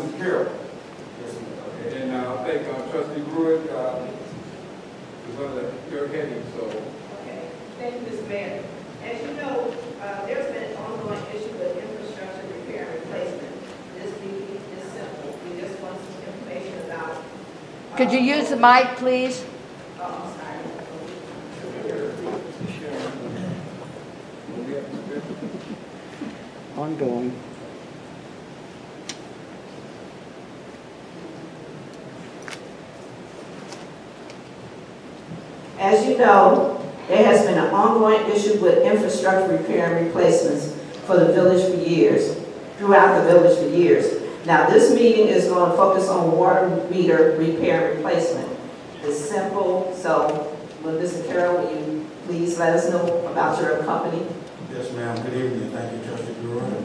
Mr. Carroll. Yes, ma'am. Okay, and I think Trustee Brewer is under your heading, so. Okay, thank you, Mr. Mayor. As you know, there's been an ongoing issue with infrastructure repair and replacement. This meeting is simple. We just want some information about. Could you use the mic, please? Oh, I'm sorry. Ongoing. As you know, there has been an ongoing issue with infrastructure repair and replacements for the village for years, throughout the village for years. Now, this meeting is going to focus on water meter repair and replacement. It's simple, so, well, Mr. Carroll, will you please let us know about your company? Yes, ma'am. Good evening. Thank you, Trustee Brewer.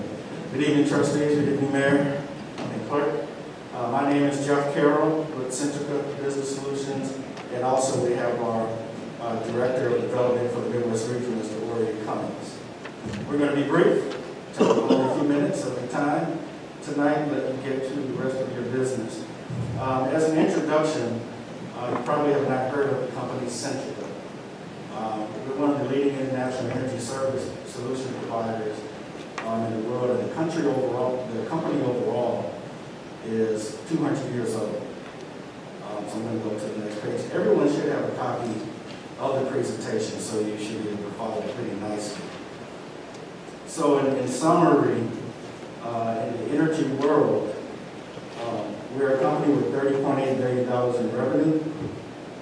Good evening, trustees. Good evening, Mayor and Clerk. My name is Jeff Carroll with Centrica Business Solutions, and also we have our Director of Development for the Midwest Region, Mr. Ori Cummings. We're going to be brief, take only a few minutes of the time tonight, and let you get to the rest of your business. As an introduction, you probably have not heard of the company Centrica. We're one of the leading international energy service solution providers in the world, and the company overall is 200 years old. So I'm going to go to the next page. Everyone should have a copy of the presentation, so you should be able to follow it pretty nicely. So in summary, in the energy world, we're a company with $30.8 billion in revenue,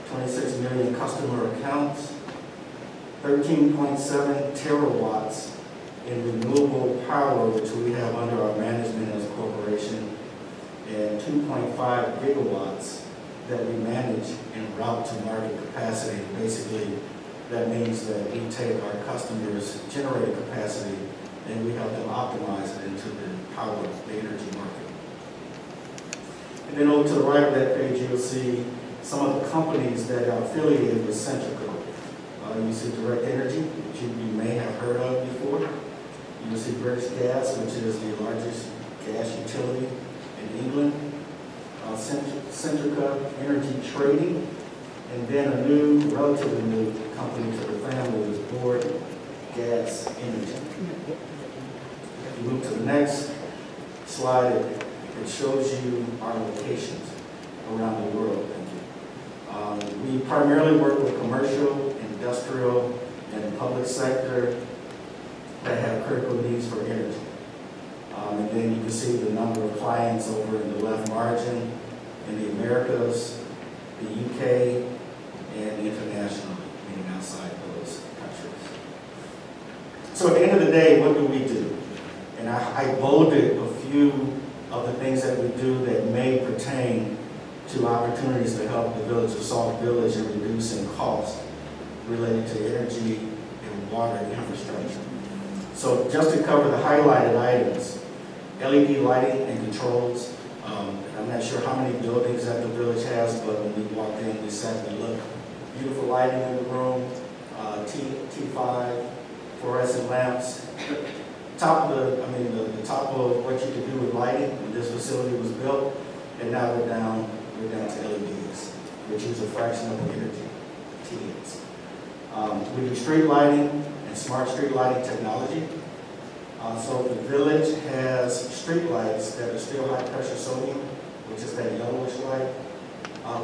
26 million customer accounts, 13.7 terawatts in renewable power, which we have under our management as a corporation, and 2.5 gigawatts that we manage en route to market capacity. Basically, that means that we take our customers' generating capacity and we help them optimize it into the power of the energy market. And then over to the right of that page, you'll see some of the companies that are affiliated with Centrica. You see Direct Energy, which you may have heard of before. You see British Gas, which is the largest gas utility in England. Centrica Energy Trading, and then a new, relatively new company to the family is Board Gas Energy. If you move to the next slide, it shows you our locations around the world. We primarily work with commercial, industrial, and public sector that have critical needs for energy. And then you can see the number of clients over in the left margin in the Americas, the UK, and internationally, meaning outside those countries. So at the end of the day, what do we do? And I bolded a few of the things that we do that may pertain to opportunities to help the village of Sauk Village in reducing costs related to energy and water infrastructure. So just to cover the highlighted items, LED lighting and controls. I'm not sure how many buildings that the village has, but when we walked in, we sat and looked. Beautiful lighting in the room, T5, fluorescent lamps. The top of what you could do with lighting when this facility was built, and now we're down to LEDs, which use a fraction of the energy, TNs. We do street lighting and smart street lighting technology. So the village has street lights that are still high pressure sodium, which is that yellowish light.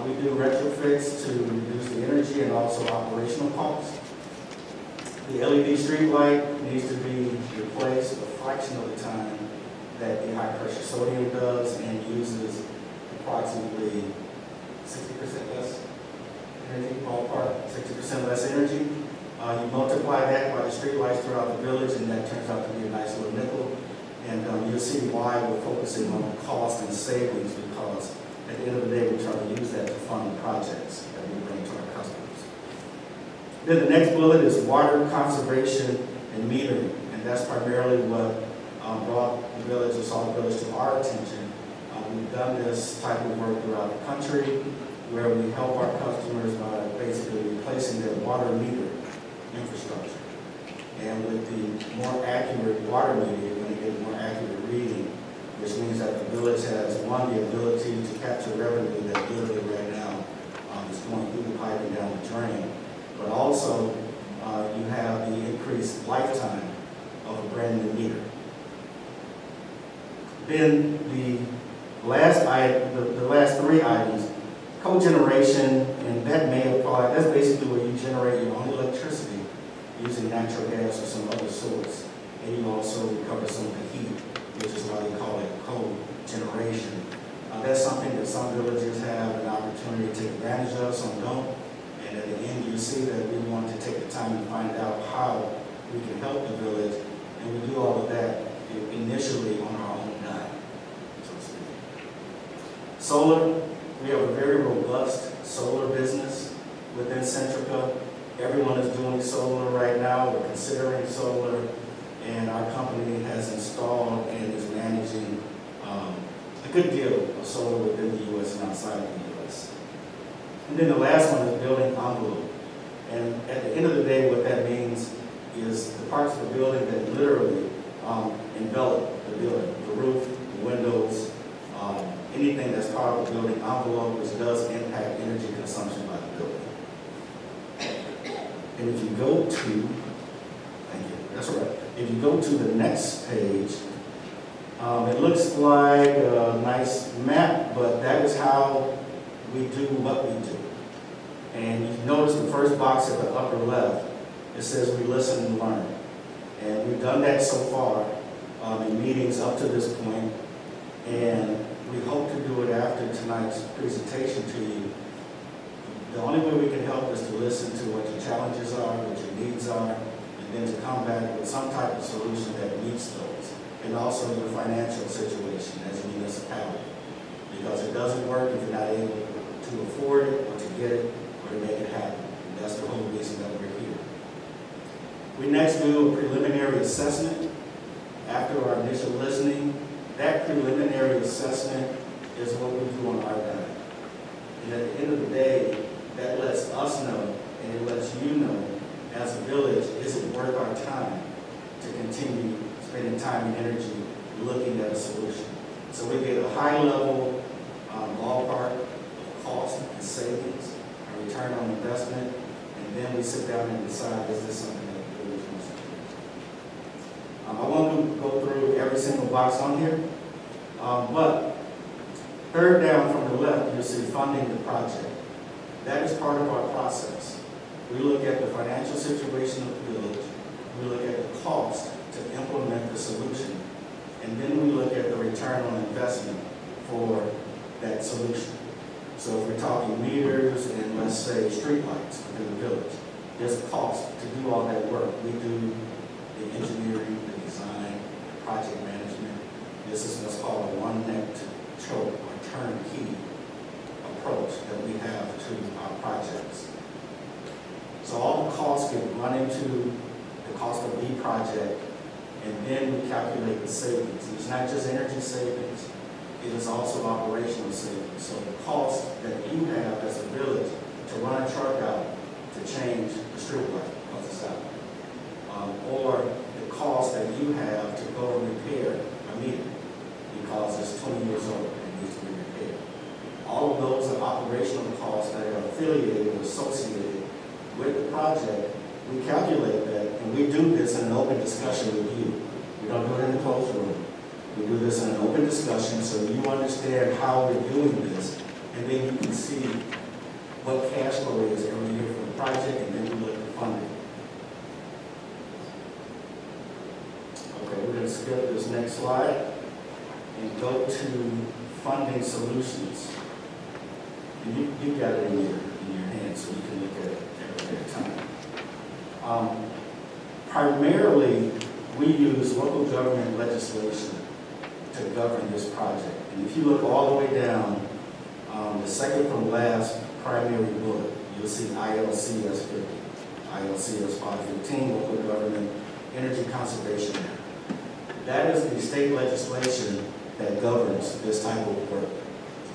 We do retrofits to reduce the energy and also operational costs. The LED street light needs to be replaced a fraction of the time that the high pressure sodium does, and uses approximately 60% less energy, ballpark, 60% less energy. You multiply that by the street lights throughout the village, and that turns out to be a nice little nickel. And you'll see why we're focusing on cost and savings, because at the end of the day, we're trying to use that to fund the projects that we bring to our customers. Then the next bullet is water conservation and metering, and that's primarily what brought the village of Sauk Village to our attention. We've done this type of work throughout the country, where we help our customers by basically replacing their water meter infrastructure. And with the more accurate water meter, you're going to get more accurate reading which means that the village has, one, the ability to capture revenue that literally right now is going through the pipe and down the drain. But also, you have the increased lifetime of a brand new meter. Then the last three items, cogeneration, and that may apply. That's basically where you generate your own electricity using natural gas or some other source. And you also recover some of the heat, which is why they call it cogeneration. That's something that some villages have an opportunity to take advantage of, some don't. And at the end, you see that we want to take the time to find out how we can help the village, and we do all of that initially on our own dime, so to speak. Solar, we have a very robust solar business within Centrica. Everyone is doing solar right now. We're considering solar, and our company has installed and is managing a good deal of solar within the U.S. and outside of the U.S. And then the last one is building envelope. And at the end of the day, what that means is the parts of the building that literally envelop the building, the roof, the windows, anything that's part of the building envelope, which does impact energy consumption by the building. And if you go to, thank you, that's right. If you go to the next page, it looks like a nice map, but that is how we do what we do. And you notice the first box at the upper left, it says we listen and learn. And we've done that so far in meetings up to this point, and we hope to do it after tonight's presentation to you. The only way we can help is to listen to what your challenges are, what your needs are, and then to come back with some type of solution that meets those, and also your financial situation as a municipality. Because it doesn't work if you're not able to afford it, or to get it, or to make it happen. And that's the whole reason that we're here. We next do a preliminary assessment. After our initial listening, that preliminary assessment is what we do on our dime. And at the end of the day, that lets us know, and it lets you know, as a village, is it worth our time to continue spending time and energy looking at a solution. So we get a high-level ballpark of cost and savings, a return on investment, and then we sit down and decide, is this something that the village wants to do? I won't go through every single box on here, but third down from the left, you'll see funding the project. That is part of our process. We look at the financial situation of the village, we look at the cost to implement the solution, and then we look at the return on investment for that solution. So if we're talking meters and let's say streetlights within the village, there's a cost to do all that work. We do the engineering, the design, project management. This is what's called a one-neck choke or turnkey approach that we have to our projects. So all the costs get run into the cost of the project, and then we calculate the savings. It's not just energy savings, it is also operational savings. So the cost that you have as a village to run a truck out to change the street light because it's out, or the cost that you have to go and repair a meter because it's 20 years old and it needs to be repaired. All of those are operational costs that are affiliated or associated with the project. We calculate that, and we do this in an open discussion with you. We don't do it in the closed room. We do this in an open discussion so you understand how we're doing this, and then you can see what cash flow is every year for the project, and then we look at funding. Okay, we're going to skip this next slide and go to funding solutions. And you've got it in your hand, so you can look at it at a time. Primarily, we use local government legislation to govern this project. And if you look all the way down, the second from last primary bullet, you'll see ILCS 50, ILCS 515, Local Government Energy Conservation Act. That is the state legislation that governs this type of work.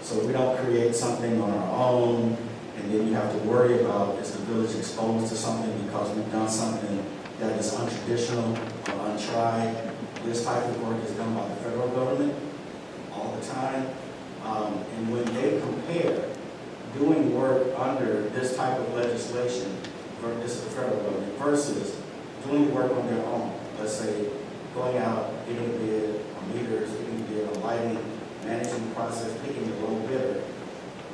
So we don't create something on our own, and then you have to worry about, is the village exposed to something because we've done something that is untraditional or untried. This type of work is done by the federal government, time. And when they compare doing work under this type of legislation, this is the federal government, versus doing work on their own, let's say going out, getting a bid on meters, getting a bid on lighting, managing the process, picking the low bidder,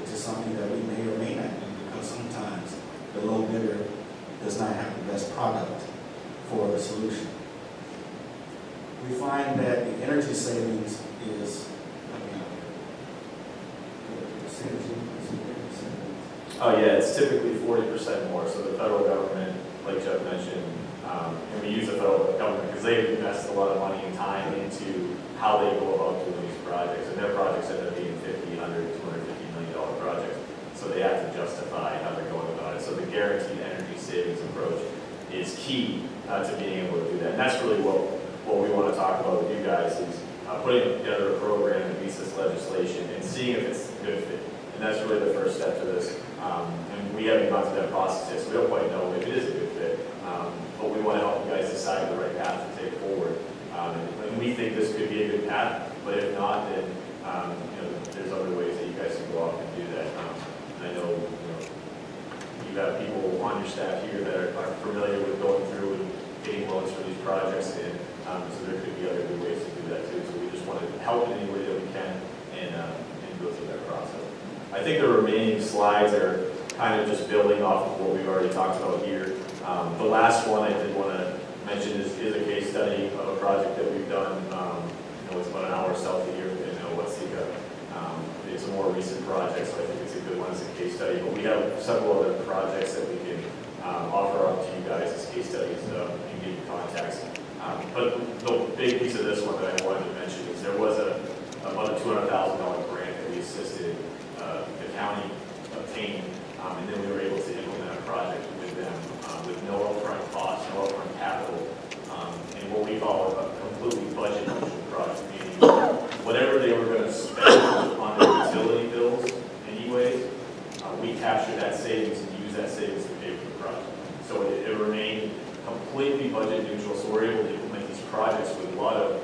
which is something that we may or may not do because sometimes the low bidder does not have the best product for the solution. We find that the energy savings is, oh yeah, it's typically 40% more. So the federal government, like Jeff mentioned, and we use the federal government because they invest a lot of money and time into how they go about doing these projects. And their projects end up being $50, $100, $250 million projects. So they have to justify how they're going about it. So the guaranteed energy savings approach is key to being able to do that. And that's really what we want to talk about with you guys is putting together a program that meets this legislation and seeing if it's a good fit. And that's really the first step to this. And we haven't gone through that process yet, so we don't quite know if it is a good fit. But we want to help you guys decide the right path to take forward. And we think this could be a good path, but if not, then there's other ways that you guys can go off and do that. And I know you have people on your staff here that are familiar with going through and getting loans for these projects, and so there could be other good ways to do that too. So we just want to help in any way that we can and go through that process. I think the remaining slides are kind of just building off of what we've already talked about here. The last one I did want to mention is a case study of a project that we've done. It's about an hour south of here in Watsika. It's a more recent project, so I think it's a good one as a case study. But we have several other projects that we can offer up to you guys as case studies and give you contacts. But the big piece of this one that I wanted to mention is there was about a $200,000 grant that we assisted the county obtain, and then we were able to implement a project with them with no upfront cost, no upfront capital, and what we call a completely budget neutral project, meaning whatever they were going to spend on their utility bills anyways, we captured that savings and used that savings to pay for the project. So it remained completely budget neutral, so we're able to implement these projects with a lot of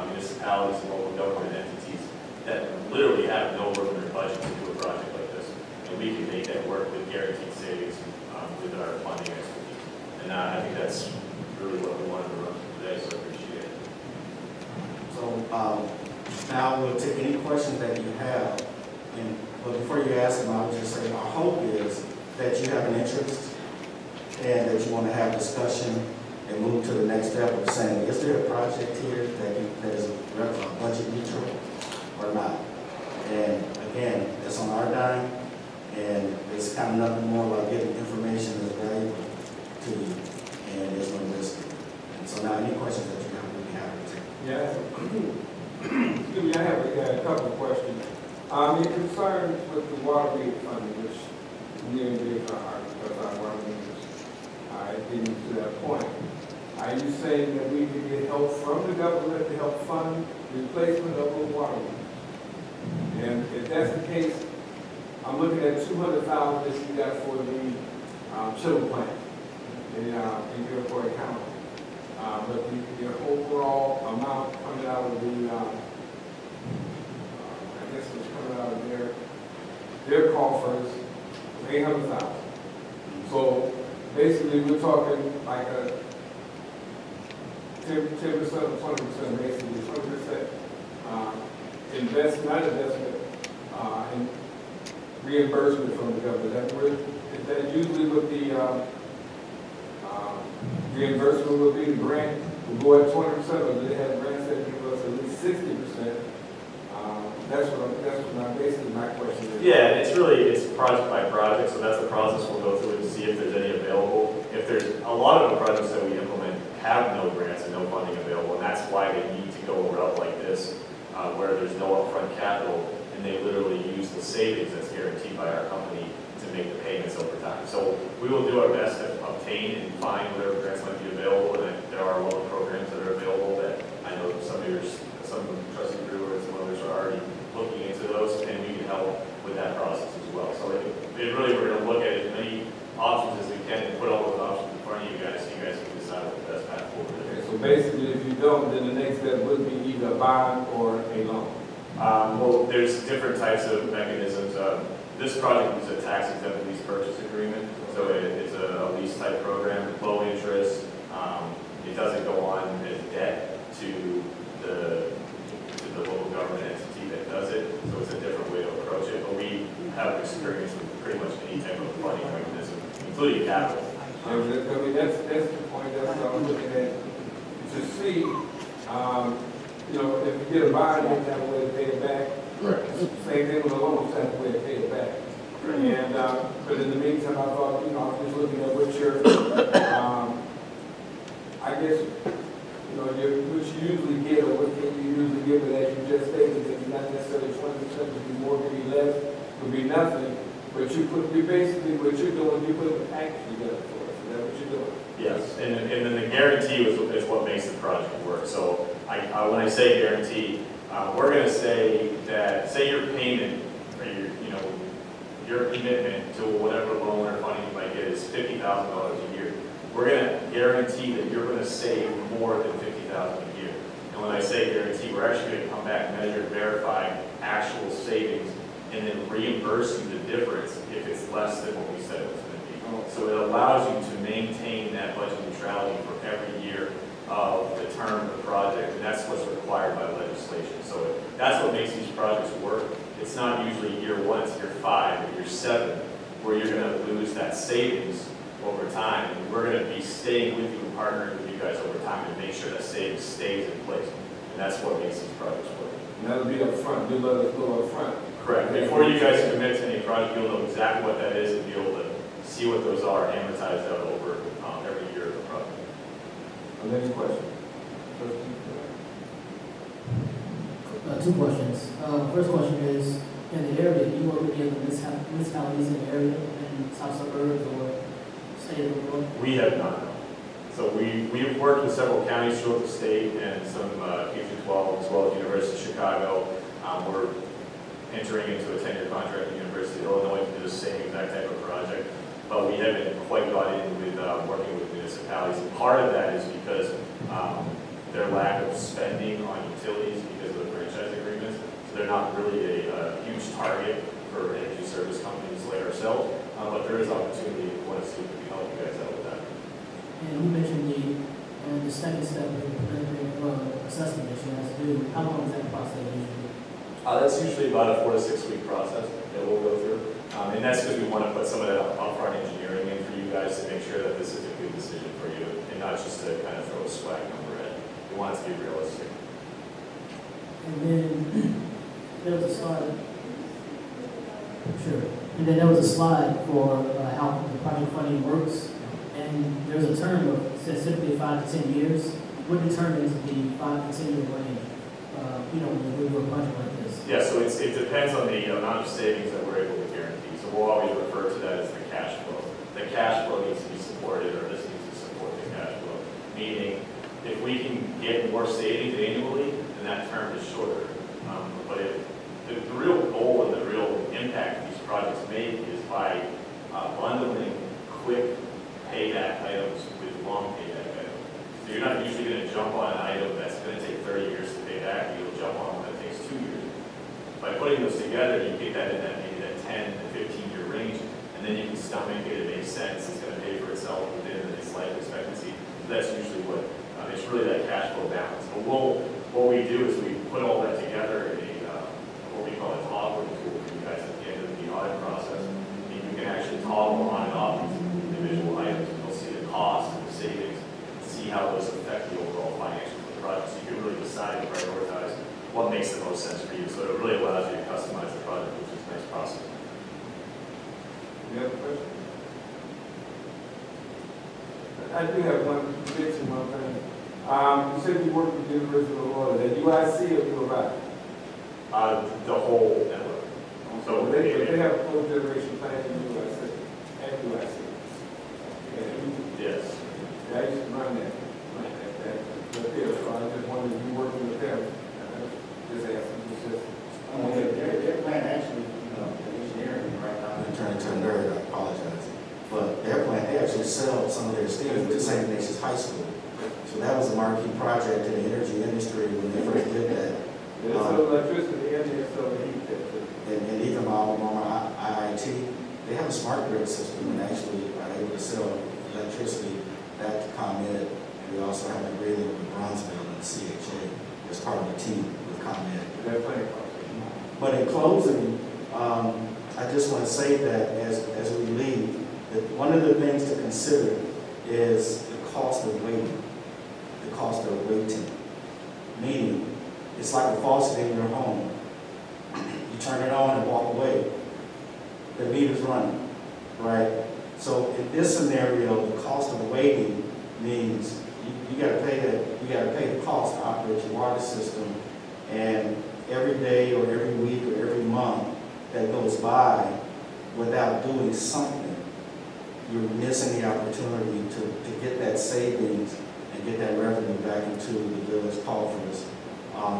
municipalities and local government entities that literally have no room in their budget to do a project like this. And we can make that work with guaranteed savings with our funding expertise. And I think that's really what we wanted to run today, so I appreciate it. So now we'll take any questions that you have. But before you ask them, I would just say our hope is that you have an interest and that you want to have discussion and move to the next step of saying, is there a project here that is budget neutral or not? And again, it's on our dime, and it's kind of nothing more about getting information that's valuable to you, and there's no risk. And so now any questions that you have, we'll be happy to take. Yeah. Excuse me, I have a couple of questions. Your concerns with the water rate funding, which near and dear to our heart because our water meters are getting to that point. Are you saying that we can get help from the government to help fund replacement of those water meters? And if that's the case, I'm looking at $200,000 that you got for the chiller plant in Iroquois County. But the overall amount coming out of the, I guess it's coming out of their coffers, $800,000. So basically, we're talking like a 10% or 20%, basically 20% investment in reimbursement from the government. Is that usually what the reimbursement will be? The grant will go at 20%, or do they have grants that give us at least 60%? That's what basically my question is. Yeah, it's project by project, so that's the process we'll go through to see if there's any available. If there's a lot of the projects that we implement have no grants and no funding available, and that's why they need to go a route like this, where there's no upfront capital, and they literally use the savings that's guaranteed by our company to make the payments over time. So we will do our best to obtain and find whatever grants might be available, and there are loan programs that are available that I know some trustee Brewer and some others are already looking into those, and we can help with that process as well. So it really, we're going to look at as many options as we can and put all those options in front of you guys so you guys can decide what the best path forward is. Okay, so basically, if you don't, then the next step would be either a bond or a loan. Well, there's different types of mechanisms. This project is a tax exempt lease purchase agreement, so it's a lease type program, low interest. It doesn't go on as debt to the local government entity that does it, so it's a different way to approach it. But we have experience with pretty much any type of funding mechanism, including capital. I mean, that's the point, that's what I'm looking at, to see, you know, if you get a bond, you have a way to pay it back. Correct. Same thing with a loan, you have a way to pay it back. And, but in the meantime, I thought, you know, I'm just looking at what your, I guess, you know, what you usually get, or what can you usually give, but as you just stated, that you're not necessarily 20%, would be more, would be less, would be nothing. But you basically, what you're doing, you put a package together for us. Is that what you're doing? Yes, and then the guarantee is what makes the project work. So when I say guarantee, we're going to say that, say your payment, or your commitment to whatever loan or funding you might get is $50,000 a year. We're going to guarantee that you're going to save more than $50,000 a year. And when I say guarantee, we're actually going to come back, measure, verify actual savings, and then reimburse you the difference if it's less than what we said it was going to be. So it allows you to maintain that budget neutrality for every year of the term of the project, and that's what's required by legislation. So that's what makes these projects work. It's not usually year 1, it's year 5 or year 7 where you're going to lose that savings over time. And we're going to be staying with you and partnering with you guys over time to make sure that savings stays in place. And that's what makes these projects work. And that'll be up front. You let us know up front. Correct. Before you guys commit to any project, you'll know exactly what that is and be able to see what those are amortized out over every year of the project. Are there any questions? Two questions. First question is, in the area, do you work with the other municipalities in the area, in South suburbs or state of Illinois? We have not. So we've worked with several counties throughout the state and some K-12 as well as the University of Chicago. We're entering into a 10-year contract with the University of Illinois to do the same exact type of project, but we haven't quite got in with working with municipalities. And part of that is because their lack of spending on utilities because of the franchise agreements. So they're not really a huge target for energy service companies like ourselves, but there is opportunity if you want to see if we can help you guys out with that. And you mentioned the second step of the assessment that you have to do. How long is that process usually? That's usually about a 4 to 6 week process that we'll go through. And that's because we want to put some of that upfront engineering in for you guys to make sure that this is a good decision for you and not just to kind of throw a swag number at. We want it to be realistic. And then there was a slide. Sure. And then there was a slide for how the project funding works. And there's a term of specifically 5 to 10 years. What determines the 5 to 10 year range? When you do a project like this. Yeah, so it depends on the amount of savings that we're able to guarantee. So we'll always refer to that as the cash flow. The cash flow needs to be supported, or this needs to support the cash flow. Meaning, if we can get more savings annually, then that term is shorter. But the real goal and the real impact these projects make is by bundling quick payback items with long payback items. So you're not usually going to jump on an item that's going to take 30 years to pay back. You'll jump on one that takes 2 years. By putting those together, you get that in maybe that 10 to 15 year range, and then you can stomach it. It makes sense. It's going to pay for itself within its life expectancy. So that's usually what it's really that cash flow balance. But what we do is we put all that together in what we call a toggling tool for you guys at the end of the audit process. And you can actually toggle on and off these individual items, and you'll see the cost and the savings, and see how those affect the overall financials of the project. So you can really decide and prioritize what makes the most sense for you. So it really allows you to customize the project, which is a nice process. Any other questions? I do have one thing. You said you work with the University of Illinois. At UIC or URI? The whole network. So they have a full generation plant in UIC, at UIC. Yes. Yeah, I used to run that. So I just wanted to be working with them. Just asking. Their plant actually, the engineering right now, I'm turning to a nerd, I apologize. But their plant, they actually sell some of their steel to St. Ignatius High School. So that was a marquee project in the energy industry when they first did that. There's some electricity in there, so the heat there too. And even my alma mater, IIT, they have a smart grid system and actually are able to sell electricity back to ComEd. And we also have an agreement with Bronzeville and CHA as part of the team with ComEd. They're playing. But in closing, I just want to say that as we leave, that one of the things to consider is the cost of waiting. The cost of waiting. Meaning, it's like a faucet in your home. You turn it on and walk away. The meter's running, right? So in this scenario, the cost of waiting means you got to pay that. You got to pay the cost to operate your water system, and every day or every week or every month that goes by without doing something, you're missing the opportunity to get that savings and get that revenue back into the village coffers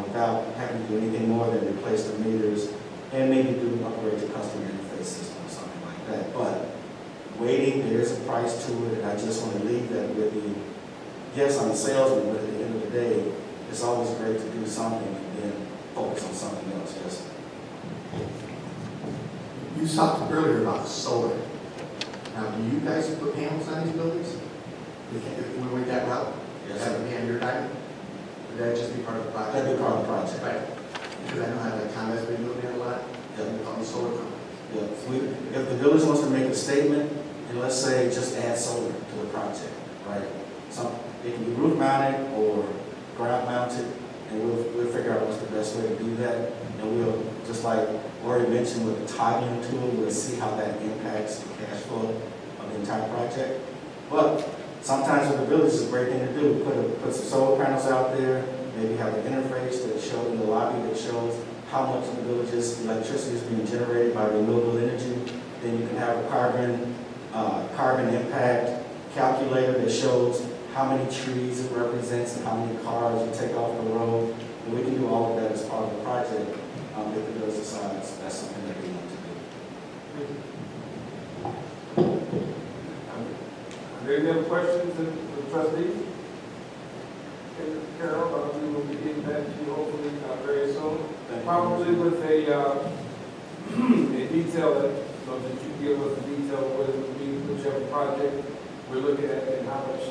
without having to do anything more than replace the meters and maybe do upgrade the customer interface system or something like that. But waiting, there is a price to it, and I just want to leave that with you. Yes, I'm a salesman, but at the end of the day, it's always great to do something and then focus on something else. Yes. You talked earlier about solar. Now, do you guys put panels on these buildings? If we went that route, Yes, that sir. would be on your time? Would that just be part of the project? That'd be part of the project. Right. Because I know how that ComEd's been doing that a lot. Yeah. On the solar companies. Yeah. If the village wants to make a statement, and let's say just add solar to the project, right? It can be roof mounted or ground mounted, and we'll figure out what's the best way to do that. And we'll, just like Lori mentioned with the tithing tool, we'll see how that impacts the cash flow of the entire project. But sometimes with the village, it's a great thing to do. Put some solar panels out there, maybe have an interface that shows in the lobby that shows how much of the village's electricity is being generated by renewable energy. Then you can have a carbon impact calculator that shows how many trees it represents and how many cars you take off the road. And we can do all of that as part of the project if the village decides that's something that they want to do. Are there any other questions of the trustees? Okay, Carol, we will be getting back to you hopefully very soon. Probably with a detail so that you give us a detail of what it would be, whichever project we're looking at and how much,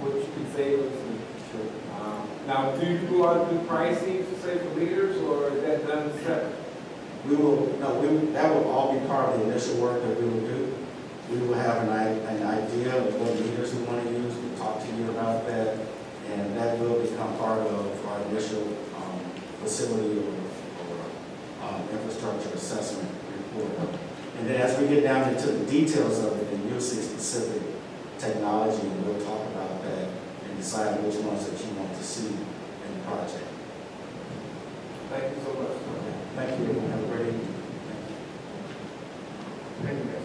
what you can save us. Now, do you go out and do pricing to say for meters, or is that done separate? That will all be part of the initial work that we will do. We will have an idea of what meters we want to use. We'll talk to you about that, and that will become part of our initial facility or infrastructure assessment report. And then as we get down into the details of it, then you'll see specific technology, and we'll talk about that and decide which ones that you want to see in the project. Thank you so much. Thank you. Have a great evening. Thank you, guys.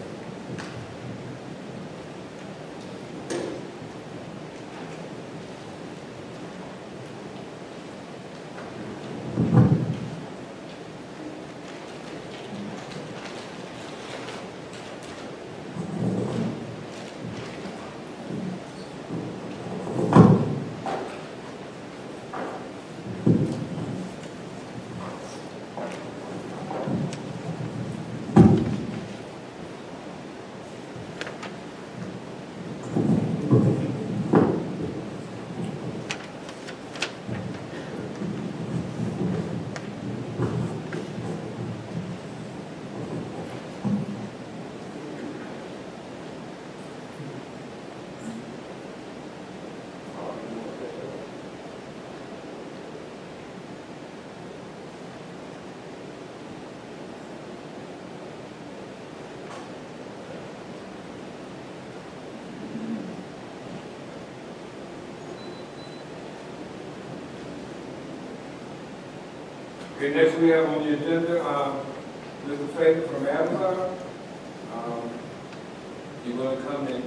Okay, next we have on the agenda, Mr. Fagan from Amazon. You're going to come in.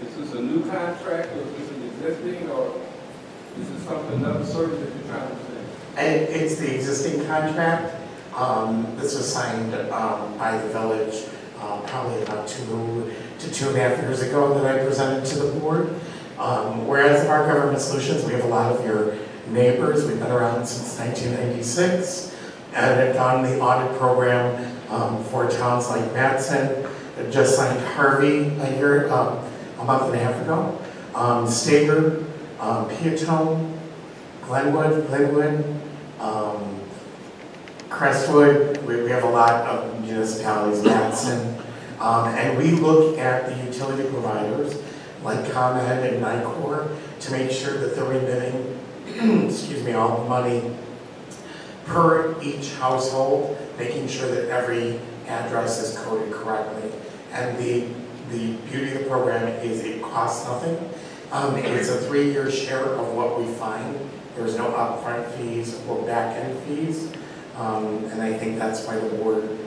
Is this a new contract, or is this an existing, or is this something, another service that you're trying to say? It's the existing contract. This was signed by the village probably about 2 to 2.5 years ago that I presented to the board. Whereas our government solutions, we have a lot of your neighbors. We've been around since 1996 and have done the audit program for towns like Madison. Just signed Harvey a month and a half ago. Stager, Peatone, Glenwood, Crestwood. We have a lot of municipalities, Madison. And we look at the utility providers like ComEd and NICOR to make sure that they're remitting excuse me, all the money per each household, making sure that every address is coded correctly. And the beauty of the program is it costs nothing. It's a 3-year share of what we find. There's no upfront fees or back-end fees. And I think that's why the board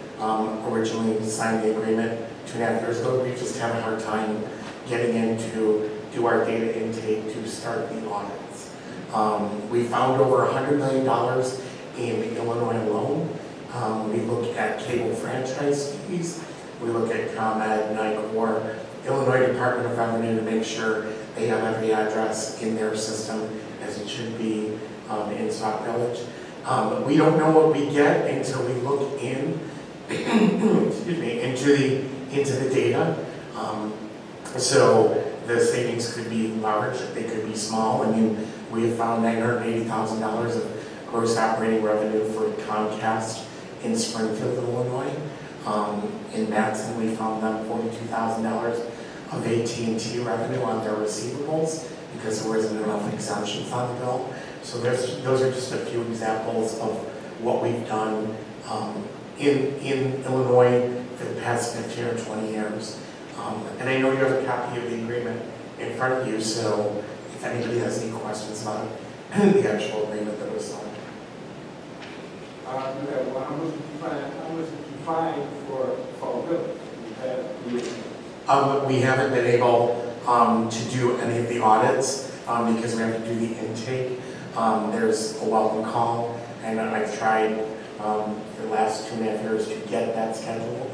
originally signed the agreement 2.5 years ago. We just had a hard time getting in to do our data intake to start the audits. We found over $100 million in Illinois alone. We look at cable franchise fees. We look at ComEd, NICOR, Illinois Department of Revenue to make sure they have every address in their system as it should be in Sauk Village. We don't know what we get until we look in, excuse me, into the data. So the savings could be large, they could be small. I mean, we have found $980,000 of gross operating revenue for Comcast in Springfield, Illinois. In Madison, we found them $42,000 of AT&T revenue on their receivables because there wasn't enough exemptions on the bill. So those are just a few examples of what we've done in Illinois for the past 15 or 20 years. And I know you have a copy of the agreement in front of you, so if anybody has any questions about the actual agreement that was signed. How much did you find for Fall Village? We haven't been able to do any of the audits because we have to do the intake. There's a welcome call, and I've tried for the last 2.5 years to get that scheduled.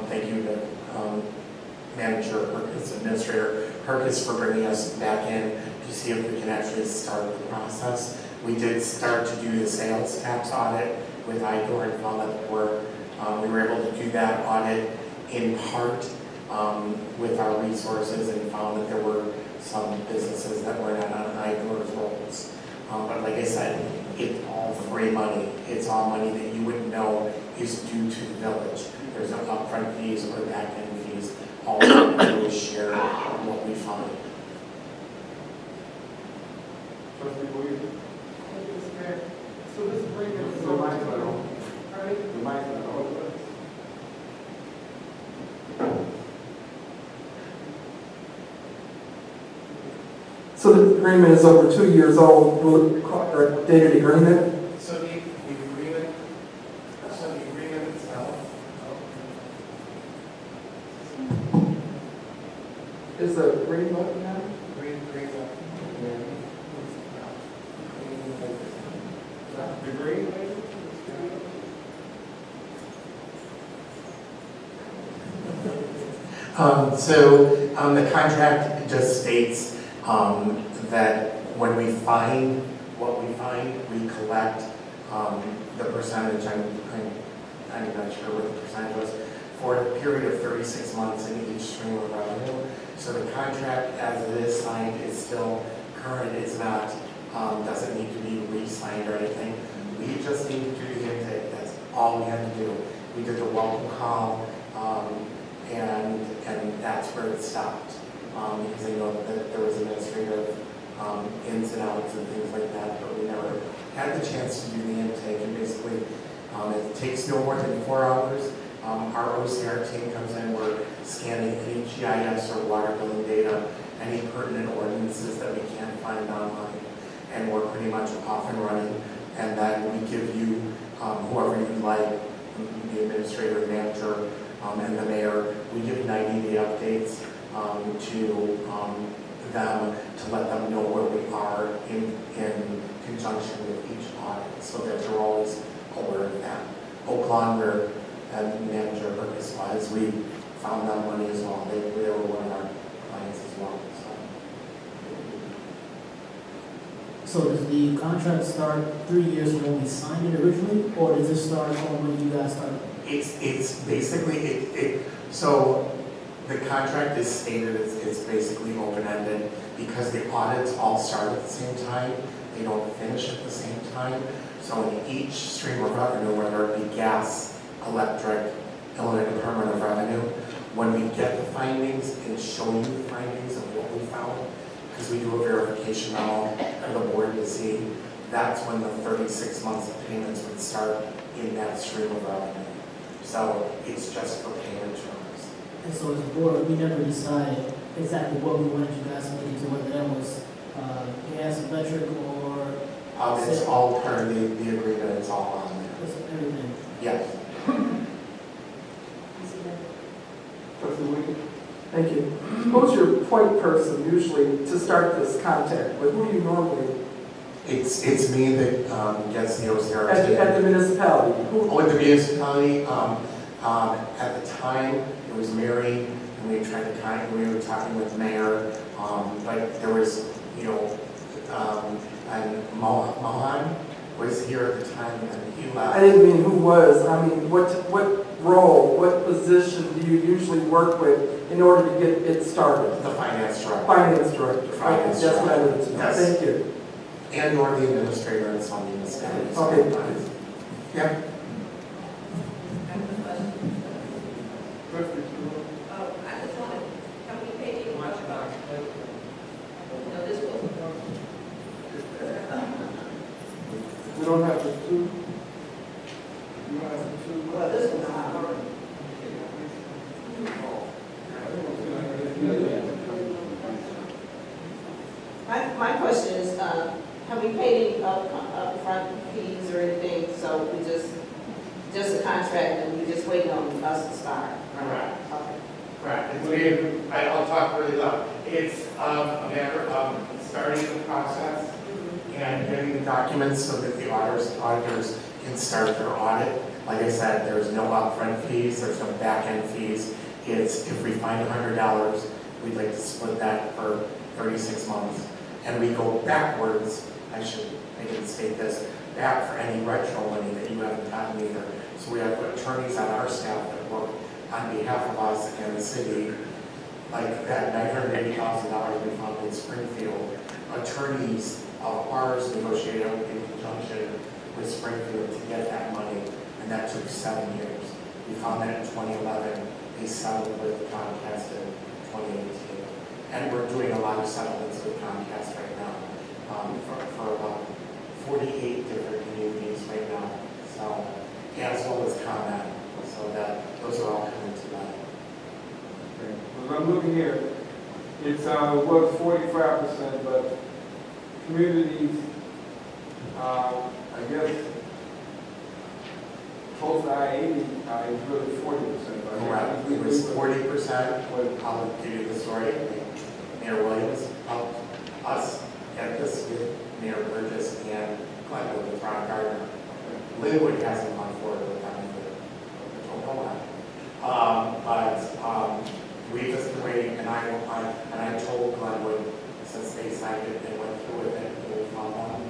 Thank you to Manager Herkis, Administrator Herkis, for bringing us back in to see if we can actually start the process. We did start to do the sales tax audit with IDOR and found that we were able to do that audit in part with our resources and found that there were some businesses that were not on IDOR's rolls. But like I said, it's all free money. It's all money that you wouldn't know is due to the village. There's no upfront fees or back-end fees. All we do is share what we find. Trustee Williams? Thank you, Mr. Mayor. So this agreement is The mic's not on. Pardon? The mic's not on. So the agreement is over 2 years old. Will it require an updated agreement? So the agreement itself. Is the green button now? The green lady? The contract just states that when we find what we find, we collect the percentage. I'm not sure what the percentage was for a period of 36 months in each stream of revenue. So the contract, as it is signed, is still current. It's not doesn't need to be re-signed or anything. We just need to do the intake. That's all we had to do. We did the welcome call, and that's where it stopped. Because I know that there was administrative ins and outs and things like that, but we never had the chance to do the intake. And basically, it takes no more than 4 hours. Our OCR team comes in, we're scanning any GIS or water billing data, any pertinent ordinances that we can't find online, and we're pretty much off and running. And then we give you, whoever you'd like, the administrator, manager, and the mayor, we give 90-day updates to them to let them know where we are in conjunction with each audit, so that you're always aware of that. Oak Lawn, where Manager Herkis was, we found them money as well. They were one of our clients as well. So does the contract start 3 years from when we signed it originally, or does it start from when you guys started? It's basically, so the contract is stated, it's basically open-ended because the audits all start at the same time. They don't finish at the same time. So in each stream of revenue, whether it be gas, electric, Illinois Department of Revenue, when we get the findings and show you the findings of what we found, because we do a verification now for the board to see, that's when the 36 months of payments would start in that stream of revenue. So it's just for payment terms. And so as a board, we never decided exactly what we wanted you guys to make into, whether that was gas, electric, or... It's all part of the agreement, it's all on there. It's everything. Yes. Trustee Williams? Thank you. Who's your point person usually to start this contact with? Who do you normally, It's me that gets the OCR. at the municipality? Who? Oh, at the municipality, at the time, it was Mary, and we were talking with the mayor, but there was, and Mohan was here at the time, and he left. I didn't mean who was. I mean, what role, what position do you usually work with in order to get it started? The finance director. Finance director. Finance That's what I director. wanted to know. Yes. Thank you. And or the administrator in some municipalities. Okay. Yeah. I just wanted, can we pay you much about? No, this wasn't. We don't have the two. You don't have the two. Well, this one's not. My question is, have we paid any upfront fees or anything? So we just a contract and we just waiting on us to start? Correct. Okay. Correct. I'll talk really loud. It's a matter of starting the process and getting the documents so that the auditors can start their audit. Like I said, there's no upfront fees, there's no back-end fees. It's if we find $100, we'd like to split that for 36 months. And we go backwards, I didn't state this, back for any retro money that you haven't gotten either. So we have attorneys on our staff that work on behalf of us and the city, like that $980,000 we found in Springfield. Attorneys of ours negotiated in conjunction with Springfield to get that money, and that took 7 years. We found that in 2011. They settled with Comcast in 2018. And we're doing a lot of settlements with Comcast right now for about 48 different communities right now. So, as well as ComEd. So that those are all coming to light. Okay. Well, I'm looking here. It's was 45%, but communities, I guess, close to I-80 is really 40%. Correct. It was 40%. I'll give you the story. Mayor Williams helped us get this with Mayor Burgess and Glenwood with Ron Gardner. Linwood hasn't gone forward with that either. I don't know why. But we just been waiting, and I told Glenwood since they signed it, they went through with it, and we found out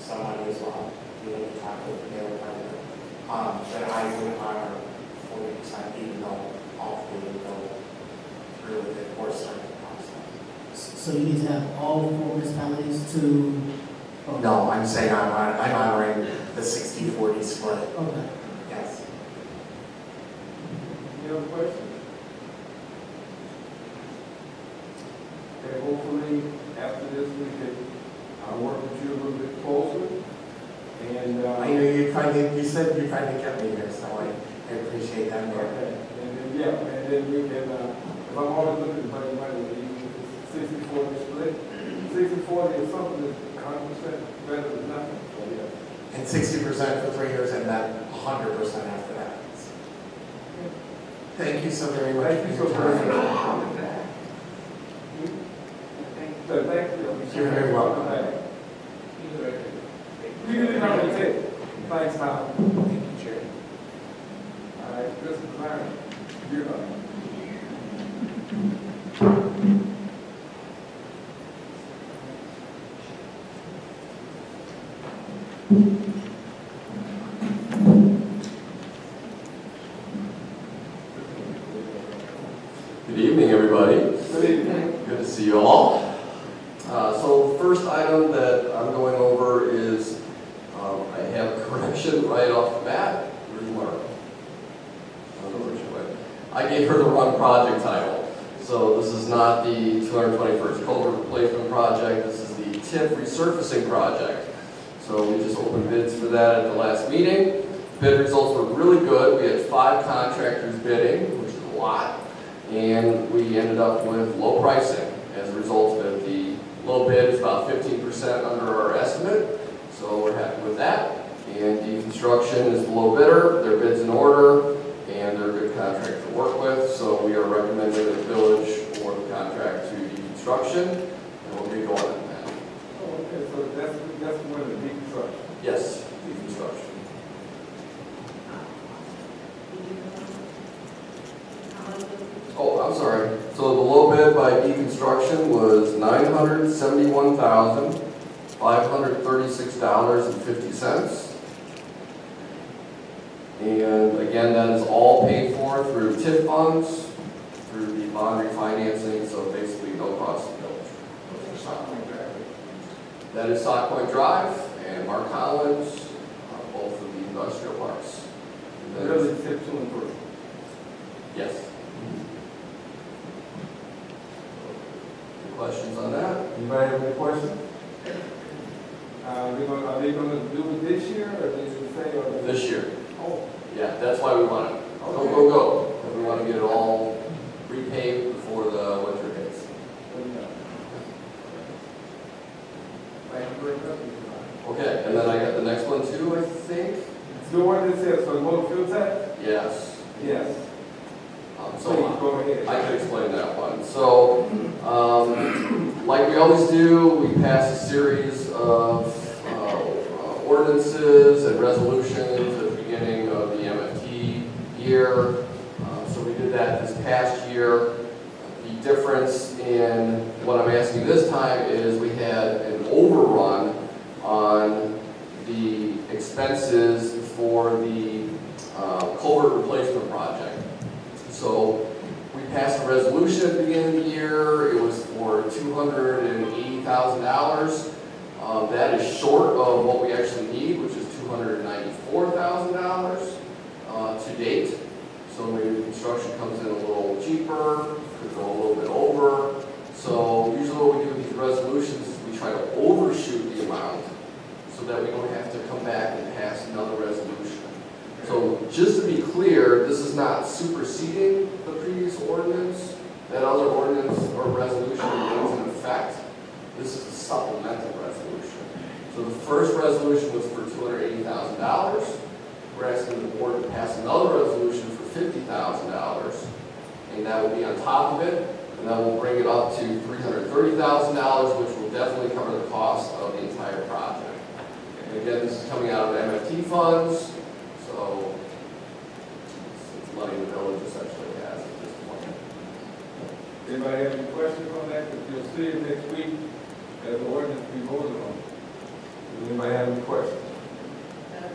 someone as well. We need to talk with Mayor Gardner. That I would honor 40%, even though all three would go through with it or start the process. So you need to have all 4 municipalities to... Oh. No, I'm saying I'm honoring the 60-40 split. Okay. Yes. Any other questions? Okay, hopefully after this we can work with you a little bit closer. And I know you said you finally kept me here, so I appreciate that, Mayor. okay, and then we can, if I'm always looking to bring money, if it's 60-40 split, 60-40 is something that's 100% better than nothing. So, yeah. And 60% for 3 years, and then 100% after that. Thank you so very much. Thank you so for your very time. much. So, thank you. You're very welcome. You can come and take. Thanks, Tom. Thank you, Chair. All right, this is Larry. You're up. Good evening, everybody. Good evening. Good to see you all. So first item that I'm going over is I have a correction right off the bat. Where's Mara? I don't know where she went. I gave her the wrong project title. So this is not the 221st culvert replacement project. This is the TIF resurfacing project. So we just opened bids for that at the last meeting. Bid results were really good. We had 5 contractors bidding, which is a lot. And we ended up with low pricing. As a result of it, the low bid is about 15% under our estimate. So we're happy with that. And deconstruction is the low bidder. Their bid's in order, and they're a good contract to work with. So we are recommending the village for the contract to deconstruction, and we'll get going on that. Oh, okay, so that's one of the deconstruction. Yes, deconstruction. Oh, I'm sorry. So the low bid by deconstruction was $971,536.50. And again, that is all paid for through TIF funds, through the bond refinancing, so basically no cost to the village. That is Sauk Point Drive and Mark Collins, both of the industrial parks. And then- Really, tip 2 and 3. Yes. Any questions on that? Anybody have any questions? Are they gonna do it this year, or did you say, or? This year. Oh, Yeah, that's why we want it. Go, okay. go, go. We want to get it all repaved before the winter hits. Good enough. Thank you very much. Okay, and then I got the next one too, I think. The one that says for the motor fuel tax? Yes. Yes. So Please, go ahead. I can explain that one. So, like we always do, we pass a series of ordinances and resolutions at the beginning of the MFT year. So we did that this past year. The difference in what I'm asking this time is we had an overrun on the expenses for the culvert replacement project. So we passed a resolution at the beginning of the year. It was for $280,000. That is short of what we actually need, which is $294,000 to date. So maybe the construction comes in a little cheaper, could go a little bit over. So usually what we do with these resolutions is we try to overshoot the amount so that we don't have to come back and pass another resolution. So just to be clear, this is not superseding the previous ordinance. That other ordinance or resolution remains in effect. This is a supplemental resolution. So the first resolution was for $280,000. We're asking the board to pass another resolution for $50,000, and that will be on top of it, and that will bring it up to $330,000, which will definitely cover the cost of the entire project. And again, this is coming out of MFT funds. So it's money the village essentially has at this point. Anybody have any questions on that? Because you'll see it next week as the ordinance be voted on. Does anybody have any questions?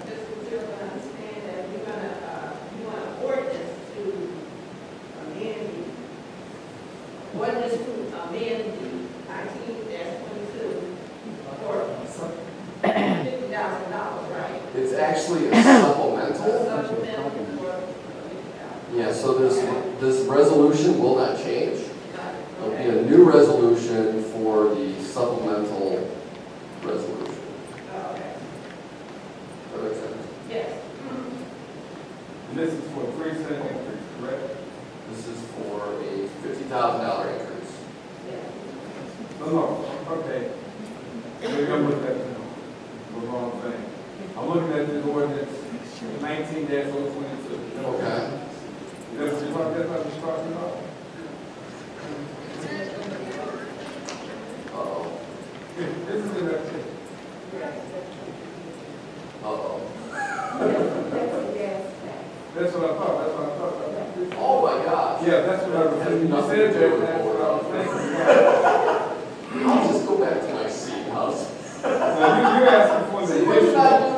Just so you're going to understand that you want an ordinance to amend the ordinance to amend the 19-22 ordinance. $50,000, right? It's actually a supplemental. Supplemental for Yeah, so this resolution will not change. It'll be a new resolution for the supplemental resolution. okay. That makes sense? Yes. And this is for a 3-cent increase, correct? This is for a $50,000 increase. Yes. No, okay. Maybe I'm looking at the wrong thing. I'm looking at this ordinance 19-022. Okay. That's what you're talking about? Uh-oh. This is the next thing. Uh-oh. That's what I thought. Oh my gosh. Yeah, that's what I was thinking. You said that, that's what I was thinking. I'll just go back to my seat. How's Now, you're asking for the See, what did I additional.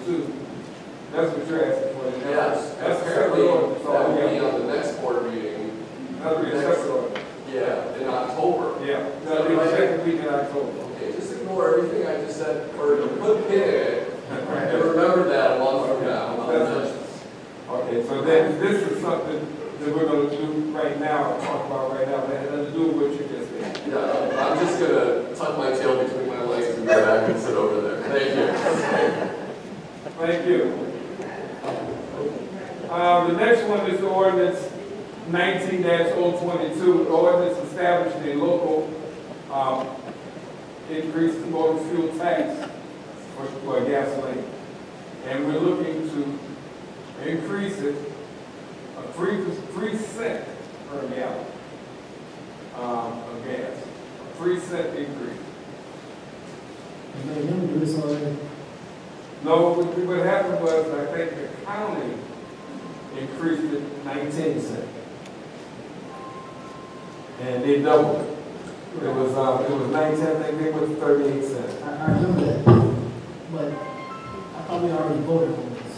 22. That's what you're asking for. Yes, That's a separate apparently, ordinance. that will be on the next board meeting. That'll be a separate ordinance. Yeah, in October. Yeah, that'll be the second week in October. Okay, just ignore everything I just said, or put a pin in it, and remember that a month from now. Okay, so then this is something that we're gonna do right now, talk about right now, that has nothing to do with what you just said. Yeah, I'm just gonna tuck my tail between my legs and go back and sit over there. Thank you. Thank you. The next one is the ordinance 19-022, ordinance establishing a local increase in motor fuel tax for gasoline. And we're looking to increase it a 3 cent per gallon of gas. A 3 cent increase. And then we do this already. No, what happened was, I think the county increased it 19 cents. And they doubled it. It was 19, I think they went to 38 cents. I remember that, but I thought we already voted on this.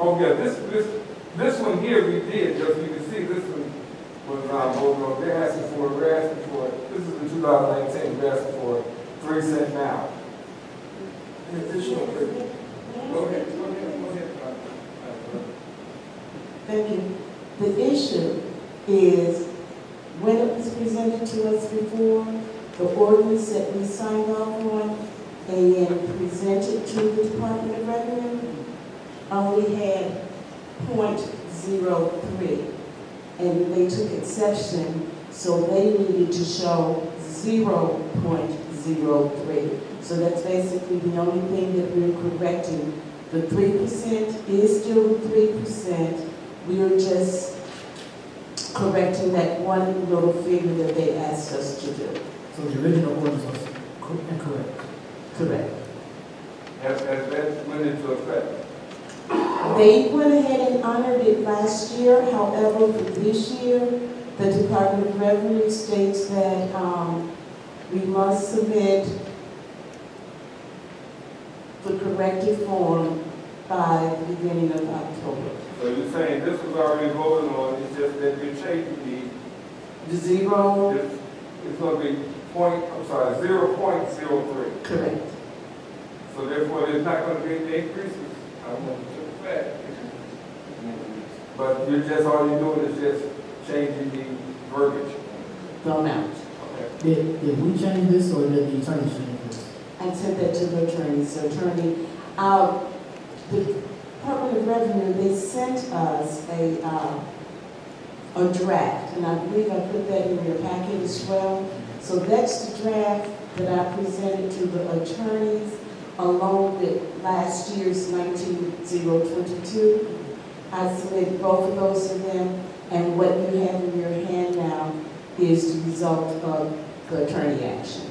Oh yeah, this one here we did, just you can see this one was voted on. We're asking for, this is in 2019, we're asking for 3 cents now. An additional 3. Go ahead. Thank you. The issue is, when it was presented to us before, the ordinance that we signed off on and presented to the Department of Revenue only had 0.03. And they took exception, so they needed to show 0.03. So that's basically the only thing that we're correcting. The 3% is still the 3%. We are just correcting that one little figure that they asked us to do. So the original ordinance was incorrect. Correct. As that went into effect. They went ahead and honored it last year. However, for this year, the Department of Revenue states that we must submit the corrected form by the beginning of October. So you're saying this was already voted on, it's just that you're changing The zero, it's going to be 0.03. correct. So therefore, there's not going to be any increases. I want to effect. But you're just, all you're doing is just changing the verbiage. The amount. Okay. Did we change this or did the attorney change this? I sent that to the attorney. So attorney, the Department of Revenue, they sent us a draft, and I believe I put that in your packet as well. So that's the draft that I presented to the attorneys along with last year's 19-022. I submitted both of those to them, and what you have in your hand now is the result of the attorney action.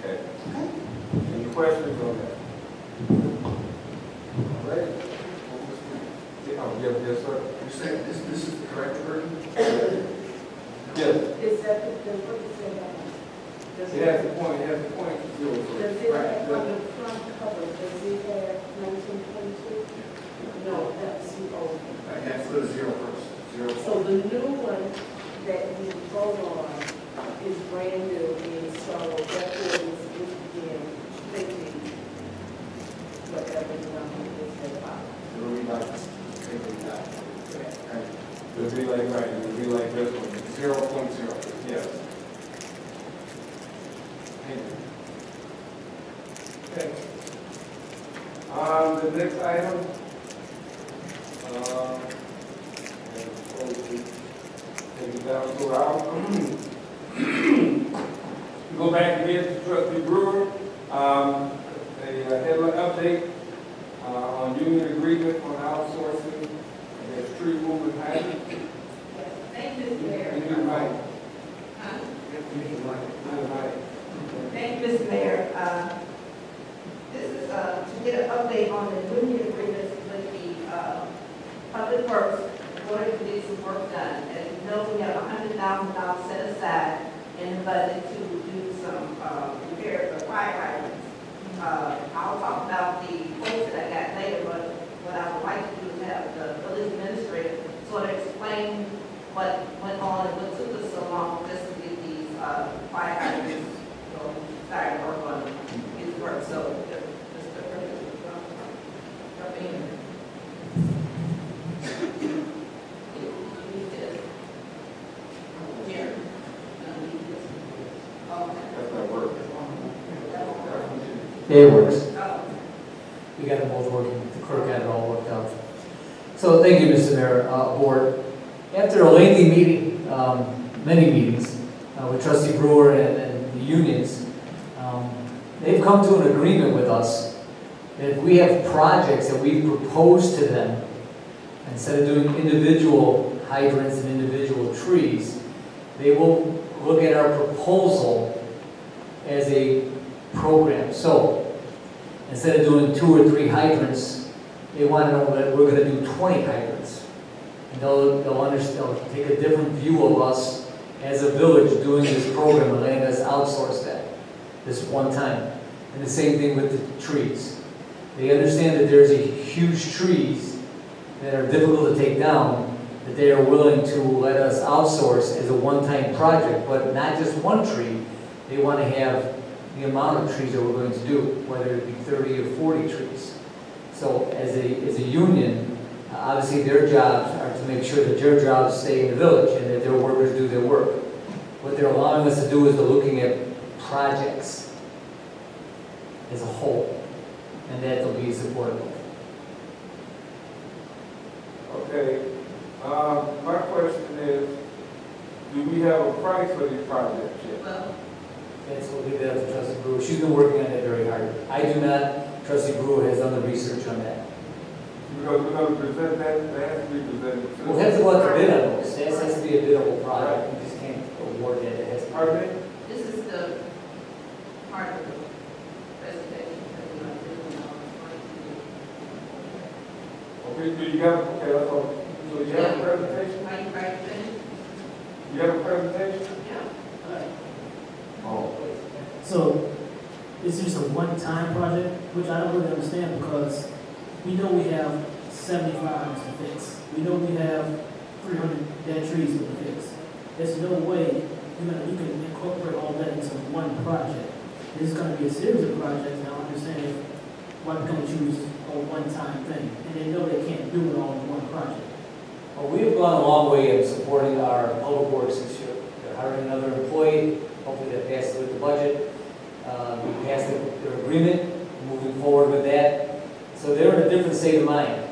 Okay. Okay? Any questions on that? All right. Yes, sir. You're saying this is the correct version? Yes. Is that what you said? It has the point, zero. Does it have on the front cover, does it have 1922? No, that's the old one. I have to put a 0 first. 0. So the new one that we vote on is brand new, and so therefore is again thinking whatever the number is about. So we like take it down. Correct. It would be like, right, it would be like this one. 0.0. Yes. Okay. The next item, take it down to our, go back again to Trustee Brewer, a headline update on union agreement on outsourcing, I guess, tree movement happening. Thank you, Mr. Mayor. You need a mic. Huh? You need a mic. You need a mic. Thank you, Mr. Mayor. This is to get an update on the union agreements with the Public Works in order to get some work done. As you know, we have $100,000 set aside in the budget to do some repairs of fire hydrants. It works. We got them both working. The clerk had it all worked out. So thank you, Mr. Mayor, Board. After a lengthy meeting, many meetings, with Trustee Brewer and the unions, they've come to an agreement with us that if we have projects that we propose to them, instead of doing individual hydrants and individual trees, they will look at our proposal as a program. So instead of doing 2 or 3 hydrants, they want to know that we're going to do 20 hydrants. And they'll take a different view of us as a village doing this program and letting us outsource that this one time. And the same thing with the trees. They understand that there's a huge trees that are difficult to take down, that they are willing to let us outsource as a one-time project, but not just one tree. They want to have the amount of trees that we're going to do, whether it be 30 or 40 trees. So as a union, obviously their jobs are to make sure that their jobs stay in the village and that their workers do their work. What they're allowing us to do is they're looking at projects as a whole, and that will be supportive. Okay, my question is, do we have a price for these projects yet? That's what we did with Trustee Brewer. She's been working on it very hard. I do not. Trustee Brewer has done the research on that. Because we're going to present that, that has to be presented. We'll have to go out to bid on those. That has to be a biddable project. We just can't award that. It has to be. Pardon me? This is the part of the presentation that we are doing on Okay, do you have, okay, that's all. So you have a presentation? Are you ready to finish? You have a presentation? Yeah. Oh. So, it's just a one-time project, which I don't really understand because we know we have 75 to fix. We know we have 300 dead trees to fix. There's no way you can incorporate all that into one project. This is going to be a series of projects. Now, I understand why we're going to choose a one-time thing. And they know they can't do it all in one project. Well, we have gone a long way in supporting our public works this year. They're hiring another employee. Hopefully that passes with the budget. We passed their agreement, moving forward with that. So they're in a different state of mind.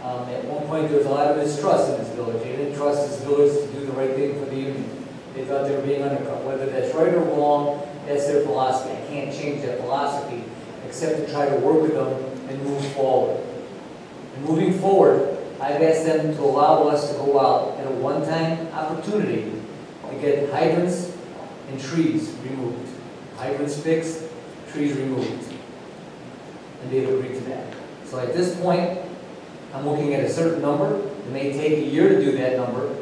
At one point, there was a lot of mistrust in this village. They didn't trust this village to do the right thing for the union. They thought they were being undercut. Whether that's right or wrong, that's their philosophy. I can't change that philosophy, except to try to work with them and move forward. And moving forward, I've asked them to allow us to go out at a one-time opportunity to get hydrants and trees removed. Hydrants fixed, trees removed. And they've agreed to that. So at this point, I'm looking at a certain number. It may take a year to do that number,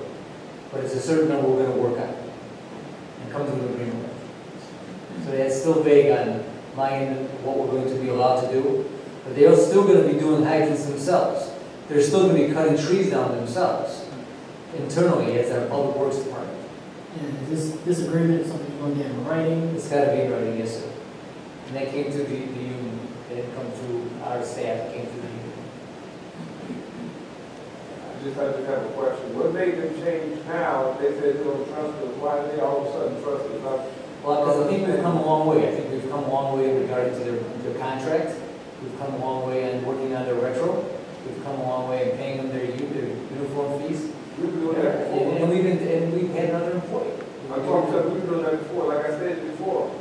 but it's a certain number we're going to work on and come to an agreement with. So that's still vague on my end of what we're going to be allowed to do. But they're still going to be doing hydrants themselves. They're still going to be cutting trees down themselves, internally as our public works department. And is this agreement something you're going to get in writing? It's got to be in writing, yes, sir. And that came through the union. It didn't come through our staff, it came through the union. I just have a question. What made them change now? They said they don't trust us. Why did they all of a sudden trust us? Well, because I think we've come a long way. I think we've come a long way regarding to their contract. We've come a long way in working on their retro. We've come a long way in paying them their uniform fees. We've been doing that before. And we've had another employee. I'm talking about we've been doing that before. Like I said before,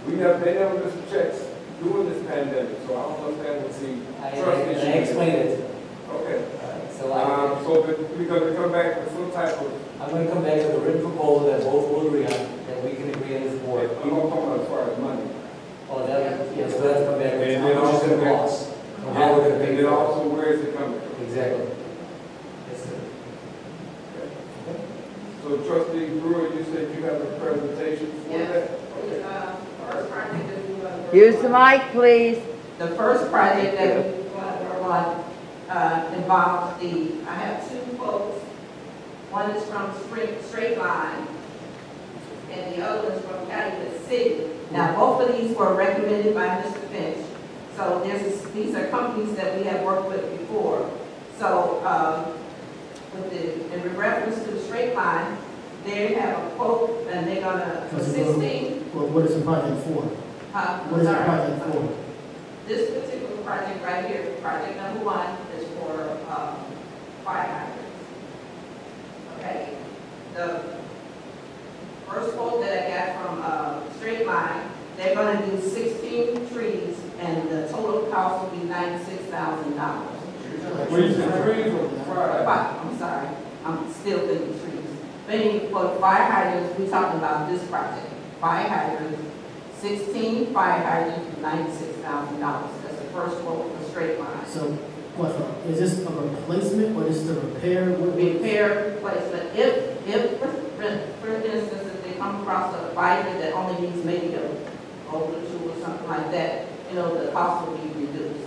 they never missed checks during this pandemic. So I don't understand what the trust issue is. I explained it to them. Okay. So so we're going to come back with some type of. I'm going to come back with a written proposal that both will agree on, that we can agree on this board. I'm not talking about as far as money. Oh, that, yes, we'll have to come back with And how then much it's also going to cost. And how we're going to pay And for then it. also, where is it coming from? Exactly. Yes, sir. So Trustee Brewer, you said you have a presentation for that? Okay. First project that we want to work Use the on. mic, please. The first project that we want to work on involves I have 2 quotes. One is from Straight Line, and the other is from Calumet City. Now, both of these were recommended by Mr. Finch. So these are companies that we have worked with before. So in reference to the Straight Line, they have a quote, and they're gonna, for 16. What is the project for? What is the project for? this particular project right here, project number 1, is for fire hydrants. Okay, the first quote that I got from Straight Line, they're gonna do 16 trees, and the total cost will be $96,000. When you say trees or fire? I'm sorry, I'm still thinking trees. But anyway, for fire hydrants, we're talking about this project. Fire hydrants, 16 fire hydrants for $96,000. That's the first quote for Straight Line. So, question, is this a replacement or is this a repair? Repair, replacement. If for instance, if they come across a fiber that only needs maybe a over two or something like that, you know, the cost will be reduced.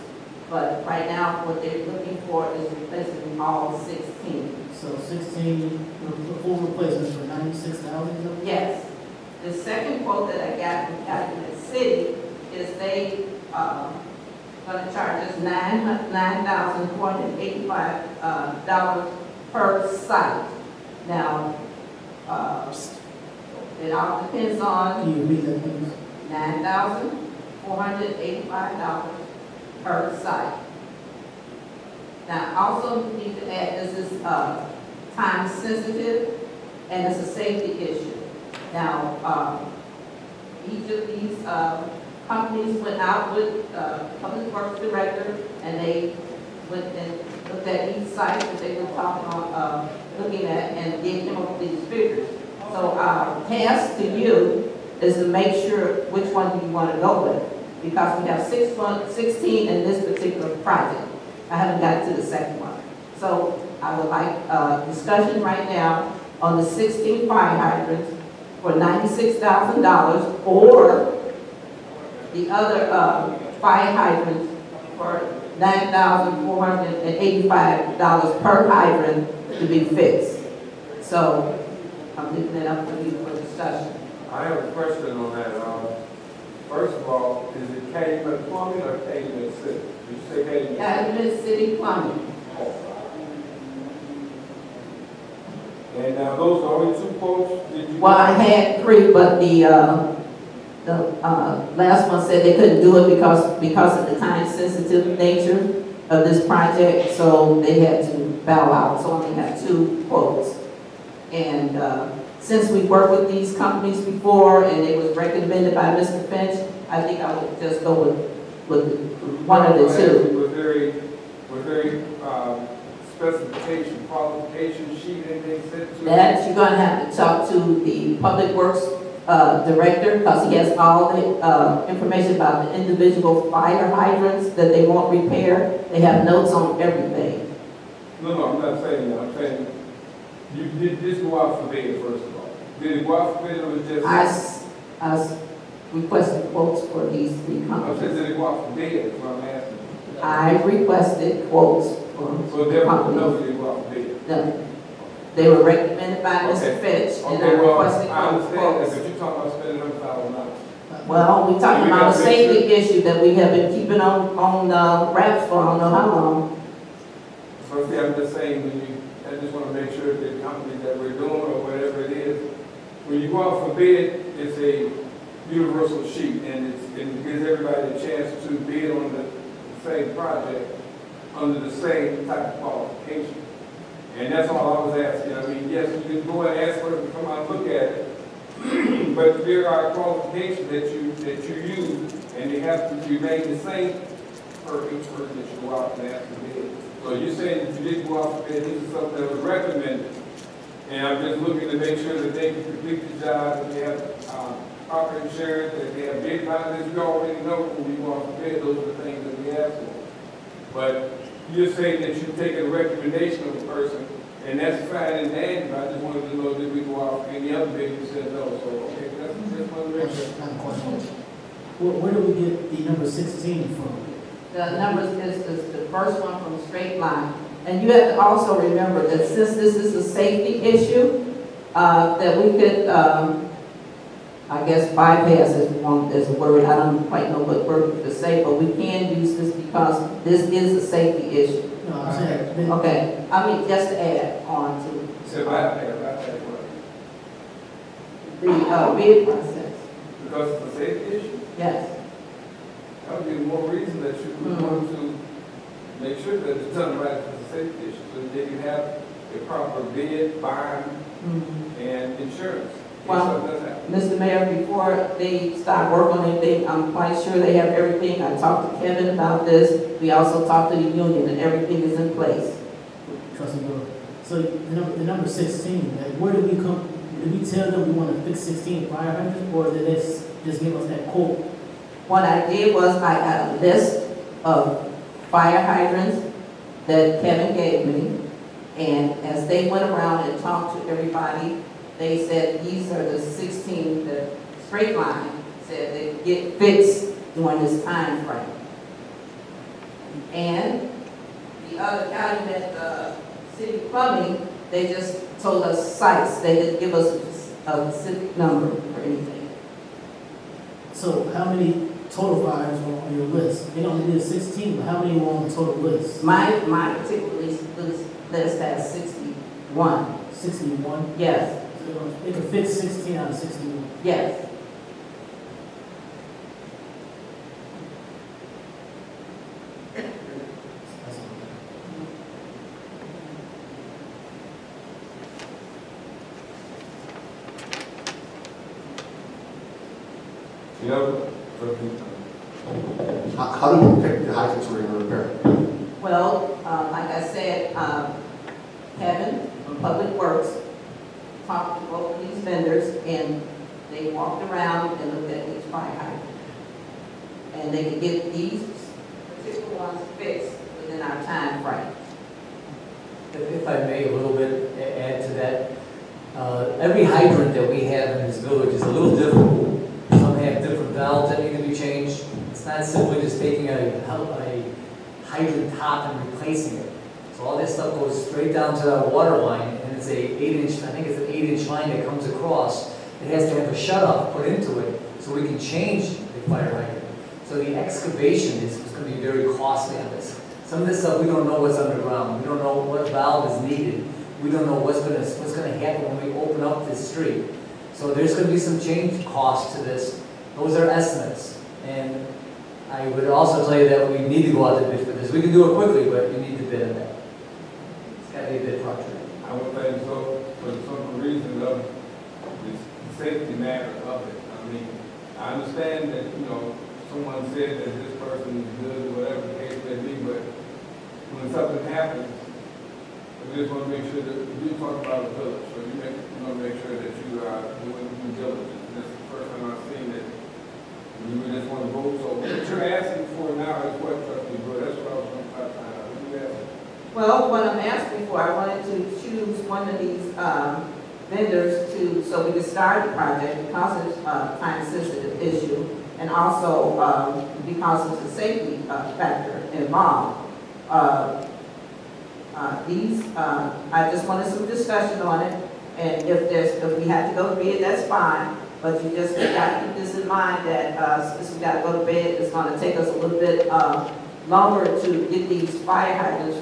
But right now, what they're looking for is replacing all 16. So 16, full replacements for 96,000? Yes. The second quote that I got from Calumet City is they going to charge us $9,485 per site. Now, it all depends on Can you read that, please? $9,485 per site. Now, I also need to add, this is time sensitive and it's a safety issue. Now, each of these companies went out with Public Works Director, and they went and looked at each site that they were talking on, looking at, and gave them up these figures. So our task to you is to make sure which one you want to go with, because we have 16 in this particular project. I haven't got to the second one. So I would like discussion right now on the 16 fire hydrants for $96,000, or the other fire hydrants for $9,485 per hydrant to be fixed. So I'm leaving it up for you for discussion. I have a question on that. First of all, is it Calumet Plumbing or Calumet City? Did you say Calumet? Calumet City Plumbing. And now those are only 2 quotes? Did you? Well, I had 3, but the last one said they couldn't do it because of the time-sensitive nature of this project, so they had to bow out. So I only have 2 quotes. And since we worked with these companies before and it was recommended by Mr. Finch, I think I would just go with one of the 2. Was there specification, qualification sheet, anything sent to That you're going to have to talk to the Public Works Director, because he has all the information about the individual fire hydrants that they want repaired. They have notes on everything. No, I'm not saying that. I'm saying you did this go out for bid, first of all. Did it go out for bid or was it just? I requested quotes for these 3 I said, companies. did it go out for bid? That's what I'm asking. I requested quotes for So therefore, companies. no, did it go out for bid? No. They were recommended by Mr. Finch, and I Okay, well, requested I understand that, quotes. but you're talking about spending $100,000. Well, we're talking We about a gotta make safety issue that we have been keeping on wraps for I don't know how long. So see, I'm just saying, I just want to make sure that the company that we're doing or whatever it is, when you go out for bid, it's a universal sheet, and it gives everybody a chance to bid on the same project under the same type of qualification. And that's all I was asking. I mean, yes, you can go and ask for them to come out and look at it, but there are qualifications that you use, and they have to remain the same per each person that you go out and ask to bid. So you're saying that you didn't go out for bid, this is something that was recommended, and I'm just looking to make sure that they can complete the job, that they have proper insurance, that they have bid binders. You already know when we go out for bid, those are the things that we ask for. But you're saying that you take a recommendation of a person, and that's fine and dandy, but I just wanted to know that we go out and the other bid, you said no, so, okay, that's one of the reasons. Where do we get the number 16 from? The numbers is the first one from Straight Line. And you have to also remember that since this is a safety issue, that we could, I guess bypass is a word, I don't quite know what word to say, but we can use this because this is a safety issue. No, I'm saying. Okay, I mean, just to add on to So bypass what? the bid process. Because it's a safety issue? Yes. That would be more reason that you would want to make sure that it's done right for the safety issue, so that they can have a proper bid, bond, and insurance. if Well, something does happen. Mr. Mayor, before they start work on anything, I'm quite sure they have everything. I talked to Kevin about this. We also talked to the union, and everything is in place. Trustee Brewer. So the number 16, like, where did we come, did we tell them we want to fix 16 fire hydrants, or did they just give us that quote? What I did was I got a list of fire hydrants that Kevin gave me, and as they went around and talked to everybody, they said these are the 16, the straight line said they get fixed during this time frame. And the other county that city plumbing, they just told us sites. They didn't give us a specific number or anything. So how many total fires were on your list? They only did 16, but how many were on the total list? My particular list has 61. 61? Yes, So they could fix 16 out of 61. yes. That's all. You know, How do you pick the hydrants we're going to repair? Well, like I said, Kevin from Public Works talked to both of these vendors, and they walked around and looked at each fire hydrant. And they could get these particular ones fixed within our time frame. If I may, a little bit add to that. Every hydrant that we have in this village is a little different. Some have different valves that need to be changed. It's not simply just taking a hydrant top and replacing it. So all this stuff goes straight down to that water line, and it's a 8-inch, I think it's an 8-inch line that comes across. It has to have a shut-off put into it so we can change the fire hydrant. So the excavation is going to be very costly on this. Some of this stuff, we don't know what's underground. We don't know what valve is needed. We don't know what's going to happen when we open up this street. So there's going to be some change costs to this. Those are estimates. And I would also tell you that we need to go out to bid for this. We can do it quickly, but you need to bid on that. It's got to be a bid project. I would think so, for some reason of the safety matter of it. I mean, I understand that, you know, someone said that this person is good, whatever the case may be, but when something happens, we just want to make sure that we talk about the village, so you want to make sure that you are doing due diligence. And this is the first time I've seen that you just want to vote. So what you're asking for now is what, Trustee Brewer? That's what I was going to try to find out. What are you asking? Well, what I'm asking for, I wanted to choose one of these vendors so we could start the project because it's a time-sensitive issue, and also because it's a safety factor involved. I just wanted some discussion on it, and if we have to go to bed, that's fine. But you just got to keep this in mind that since we got to go to bed, it's going to take us a little bit longer to get these fire hydrants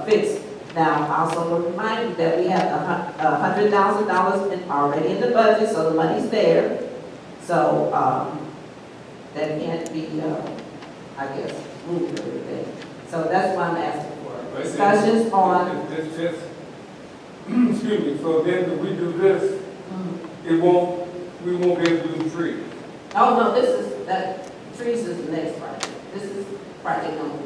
fixed. Now, I also want to remind you that we have $100,000 already in the budget, so the money's there. So that can't be, I guess, moved or anything. So that's what I'm asking for. Discussions on. It's just, excuse me, so then if we do this, we won't be able to do the tree. Oh, no, that trees is the next project. This is project number 1.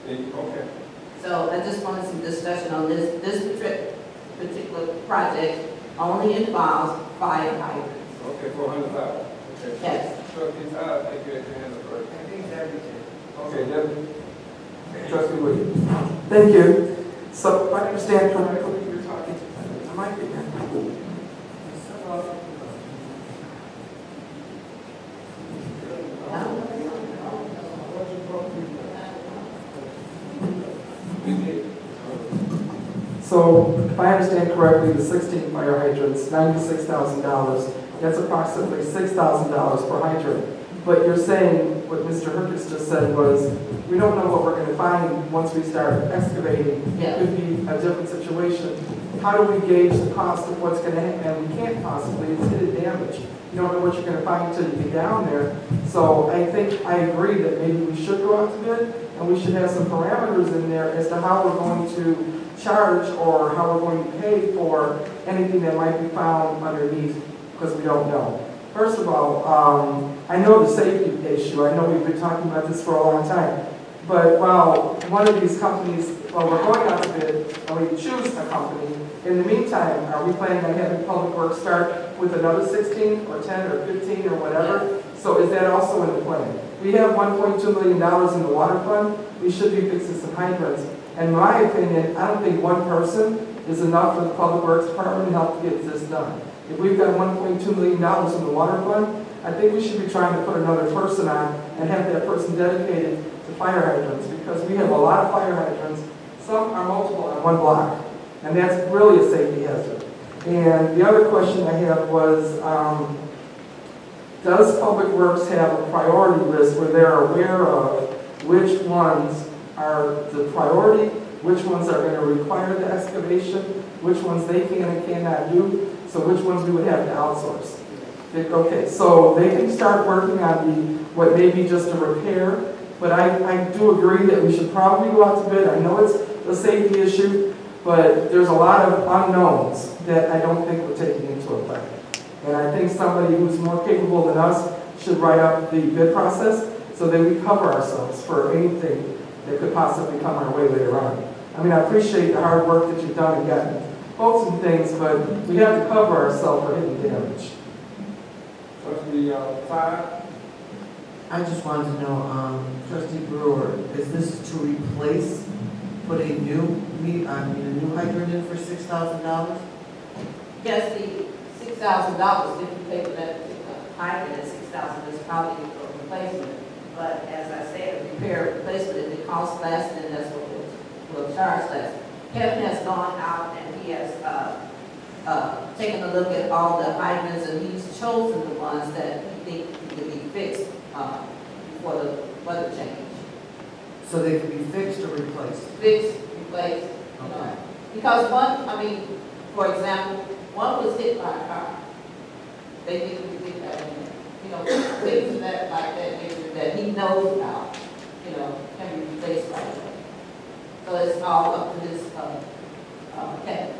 Okay. So I just wanted some discussion on this. This particular project only involves fire hydrants. Okay, 400,000. Okay. Yes. Trustee Todd, take your hand up first. I think everything. Okay, Deputy. Trustee Williams. Thank you. So if I understand correctly, you're talking, I might be here. So if I understand correctly, the 16 fire hydrants, $96,000, that's approximately $6,000 per hydrant. But you're saying, what Mr. Herkis just said was, we don't know what we're going to find once we start excavating. Yeah. It could be a different situation. How do we gauge the cost of what's going to happen? We can't possibly, it's hidden damage. You don't know what you're gonna find until you get down there. So I think, I agree that maybe we should go out to bid, and we should have some parameters in there as to how we're going to charge or how we're going to pay for anything that might be found underneath, because we don't know. First of all, I know the safety issue. I know we've been talking about this for a long time. But while one of these companies, well, we're going out to bid, and we choose a company, in the meantime, are we planning on having Public Works start with another 16 or 10 or 15 or whatever? So is that also in the plan? We have $1.2 million in the water fund. We should be fixing some hydrants. And in my opinion, I don't think one person is enough for the Public Works Department to help get this done. If we've got $1.2 million in the water fund, I think we should be trying to put another person on and have that person dedicated to fire hydrants, because we have a lot of fire hydrants. Some are multiple on one block, and that's really a safety hazard. And the other question I have was, does Public Works have a priority list where they're aware of which ones are the priority, which ones are going to require the excavation, which ones they can and cannot do, so which ones we would have to outsource? Okay, so they can start working on what may be just a repair, but I do agree that we should probably go out to bid. I know it's a safety issue, but there's a lot of unknowns that I don't think we're taking into effect. And I think somebody who's more capable than us should write up the bid process so that we cover ourselves for anything that could possibly come our way later on. I mean, I appreciate the hard work that you've done and gotten quotes and things, but we have to cover ourselves for any damage. Trustee Todd? I just wanted to know, Trustee Brewer, is this to replace, put a new hydrant in for $6,000? Yes, the $6,000, if you pay for that hydrant at $6,000, is probably a replacement. But as I said, a repair replacement, if it costs less, then that's what we'll charge less. Kevin has gone out and he has taken a look at all the hydrants, and he's chosen the ones that he thinks could be fixed before the weather change. So they can be fixed or replaced? Fixed, replaced, you know. Because one, I mean, for example, one was hit by a car. They didn't get that in there. You know, things of that, like that nature that he knows about, you know, can be replaced right away. So it's all up to his Kevin.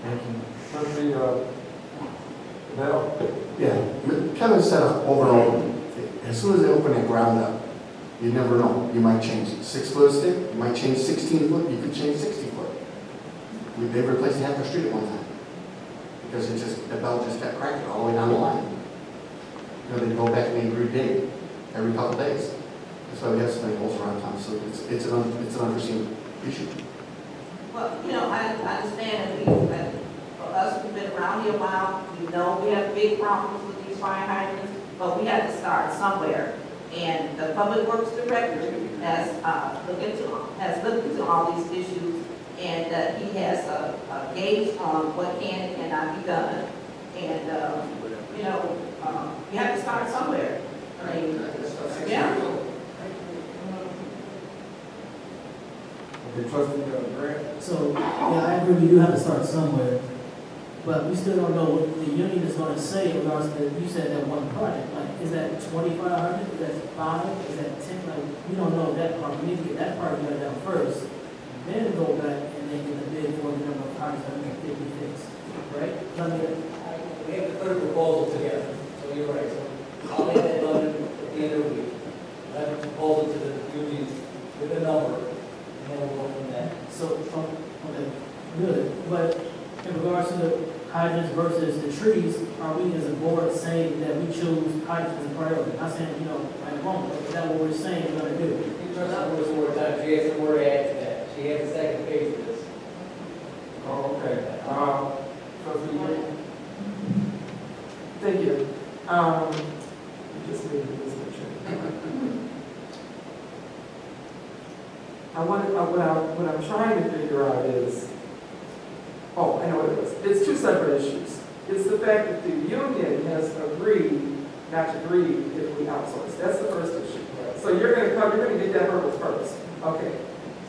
Thank you. Trustee Bell? Yeah, Kevin said over and over, as soon as they open that ground up, you never know. You might change 6 foot stick, you might change 16 foot, you could change 60 foot. They replaced half the street at one time. Because the belt just kept cracking all the way down the line. You know, they go back and they re-dig every couple of days. That's why we have so many holes around town, so it's an unforeseen issue. Well, you know, I understand that for us who've been around here a while, we know we have big problems with these fire hydrants, but we have to start somewhere. And the Public Works Director has looked into all these issues, and he has a gauge on what can and cannot be done. And, you know, you have to start somewhere. I mean, yeah. Okay, Trustee Grant? So, yeah, I agree, we do have to start somewhere, but we still don't know what the union is going to say in regards to, you said that one project, like, is that 2,500, is that 5, is that 10, like, we don't know that part, we need to get that part done down first, then go back and then get a bid for the number of projects that are going to be fixed, right? I mean, We have to put a proposal together, so you're right, so I'll have that done at the end of the week. I'll have a proposal to the union with a number, and then we'll go from there. so, okay, good, but in regards to the hydrants versus the trees, are we as a board saying that we choose hydrants as a priority? Not saying, you know, right or wrong, but is that what we're saying we're going to do? You trust the board's word, she has some more to add to that. She has a second page for this. Oh, okay. Trustee Grant? Thank you. Just made this picture. What I'm trying to figure out is, oh, I know what it is. It's two separate issues. It's the fact that the union has agreed not to agree if we outsource. That's the first issue. So you're going to get that hurdle first. Okay.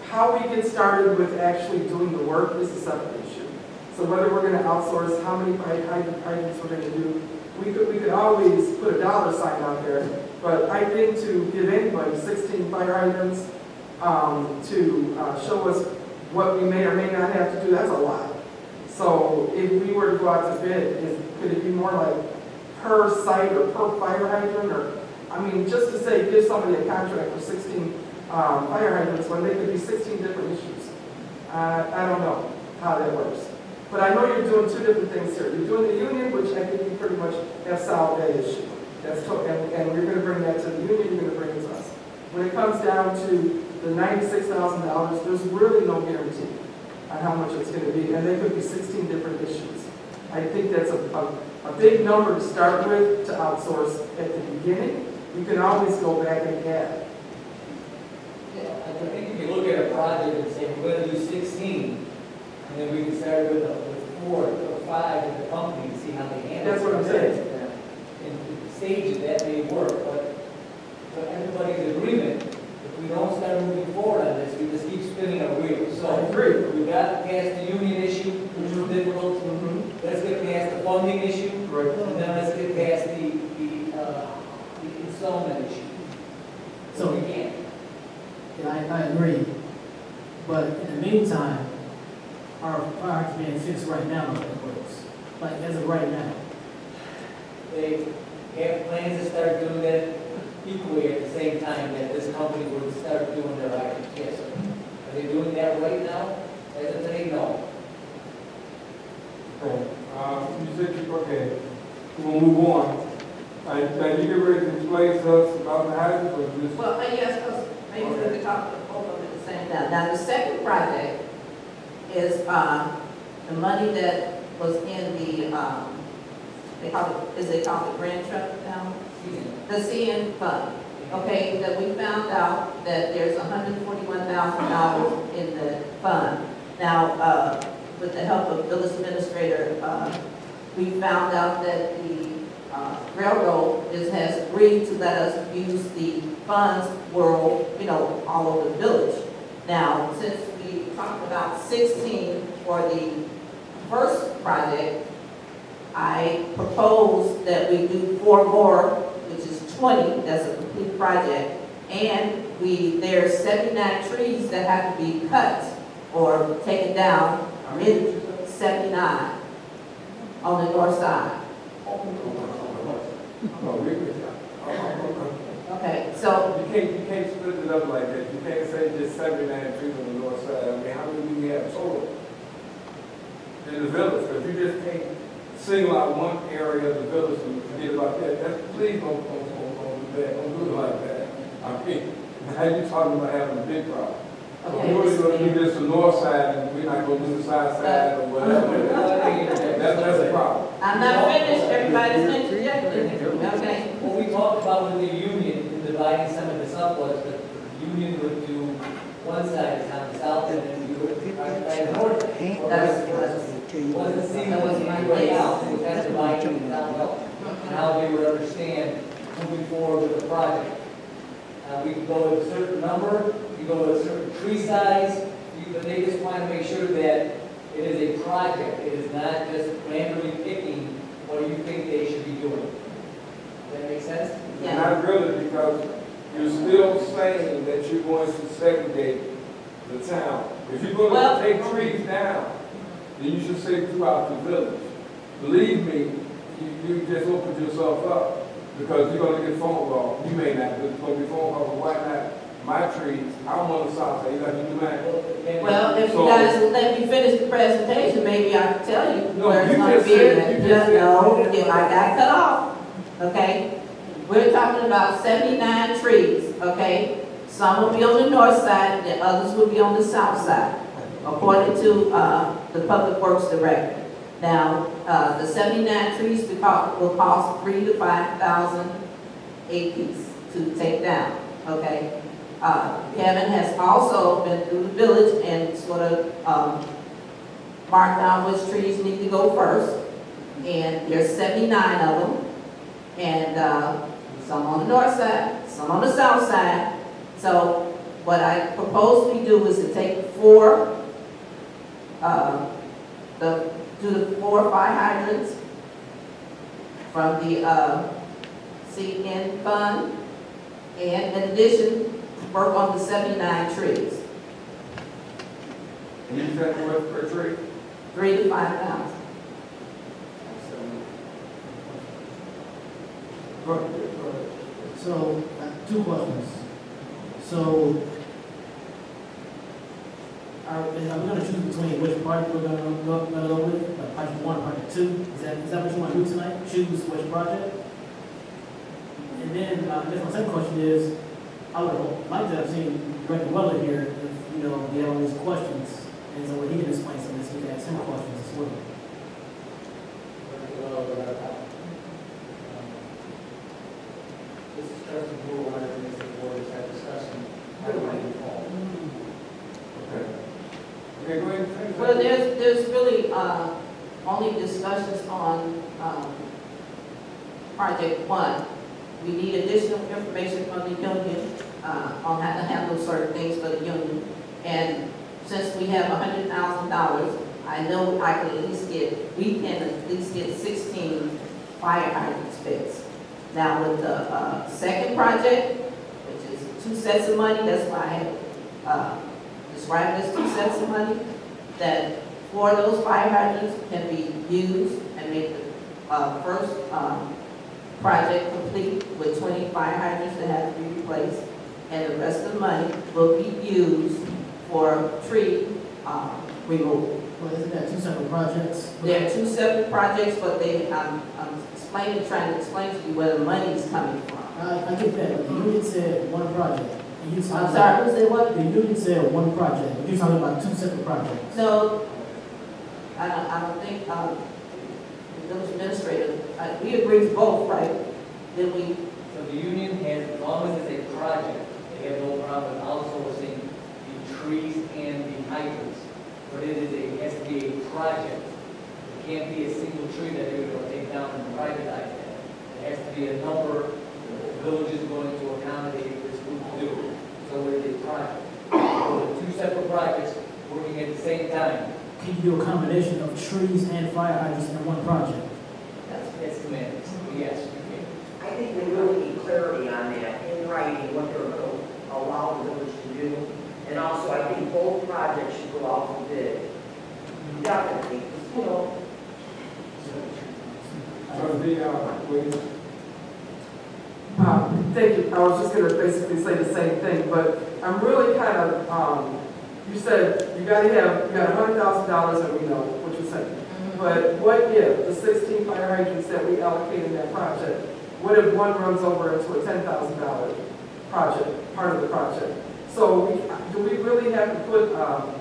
How we get started with actually doing the work is a separate issue. So whether we're going to outsource, how many hydrants we're going to do, we could always put a dollar sign out there, but I think to give anybody 16 fire hydrants, to show us what we may or may not have to do, that's a lot. So if we were to go out to bid, could it be more like per site or per fire hydrant, or, I mean, just to say, give somebody a contract for 16 fire hydrants when they could be 16 different issues? I don't know how that works. But I know you're doing two different things here. You're doing the union, which I think you pretty much have solved that issue. And we're going to bring that to the union, you're going to bring it to us. When it comes down to the $96,000, there's really no guarantee on how much it's going to be, and they could be 16 different issues. I think that's a big number to start with to outsource at the beginning. You can always go back and add. Yeah, I think if you look at a project and say, we're going to do 16, and then we can start with 4 or 5 in the company and see how they handle it. That's what I'm saying. In stages, that may work, but everybody's agreement, if we don't start moving forward on this, we just keep spinning our wheels. So I agree. we got past the union issue, which was difficult. Let's get past the funding issue, Right. and then let's get past the installment issue. So we can. Yeah, I agree. But in the meantime, our fire being fixed right now, like it works. Like as of right now. They have plans to start doing that equally at the same time that this company would start doing their items. Yes, sir. Are they doing that right now? As of today, no. Okay, you said, okay, we'll move on. Now you get ready to explain to us about the hydrants, or just? Well, yes, because I usually we talk about both of them at the same time. Now, the second project is the money that was in the, they call it Grand Truck now? The CN fund. Okay, that we found out that there's $141,000 in the fund. Now, with the help of village administrator, we found out that the railroad has agreed to let us use the funds all over the village. Now, since we talked about 16 for the first project, I propose that we do 4 more, which is 20, that's a complete project, and there's 79 trees that have to be cut or taken down, 79 on the north side. Okay, so You can't split it up like that. You can't say just 79 trees on the north side. I mean, how many do we have total in the village? Because you just can't single out one area of the village and forget about that. Please don't do that. Don't do it like that. I mean, now you're talking about having a big problem. Okay. We're going to do this the north side, and we're not going to do the south side or whatever. That's the problem. I'm not finished, everybody's interjecting. Okay. What we talked about with the union in dividing some of this up was that the union would do one side on the south and then we would on the north. Wasn't seamless way out, so we had to divide it down and how they would understand moving forward with the project. We could go with a certain number, we go with a certain tree size, but they just want to make sure that it is a project. It is not just randomly picking what you think they should be doing. Does that make sense? Yeah. Not really, because you're still saying that you're going to segregate the town. If you're going to take trees down, then you should say throughout the village. Believe me, you just opened yourself up, because you're going to get phone calls. You may not, but it's going to be phone calls. Why not? My trees, I'm on the south side. You got to do that. Well, if you guys would let me finish the presentation, maybe I can tell you No, where it's you going to just be. said- you just said- No, if I got cut off, okay? We're talking about 79 trees, okay? Some will be on the north side, and others will be on the south side, according to the Public Works Director. Now, the 79 trees will cost $3,000 to $5,000 a piece to take down, okay? Kevin has also been through the village and sort of marked down which trees need to go first. And there's 79 of them. And some on the north side, some on the south side. So what I propose we do is to take the 4 fire hydrants from the CN fund, and in addition, work on the 79 trees, And you said what per tree? 3,000 to 5,000. Go ahead. So, two questions. So, are we gonna choose between which project we're gonna go with, like project 1 or project 2? Is that what you wanna do tonight? Choose which project? And then, I guess my second question is, I would like to have seen Director Weller here, if, you know, we have all these questions, and so he can explain some of this, we can ask him questions as well. This is Trustee Brewer, one of the things the board has had discussion. How do I recall? Okay. Okay, go ahead. Finish. Well, there's really only discussions on project 1. We need additional information from the union on how to handle certain things for the union. And since we have $100,000, I know I can at least we can at least get 16 fire hydrants fixed. Now with the second project, which is 2 sets of money, that's why I have described as 2 sets of money, that 4 of those fire hydrants can be used and make the first project complete with 20 fire hydrants that have to be replaced, and the rest of the money will be used for tree removal. Well, isn't that 2 separate projects? There are 2 separate projects, but I'm trying to explain to you where the money is coming from. I get that, but the union said 1 project. And you I'm sorry, who said what? The union said 1 project, but you're talking about 2 separate projects. No, I don't think, the village administrator, we agreed to both, right? Then we, So the union has, as long as it's a project, they have no problem with outsourcing the trees and the hydrants. But it has to be a project. It can't be a single tree that you're going to take down and privatize that. It has to be a number the village is going to accommodate this group to do. So it is a project. So the 2 separate projects working at the same time. Can you do a combination of trees and fire hydrants in 1 project? That's semantics. Yes, you can. I think we really need clarity on that in writing, what they're going to allow the village to do. And also, I think both projects should go out for bid. Definitely, you know. Please. Thank you. I was just going to basically say the same thing, but I'm really kind of, you said you got $100,000, and we know what you're saying. But what if the 16 fire hydrants that we allocate in that project, what if one runs over into a $10,000 project, part of the project? So do we really have to put an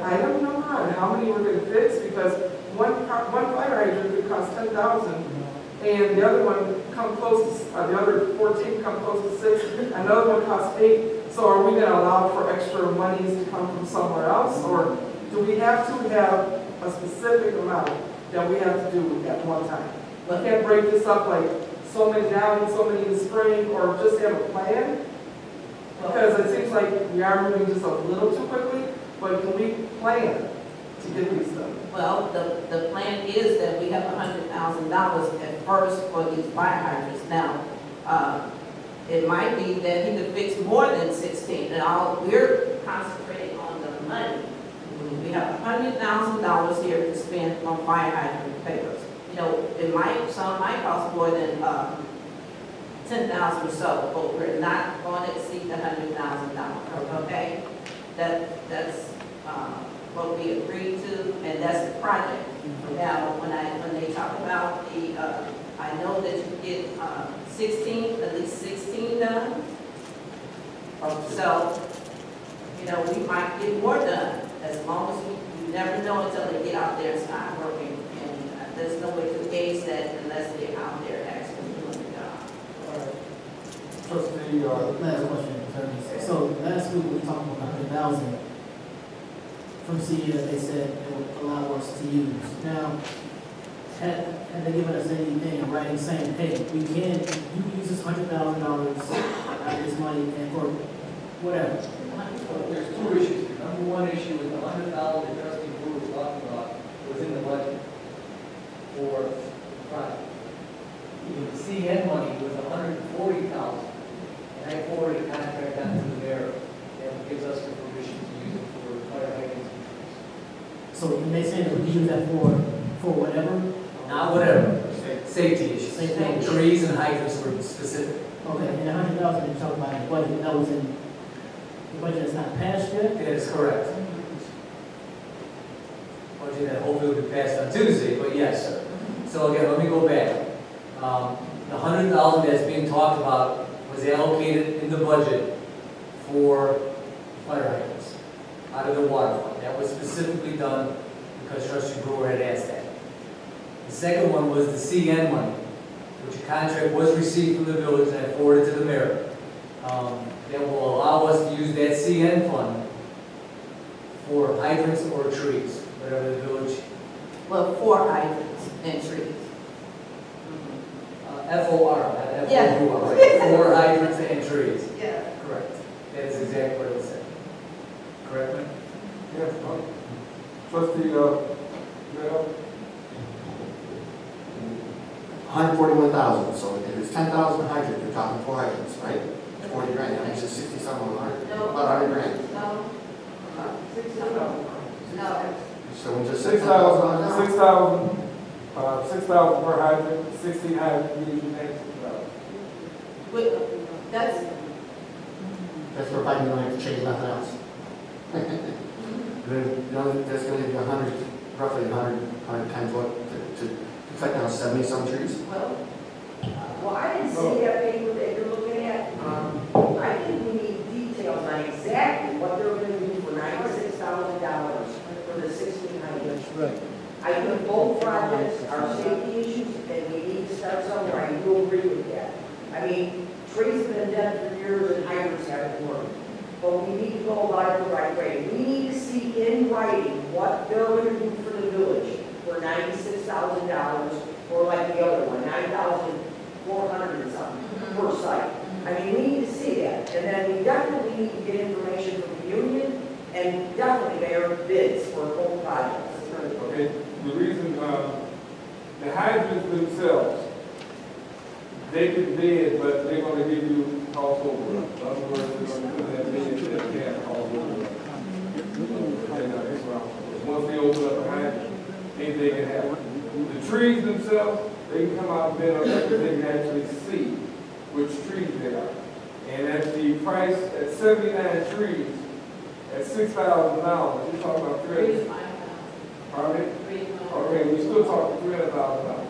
item number on how many we're going to fix? Because one fire hydrant could cost $10,000, and the other one come close to, the other 14 come close to 6, another one costs 8. So are we going to allow for extra monies to come from somewhere else, or do we have to have a specific amount that we have to do at one time? We can't break this up like so many now and so many in the spring, or just have a plan? Because it seems like we are moving just a little too quickly, but can we plan to get these done? well, the plan is that we have $100,000 at first for these fire hydrants. Now, it might be that he could fix more than 16, and we're concentrating on the money. We have $100,000 here to spend on fire hydrant repairs. You know, some might cost more than 10,000 or so, but we're not going to exceed the $100,000. Okay, that's what we agreed to, and that's the project. Now, when they talk about I know that you get at least 16 done. So, you know, we might get more done, as long as you never know until they get out there and start working. And there's no way to gauge that unless they're out there actually doing the job. Trustee, Last question, attorney. So last week we talked about 100,000 from CE that they said it would allow us to use. Now, had they given us anything in writing saying, hey, you can use this $100,000 out of this money and for whatever? Well, there's 2 issues. Number 1 issue is the $100,000 that Trustee Brewer was talking about was in the budget for project. The CN money was $140,000, and I forwarded a contract on to the mayor that gives us the permission to use it for fire hydrants. So when they say that we use that for whatever? Not whatever, safety issues. Safety issues. Trees and hydrants were specific. Okay, and the 100,000 you're talking about in the budget, that was in the budget that's not passed yet? That is correct. Budget that hopefully will be passed on Tuesday, but yes, sir. So again, let me go back. The 100,000 that's being talked about was allocated in the budget for fire hydrants out of the water fund. That was specifically done because Trustee Brewer had asked that. The second one was the CN money, which a contract was received from the village and I forwarded to the mayor. That will allow us to use that CN fund for hydrants or trees, whatever the village, Well, 4 hydrants and trees. FOR, not FOR, Yeah. right? 4 hydrants and trees. Yeah. Correct. That is exactly what it said. Correct, ma'am? Yes, trustee, Bell? 141,000, so if it's 10,000 hydrant, you're talking 4 hydrants, right? 40 grand, that makes it 60-something, No. about 100 grand. No. No. So we just 6,000, 6,000 per hydrant, 16 hydrant, you make 6,000. Wait, that's, That's for 5 million to change nothing else. Then, you know, there's gonna be 100, roughly 110 foot to cut down 70-some trees. Well, I didn't see that paper that you're looking at. I think we need details on exactly what they're gonna do for $96,000 for the 16 hydrants. Right. I think both projects are safety issues, and we need to start somewhere. I do agree with that. I mean, trees have been dead for years, and hydrants haven't worked. But we need to go about it the right way. We need to see in writing what they're going to do for the village for $96,000, or like the other one, $9,400 and something per site. I mean, we need to see that. And then we definitely need to get information from the union, and definitely their bids for both projects. Okay, the reason, the hydrants themselves, they can bid, but they're gonna give you cost overrun. In other words, they're gonna put that bid that they have cost overrun. Once they open up a hydrant, anything can happen. The trees themselves, they can come out and bid on that, they can actually see which trees they are. And at the price, at 79 trees, at $6,000, you're talking about 3. Pardon me? Okay, we still talking $300,000.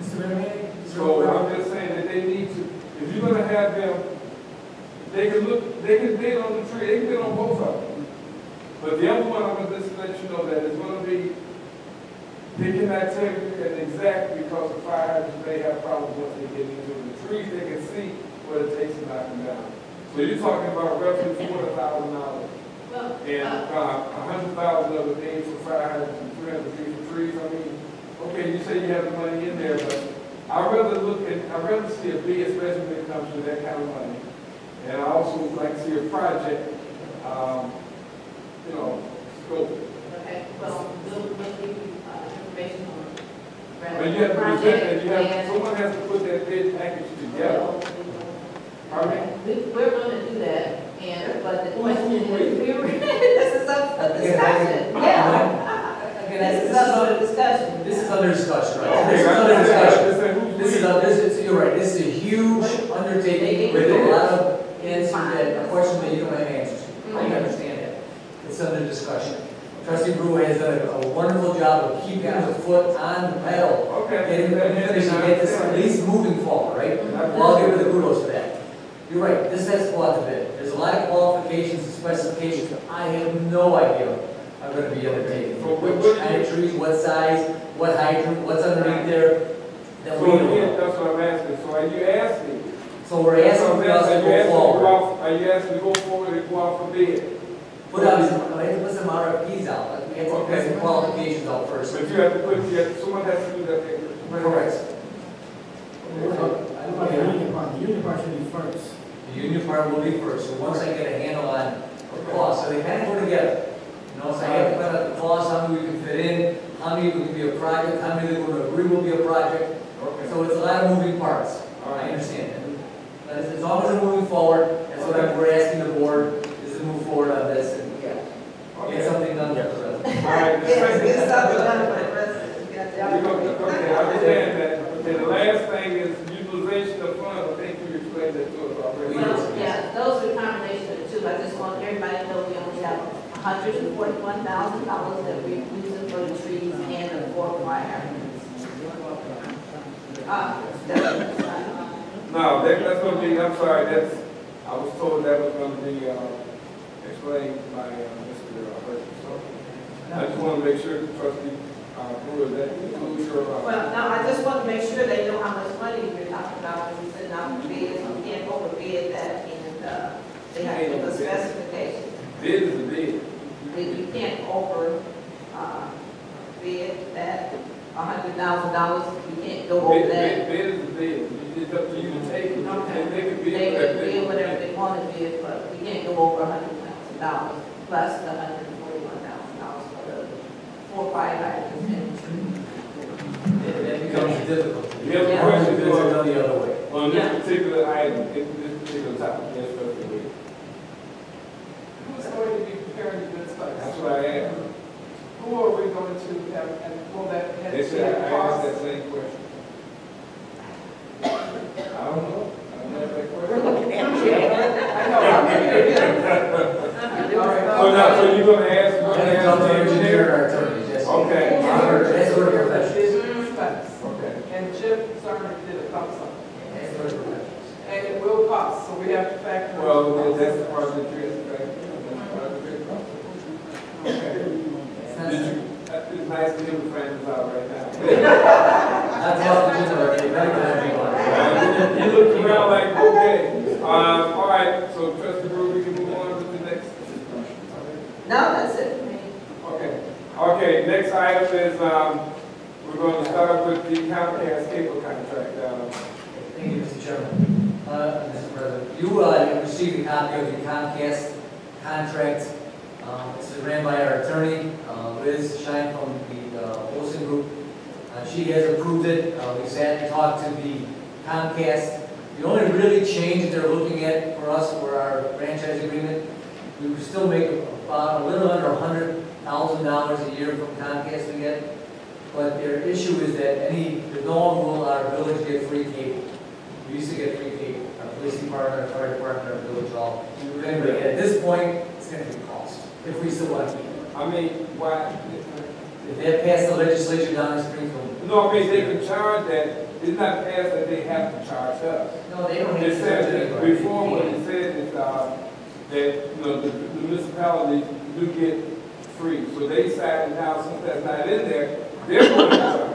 Mr. Mayor, So I'm just saying that they need to, if you're gonna have them, they can bid on the tree, they can bid on both of them. But the other one, I'm gonna just let you know that it's gonna be, they cannot tell you an exact because the fire hydrants may have problems once they get into the trees, they can see what it takes to knock them down. So you're talking about roughly $400,000. And 100,000 of it paid for fire hydrants and 300 for trees. I mean, okay, you say you have the money in there, but I'd rather see a bid, especially when it comes to that kind of money. And I also would like to see a project, scope. okay, well, we'll give you information on But you have to present that, someone has to put that bid package together. We're going to do that, but the question is, this is up for discussion. Yeah. This is up for discussion. This is under discussion, right? This is under discussion. You're right, this is a huge undertaking with a lot of answers that, questions that you don't have answers to. I understand that. It's under discussion. Trustee Brewer has done a wonderful job of keeping the foot on the pedal. Okay. Getting finished and get this at least moving forward, right? Well, I'll give her the kudos for that. You're right, this has to go out to bid. There's a lot of qualifications and specifications that I have no idea are going to be undertaken. Which kind of trees, what size, what hydrant, what's underneath there. That we don't know. That's what I'm asking. So are you asking? So we're asking us to go forward. Are you asking to go forward and go out for bid? We have to put some RFPs out. We have to put some qualifications out first. But you have to someone has to do that. Correct. The union part should be first. The union part will be first. So once I get a handle on the cost, so they kind of go together. You know, so I have to find out the cost, how many we can fit in, how many can be a project, how many they're going to agree will be a project. So it's a lot of moving parts. I understand that. As long as we're moving forward, that's what we're asking the board, is to move forward on this and get something done for the residents. All right, the Yes, second- get something done for the residents. You got that. Okay, I understand that. Okay, the last thing is utilization of funds. I think you explained that to us already. Well, yeah, those are a combination of the two. I just want everybody to know we only have $141,000 that we're using for the trees and the 4 fire hydrants. No, that's gonna be, I'm sorry, I was told that was gonna be, explained by, Mr. Hershey. So I just wanna make sure the trustee, Brewer, that includes your, Well, no, I just want to make sure they know how much money we're talking about when we send out the bids. We can't overbid that, and they have to give us specifications. bid is a bid. You can't over bid that $100,000. You can't go over that. Bid is a bid. It's up to you to take it. Okay. They can bid They whatever can bid whatever they want to bid, but we can't go over $100,000 plus the $141,000 for the 4 fire hydrants and trees. That becomes difficult. The other question Bids is, are done the other way. on this particular item, this particular topic, yes, Trustee Lee. Who's going to be preparing the bids by That's this? what I asked. Who are we going to have, and will that have They said, I asked cost? that same question. I don't know. I don't know that question. I know, I'm giving you All right. So now, so you're gonna ask, I'm going to come to the engineer and our attorneys, yes. Okay. That's sort of professionals. Business expense. Okay. And Chip Sargent did a thumbs up. That's sort of professionals. And it will cost, so we have to factor. Well, that's the part of the tree, right? That's part of the tree process. Okay. It's nice to hear the friends out right now. That's what the people are getting ready for everyone. You look around like, okay. All right, so Trustee Brewer, we can move on to the next. No, that's it for me. Okay. Okay, next item is, we're going to start with the Comcast cable contract. Thank you, Mr. Chairman. Mr. President, you received a copy of the Comcast contract. It's ran by our attorney, Liz Shine from the Olson Group. She has approved it. We sat and talked to the Comcast. The only really change that they're looking at for us for our franchise agreement, we would still make about a little under $100,000 a year from Comcast we get. But their issue is that no longer will our village get free cable. We used to get free cable. Our police department, our fire department, our village hall. Anyway, at this point, it's going to be cost if we still want to keep it. I mean, why? If they passed the legislation down in Springfield. No, I mean, they can charge that. It's not passed that they have to charge us. No, they don't have It to. says that before, what it said is, that, the municipalities do get free. So they decided now, since that's not in there, they're going to charge.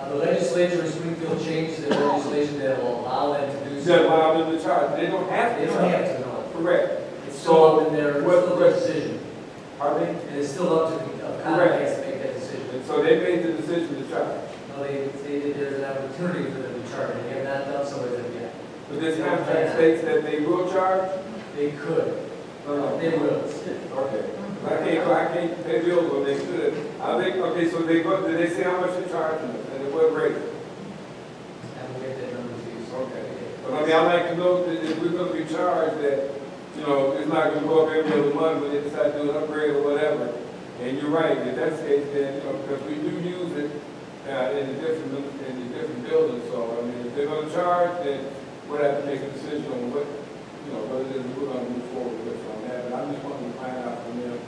The legislature in Springfield changed the legislation that will allow them to do so. That allow them to charge. They don't have to They don't charge. have to, no. Correct. It's still up in their, What- still their decision. Pardon me? And it's still up to the Comcast to make that decision. And so they made the decision to charge. No, they stated there's an opportunity for them to charge, and they have not done so as of yet. But this contract states that they will charge? They could. No. They will. Okay. I can't pay bills when they could. I think, okay, so did they say how much they're charging us and at what rate? I will get that number to you. So. Okay. But I mean, I'd like to know that if we're gonna be charged that, it's not gonna go up every other month when they decide to do an upgrade or whatever. And you're right, if that's the case, then, because we do use it, in the different buildings, so, I mean, if they're gonna charge, then we'll have to make a decision on what it is we're gonna move forward with on that. But I just wanted to find out from them.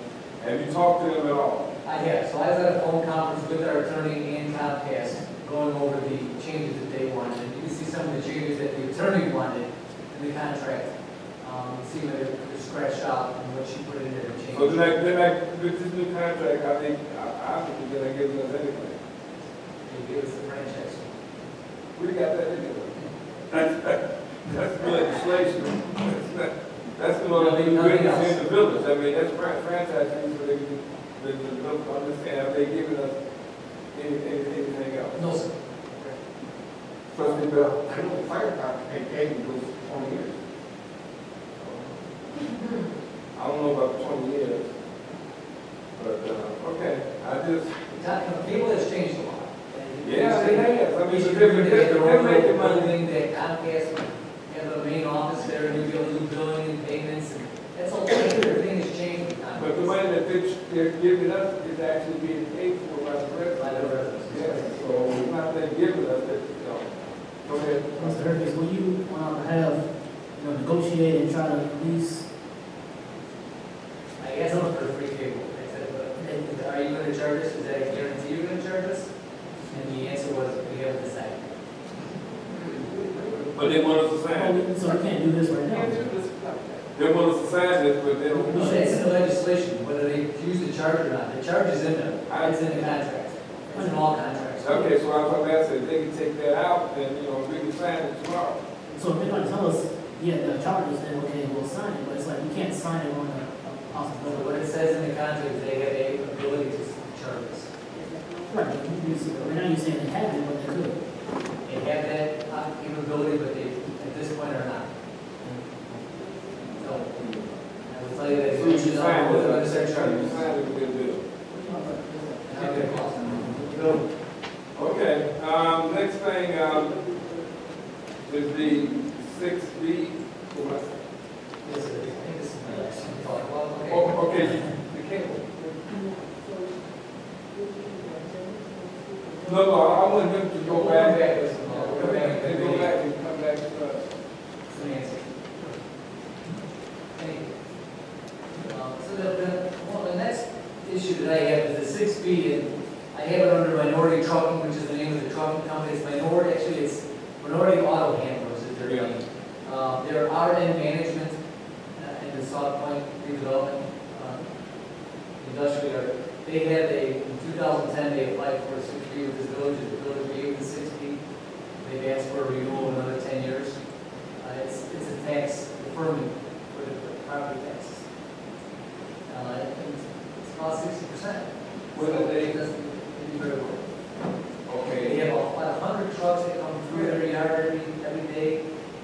Have you talked to them at all? I have. So I was at a phone conference with our attorney and Comcast, going over the changes that they wanted. And you can see some of the changes that the attorney wanted in the contract. See whether they're scratched out and what she put in there to change. So then with this new contract, I think they're gonna give us anything. They gave us the franchise. We got that anyway. That's legislation. That's the one Nothing we else. in the village. I mean, that's franchise fees for the village. Understand, have they given us anything else? No, sir. Trustee Bell? I know the fire department paid was 20 years. I don't know about 20 years. But, okay, I just, Cable has changed a lot. And Yeah, they have. I mean, Each they're community has their own making little money. building, that Comcast, have a main office there, and you be able to do billing and payments, and that's all, everything is changed with Comcast. But the money that they're giving us is actually being paid for by the residents. By the residents. Yeah, so it's not they giving us, that, go ahead. Mr. Hercules, will you have, negotiate and try to at least, I guess I'm for free cable. I said, but are you going to charge us? Is that a guarantee you're going to charge us? And the answer was, we haven't decided. But they want us to sign it. so I can't do this right now? They want us to sign this, but they don't. No, it's in the legislation, whether they use the charge or not. The charge is in there. It's in the contract. It's in all contracts. Okay, so I thought that said, they can take that out, then, we can sign it tomorrow. So if they're gonna tell us, yeah, the charges, then okay, we'll sign it, but it's like, we can't sign it on a So possibility. what it says in the contract is they have a ability to charge us. Right, right now you're saying they have it, but they could. They have that capability, but they, at this point, are not. So, I will tell you that. So you sign it, Under certain you charges. sign it, we'll do it. And I'll get a cost. Okay, next thing, is the 6B. Yes, sir. I think this is my last one. Well, okay. Oh, okay, the cable. No, I want him to go back. Go back. And go back and come back to us. Some answer. Thank you. So the next issue that I have is the 6B, and I have it under Minority Trucking, which is the name of the trucking company. It's Minority, actually it's Minority Auto Handlers is their name. They're out-end management in the Sauk Point redevelopment industrial. They had in 2010, they applied for a 6B with this village, the village gave the 6B. They've asked for a renewal of another 10 years. It's a tax deferment for the property taxes. It's about 60%. Whether they, It doesn't do very well. okay. They have about 100 trucks that come through their yard every day.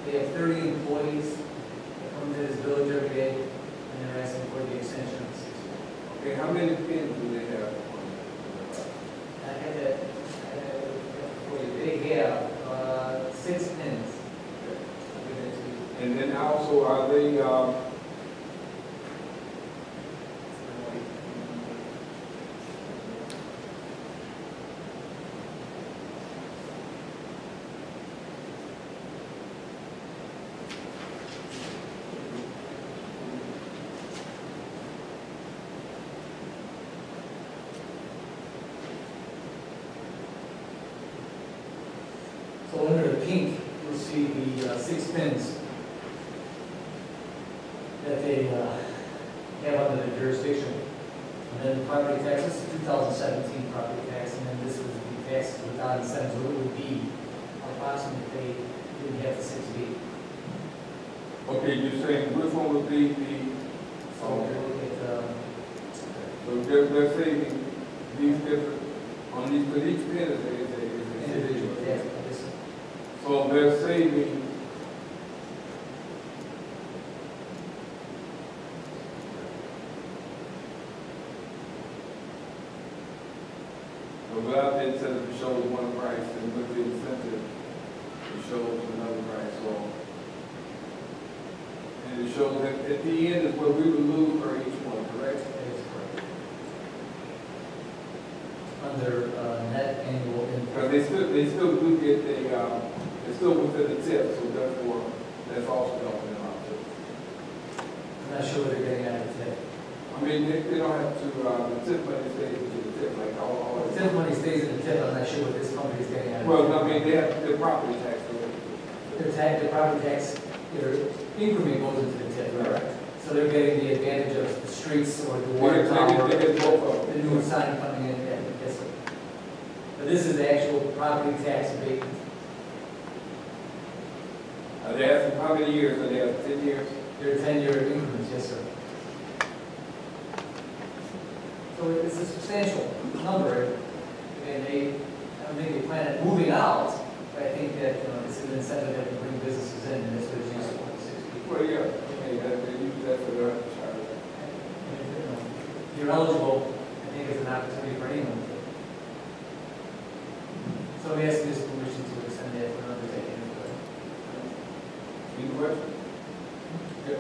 They have 30 employees that come to this village every day, and they're asking for the extension of the 6 years. Okay, how many pins do they have? I had that for you. They have 6 pins. I'll give that to you. And then also, are they, So under the pink, you'll see the 6 pins that they have under the jurisdiction. And then property tax, this is 2017 property tax, and then this would be taxes without incentives, so it would be approximately if they didn't have the 6B. okay, you're saying which one would be the, So if you look at, so they're saving these different, on these, but each pin is a individual tax, this so they're saving, so without the incentive, it shows one price, and with the incentive, it shows another price, so. And it shows that at the end is what we would lose for each one, correct? is correct. Under net annual income. Because they still do get they're still within the tip, so therefore, that's also helping them out too. I'm not sure what they're getting out of the tip. I mean, they don't have to, the tip money stays into the tip, like all The the tip money stays in the tip, I'm not sure what this company is getting out of it. Well, I mean, they have their property tax. Their property tax, their increment goes into the tip, correct? So they're getting the advantage of the streets or the water tower, They get both of the them. new sign coming in, yes, sir. But this is the actual property tax abatement. They asked them how many years, and they have 10 years. They're 10-year increments, yes, sir. So it's a substantial number, and I don't think they plan on moving out, but I think that, it's an incentive that can bring businesses in, and this was used for 6 people. Well, yeah, okay, they use that for their charge. If you're eligible, I think it's an opportunity for anyone. Any questions? Yeah.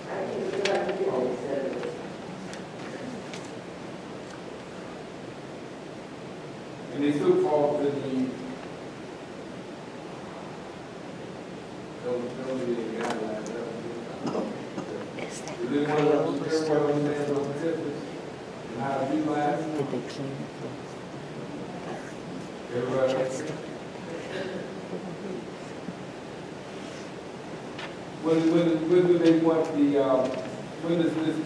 I think it's a good idea, he said. And they still fall to the eligibility guidelines. Does everyone understand those statistics and how to utilize them? Did they clean it? Everybody? When do they want the, when does this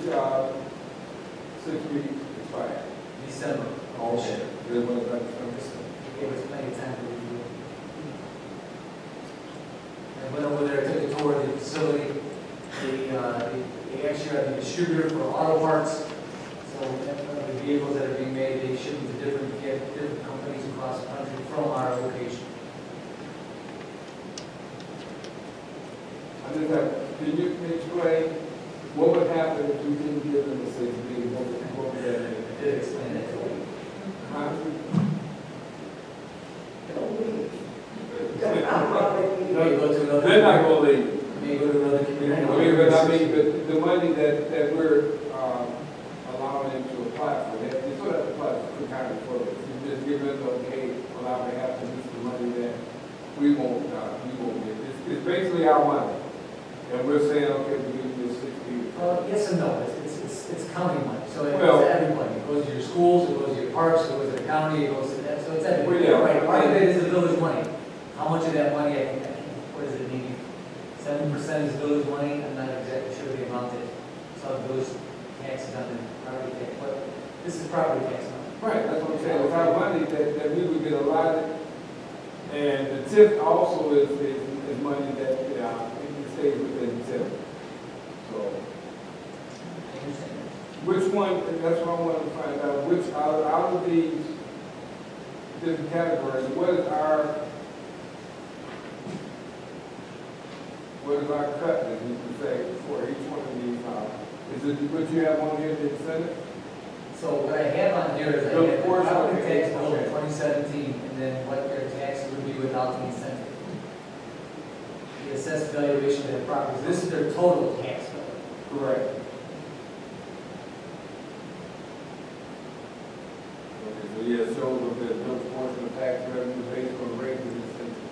6 weeks expire? December. Okay. They want it by December. Gave us plenty of time to review it. I went over there, took a tour of the facility. They actually are the distributor for auto parts. So the vehicles that are being made, they ship them to different companies across the country from our location. I just have, can you explain what would happen if you didn't give them the 6 weeks? What would that mean? I did explain that to you. Huh? You may go to another. They're not gonna leave. You may go to another community. But the money that we're allowing them to apply for, they sort of apply for kind of for, you just give them the okay, allow them to have to use the money that we won't get. It's basically our money. And we're saying, okay, we give you 6 weeks. Yes and no. It's county money. So it Well, goes to everybody. It goes to your schools, it goes to your parks, it goes to the county, it goes to that. So it's everybody. Well, yeah. Right. Part of it is the village money. How much of that money, what is it, maybe 7% is village money? I'm not exactly sure the amount that some village taxes on the property tax, but this is property tax money. Right, that's what I'm saying. It's our money that we would get allotted. And the tip also is money that, it stays within the tip. So, which one, that's what I want to find out, which out of these different categories, what is our cut that we can say for each one of these? Is it what you have on here, the incentive? So what I have on here is I The have the portion, property okay, tax bill okay. of 2017, and then what their tax would be without the incentive. The assessed valuation of their properties. This is their total tax bill. Correct. Okay, so yeah, it shows that there's no portion of tax revenue based on the rate of incentive.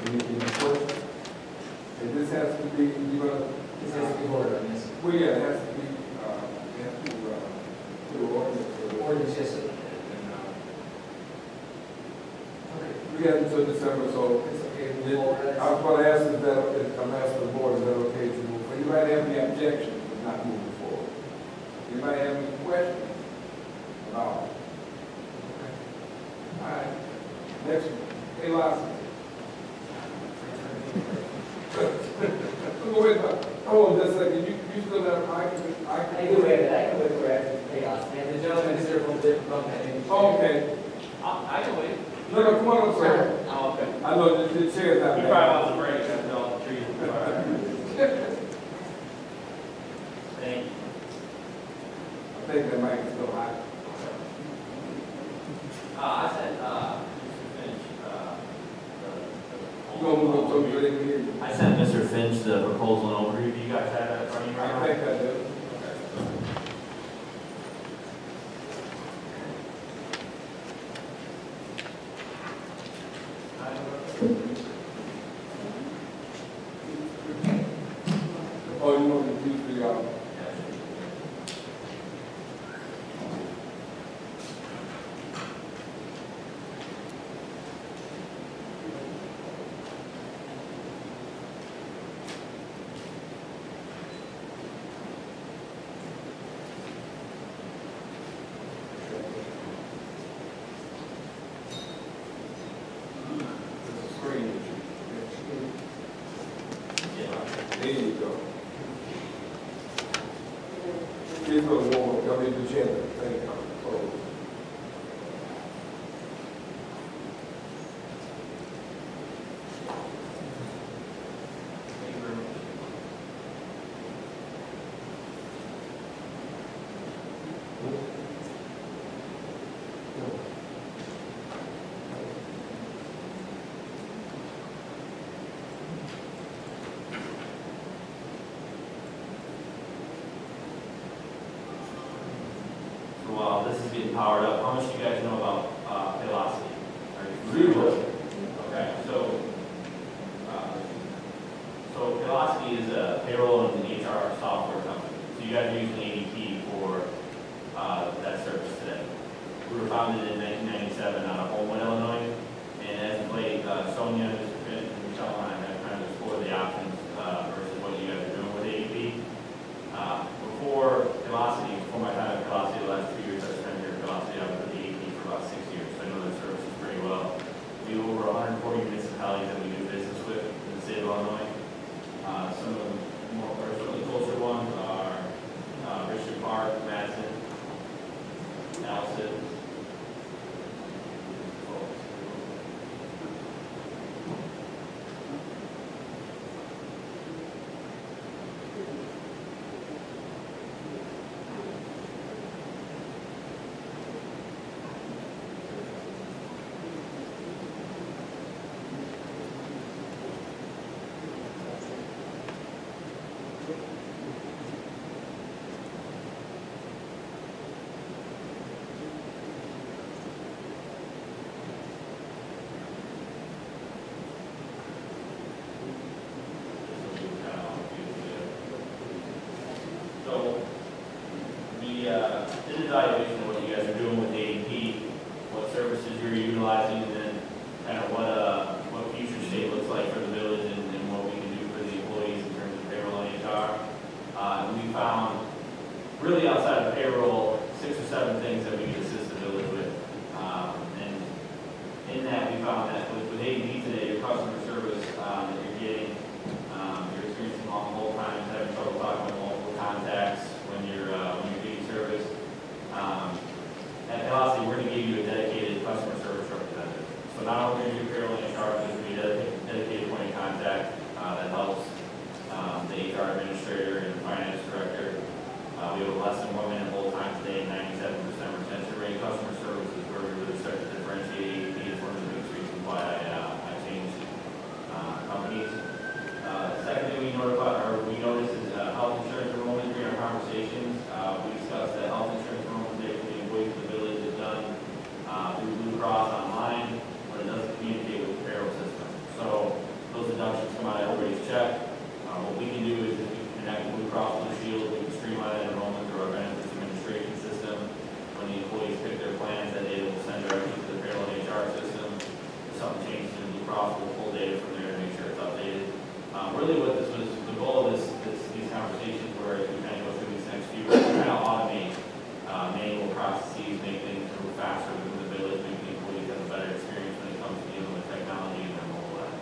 Any questions? And this has to be, This has to be voted on, yes. well, yeah, it has to be, you have to, do ordinance. Ordinance, yes, sir. And, Okay. we got until December, so It's okay. I We'll vote on it. was going to ask if that, I'm asking the board, is that okay to move? Anybody have any objections to not moving forward? Anybody have any questions? No. All right. Next one. Hey, Lawson. Wait a minute. Hold on just a second. You still have, I can wait for it. Chaos. And the gentleman is there from a different company. Oh, okay. I can wait. No, come on, I'm sorry. Oh, okay. I know the chair's not He bad. probably wants a break after all the trees. Thank you. I think that mic is still hot. I said, Finch, You gonna move up so we can hear you? I sent Mr. Finch the proposal and overview. Do you guys have that in front of you right now? I think I do. Oh, you want to do the, screen issue. There you go. Here's what the warm up, I mean, the chair, thank you. Oh. Thank you very much. powered up. How much do you guys know about Paylocity? Are you familiar? Okay, so Paylocity is a payroll and HR software company. So you guys are using ADP for that service today. We were founded in 1997 out of Homewood, Illinois, and as of late, Sonia, Mr. Finn, and Michelle and I have kind of explored the options versus what you guys are doing with ADP. Before my time at Paylocity, the last 2 years I spent here at Paylocity, I was with ADP for about 6 years, so I know the services pretty well. We have over 140 municipalities that we do business with in the state of Illinois. Some of the more certainly closer ones are Richard Park, Madison, Allison. So we did an evaluation of what you guys are doing with ADP, what services you're utilizing, and then kind of what future state looks like for the village and what we can do for the employees in terms of payroll and HR. We found, really outside of payroll, 6 or 7 things that we can assist the village with. And in that, we found that with ADP today, your customer service that you're getting, you're experiencing long hold times, having trouble talking with multiple contacts when you're getting service. At Paylocity, we're going to give you a dedicated customer service representative. So not only are you payroll and HR, but there's going to be a dedicated point of contact that helps the HR administrator and finance director. We have a less than 1 minute hold time today, 97% retention rate. Customer service is where we really start to differentiate. It's one of the biggest reasons why I changed companies. Second thing we noticed is health insurance enrollment during our conversations. We discussed that health insurance enrollment today for the employees of the village is done through Blue Cross online, but it doesn't communicate with the payroll system. So those deductions come out of everybody's check. What we can do is if we can connect Blue Cross Blue Shield, we can streamline that enrollment through our benefits administration system. When the employees pick their plans, that data will send directly to the payroll and HR system. If something changes in Blue Cross, we'll pull data from there to make sure it's updated. Really what this was, the goal of these conversations were, as we kind of go through these next few, we're kind of automate manual processes, make things move faster within the village, make the employees have a better experience when it comes to dealing with technology and their mobile app.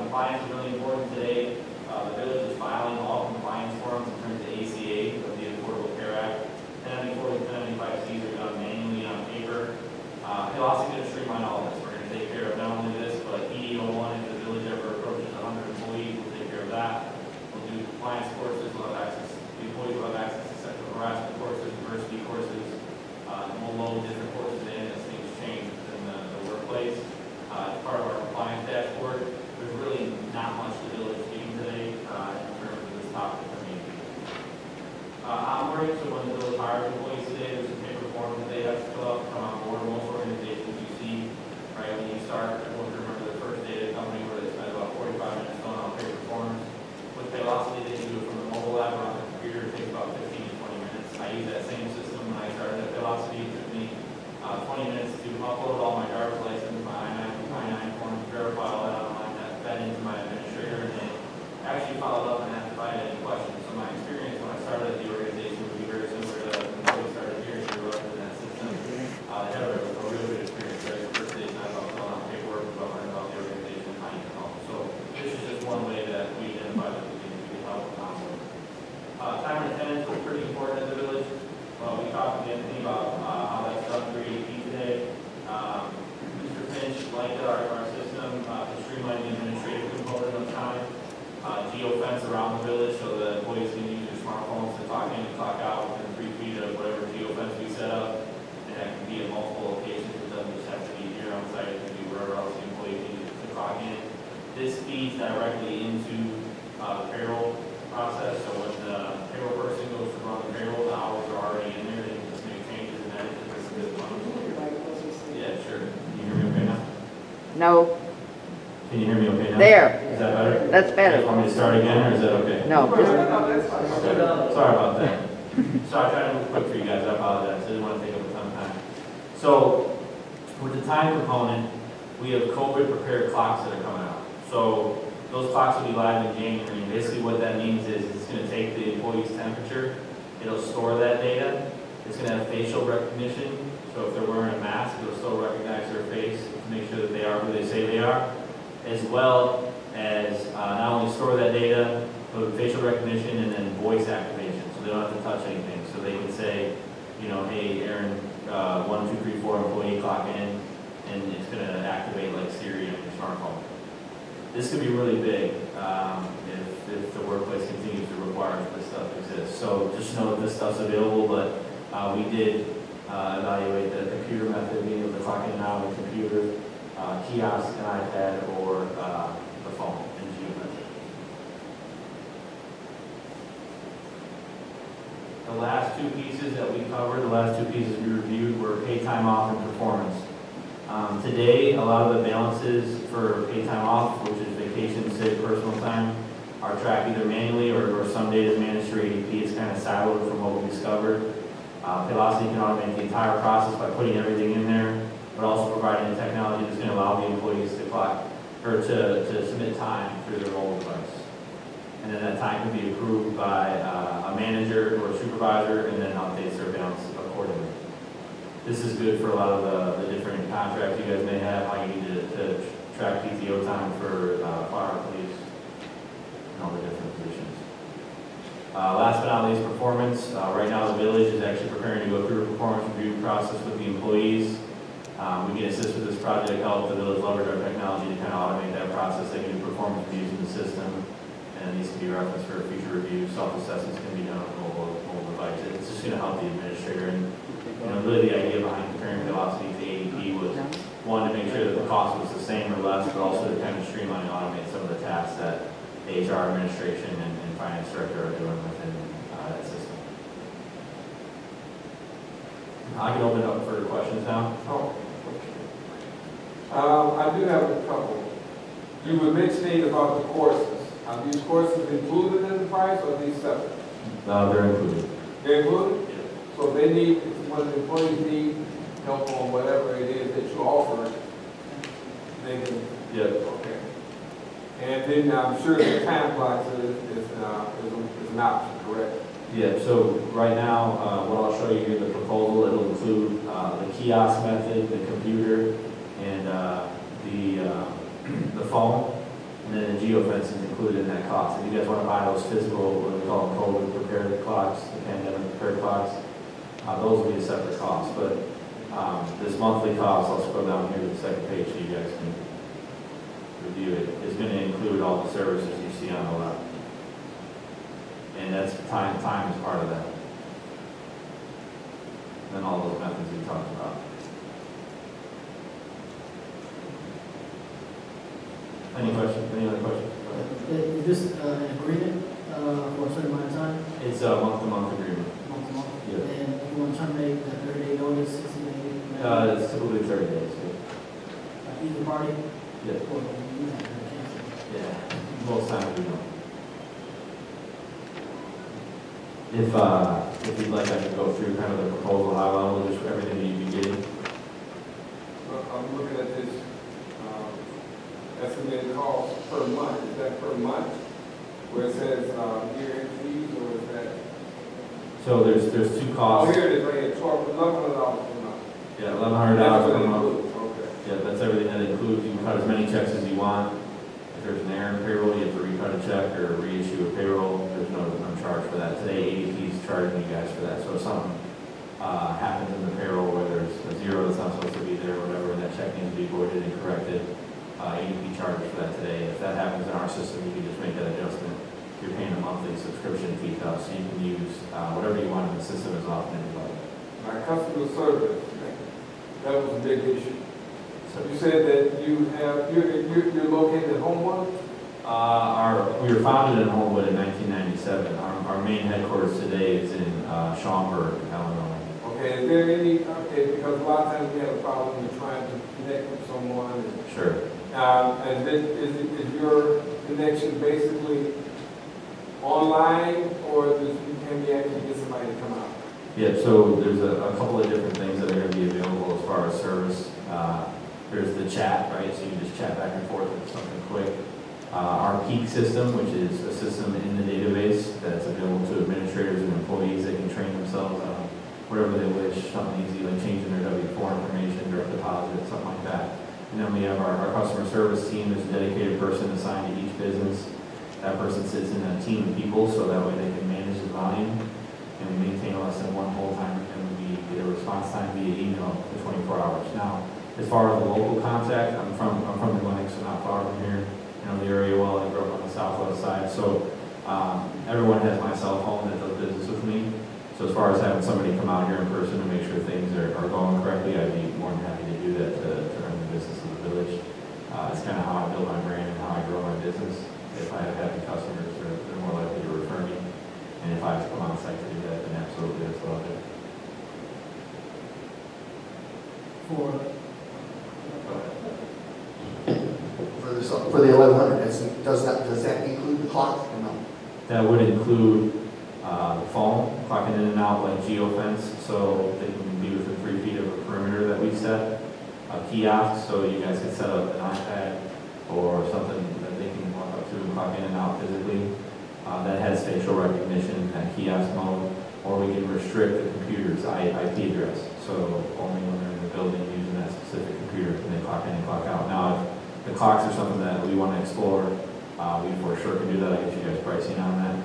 Compliance is really important today. The village is filing all compliance forms in terms of ACA, of the Affordable Care Act. 1094 and 1095Cs are done manually on paper. Paylocity is going to streamline all of this. We're going to take care of not only this, but ED01, if the village ever approaches 100 employees, we'll take care of that. We'll do compliance courses, we'll have access, the employees will have access to sexual harassment courses, diversity courses, and we'll load different courses in as things change within the workplace. As part of our compliance dashboard, there's really not much the village is getting today in terms of this topic for me. Onboarding, so when the village hires employees today, there's some paper forms that they have to fill out to come on board. Most organizations you see, right, when you start, everyone can remember the first day of the company where they spend about 45 minutes filling out paper forms. With Paylocity, they can do it from the mobile app or on the computer. It takes about 15 to 20 minutes. I use that same system when I started at Paylocity. It took me 20 minutes to upload all my driver's license, my I-9 forms, verify all that online, that fed into my administrator, and then actually followed up and asked if I had any questions. So my experience when I started at the organization would be very similar to when we started here. We were running that system. They had a real good experience. Right? The first day, not about filling out paperwork, but learning about the organization and how you can help. So this is just one way that we identify that we can help with. Time and attendance was pretty important in the village. We talked to Anthony about how that's done through ADP today. Mr. Finch liked our system to streamline the administrative component of time. Geofence around the village so that employees can use their smartphones to talk in and talk out within 3 feet of whatever geofence we set up. And that can be at multiple locations. It doesn't just have to be here on site. It can be wherever else the employee needs to talk in. This feeds directly into the payroll process. So when the payroll person goes to run the payroll, the hours are already in there. They can just make changes and edit the No, Can you hear me okay now? there. Is that better? That's You better. guys want me to start again, or is that okay? No, just, Okay. Sorry about that. So I tried to move quick for you guys, I apologize, I didn't want to take up a ton of time. So, with the time component, we have COVID prepared clocks that are coming out. So, those clocks will be live in January, and basically what that means is it's going to take the employee's temperature, it'll store that data, it's going to have facial recognition, so if they're wearing a mask, it'll still recognize their face to make sure that they are who they say they are, as well as not only store that data, but facial recognition and then voice activation, so they don't have to touch anything. So they can say, you know, hey, Aaron, 1, 2, 3, 4 employee clock in, and it's going to activate like Siri on your smartphone. This could be really big if the workplace continues to require that this stuff exists. So just know that this stuff's available, but we did evaluate the computer method, being able to clock in and out of a computer, kiosk, an iPad, or the phone in geometry. The last two pieces that we covered, the last two pieces we reviewed were paid time off and performance. Today, a lot of the balances for paid time off, which is vacation, sick, personal time, are tracked either manually or some data is managed through ADP. It's kind of siloed from what we discovered. Paylocity can automate the entire process by putting everything in there, but also providing the technology that's going to allow the employees to clock or to submit time through their mobile device. And then that time can be approved by a manager or a supervisor, and then updates their balance accordingly. This is good for a lot of the different contracts you guys may have, how you need to track PTO time for fire, police, and all the different positions. Last but not least, performance. Right now, the village is actually preparing to go through a performance review process with the employees. We can assist with this project, help the village leverage our technology to kind of automate that process. They can do performance reviews in the system, and these can be referenced for future reviews. Self-assessments can be done on mobile devices. It's just going to help the administrator. And really the idea behind comparing Paylocity to ADP was, one, to make sure that the cost was the same or less, but also to kind of streamline and automate some of the tasks that the HR administration and finance director are doing within that system. I can open it up for questions now. Oh, okay. I do have a couple. You were mentioning about the courses. Are these courses included in the price or are these separate? They're included. They're included? Yeah. So they need, when the employees need help on whatever it is that you offer, they can. Yeah. Okay. And then I'm sure the time blocks is an option, correct? Yeah, so right now, what I'll show you here, the proposal, it'll include the kiosk method, the computer, and the phone, and then the geofencing is included in that cost. If you guys want to buy those physical, what we call them COVID prepared clocks, the pandemic prepared clocks, those will be a separate cost. But this monthly cost, I'll scroll down here to the second page so you guys can review it, is going to include all the services you see on the left. And that's time is part of that. And then all those methods we talked about. Any questions? Any other questions? Is this an agreement for a certain amount of time? It's a month-to-month agreement. Month to month? Yeah. And if you want to terminate the 30-day notice, 60 days? It's typically 30 days. Either party? Yeah. Or you have to cancel? Yeah. Most times we don't. If you'd like, I can go through kind of the proposal high level, just everything that you'd be getting. Well, I'm looking at this estimated cost per month. Is that per month? Where it says year-end fees, or is that? So there's two Oh, costs. here it is, right here, $1,100 per month. Yeah, $1,100 per month. Okay. Yeah, that's everything that includes. You can cut as many checks as you want. If there's an error in payroll, you have to recut a check or reissue a payroll. There's no charge for that. Today, ADP is charging you guys for that. So if something happens in the payroll where there's a zero that's not supposed to be there or whatever, and that check needs to be voided and corrected, ADP charges for that today. If that happens in our system, you can just make that adjustment. You're paying a monthly subscription fee to us, so you can use whatever you want in the system as often as you like. My customer service, that was a big issue. So you said that you're located in Homewood? We were founded in Homewood in 1997. Our main headquarters today is in Schaumburg, Illinois. Okay, Okay, is there any, okay, because a lot of times we have a problem with trying to connect with someone. And, Sure. and then is your connection basically online, or can we actually get somebody to come out? Yeah, so there's a couple of different things that are going to be available as far as service. There's the chat, right? So you can just chat back and forth with something quick. Our peak system, which is a system in the database that's available to administrators and employees. They can train themselves on whatever they wish, something easy like changing their W-4 information, direct deposit, something like that. And then we have our customer service team. There's a dedicated person assigned to each business. That person sits in a team of people, so that way they can manage the volume. And we maintain less than one hold time, and we get a response time via email for 24 hours. Now, as far as the local contact, I'm from the Atlantic, so not far from here. You know the area well. I grew up on the southwest side, so everyone has my cell phone that does business with me. So as far as having somebody come out here in person to make sure things are going correctly, I'd be more than happy to do that to earn the business of the village. It's kind of how I build my brand and how I grow my business. If I have happy customers, they're more likely to refer me. And if I have to come on site to do that, then absolutely, that's what I'll do. For the 1100, does that include the clock or no? That would include the phone, clocking in and out like geofence, so they can be within 3 feet of a perimeter that we set. A kiosk, so you guys can set up an iPad or something that they can walk up to and clock in and out physically. That has facial recognition, that kiosk mode, or we can restrict the computer's IP address. So only when they're in the building using that specific computer can they clock in and clock out. Now, if the clocks are something that we want to explore, we for sure can do that. I get you guys pricing on that.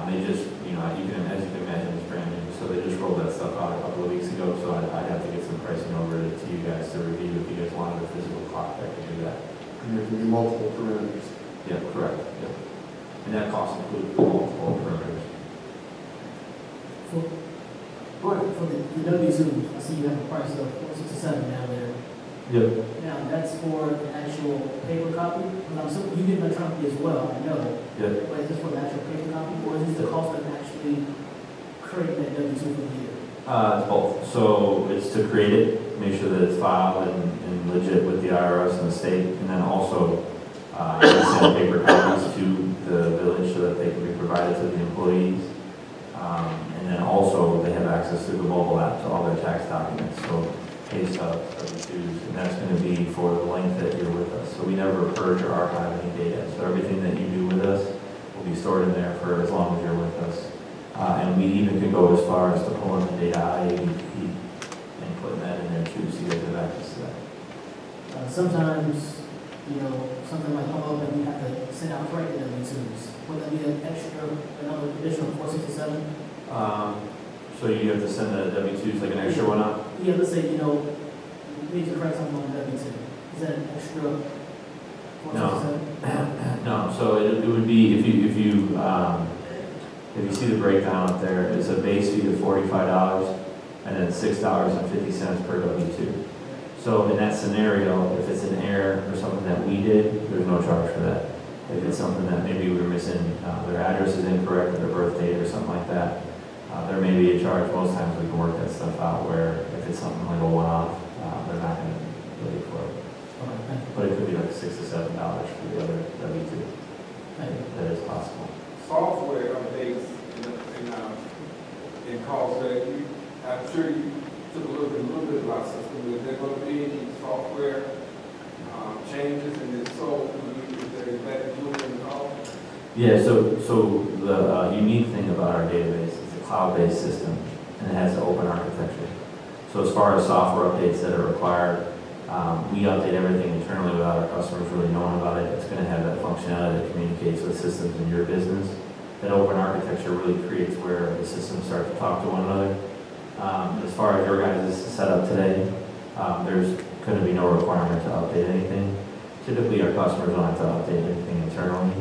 They just, you know, as you can imagine, it's brand new. So they just rolled that stuff out a couple of weeks ago. So I'd have to get some pricing over to you guys to review if you guys wanted a physical clock that could do that. And there can be multiple perimeters. Yeah, correct. Yeah. And that cost includes multiple perimeters. For the W-2, I see you have a price of $467 now there. Yep. Now, that's for the actual paper copy? Because you get electronically as well, I know. Yep. But is this for the actual paper copy, or is this the cost of actually creating that W-2 for the year? It's both. So it's to create it, make sure that it's filed and legit with the IRS and the state, and then also send paper copies to the village so that they can be provided to the employees. And then also they have access to the mobile app to all their tax documents. So pay stubs, W-2s, and that's going to be for the length that you're with us. So we never purge or archive any data. So everything that you do with us will be stored in there for as long as you're with us. And we even could go as far as to pulling the data IABP and putting that in there too, so you guys have access to that. Sometimes, you know, something might come up and we have to send out corrected W-2s. Would that be an extra, another additional $467? So you have to send the W-2s like an extra one out? Yeah, let's say, you know, we need to correct something on W-2. Is that an extra $467? No, so it would be, if you see the breakdown up there, it's a base fee of $45 and then $6.50 per W-2. So in that scenario, if it's an error or something that we did, there's no charge for that. If it's something that maybe we were missing, their address is incorrect or their birth date or something like that, there may be a charge. Most times we can work that stuff out where if it's something like a one-off, they're not going to bill you for it. Okay. But it could be like $6 to $7 for the other W-2. That is possible. Software updates in calls that I'm sure you took a little bit about system. Is there going to be any software changes, and if so, is there better included in the call? Yeah, so the unique thing about our database is a cloud-based system, and it has an open architecture. So as far as software updates that are required, we update everything internally without our customers really knowing about it. It's going to have that functionality that communicates with systems in your business. That open architecture really creates where the systems start to talk to one another. As far as your guys' setup today, there's going to be no requirement to update anything. Typically, our customers don't have to update anything internally,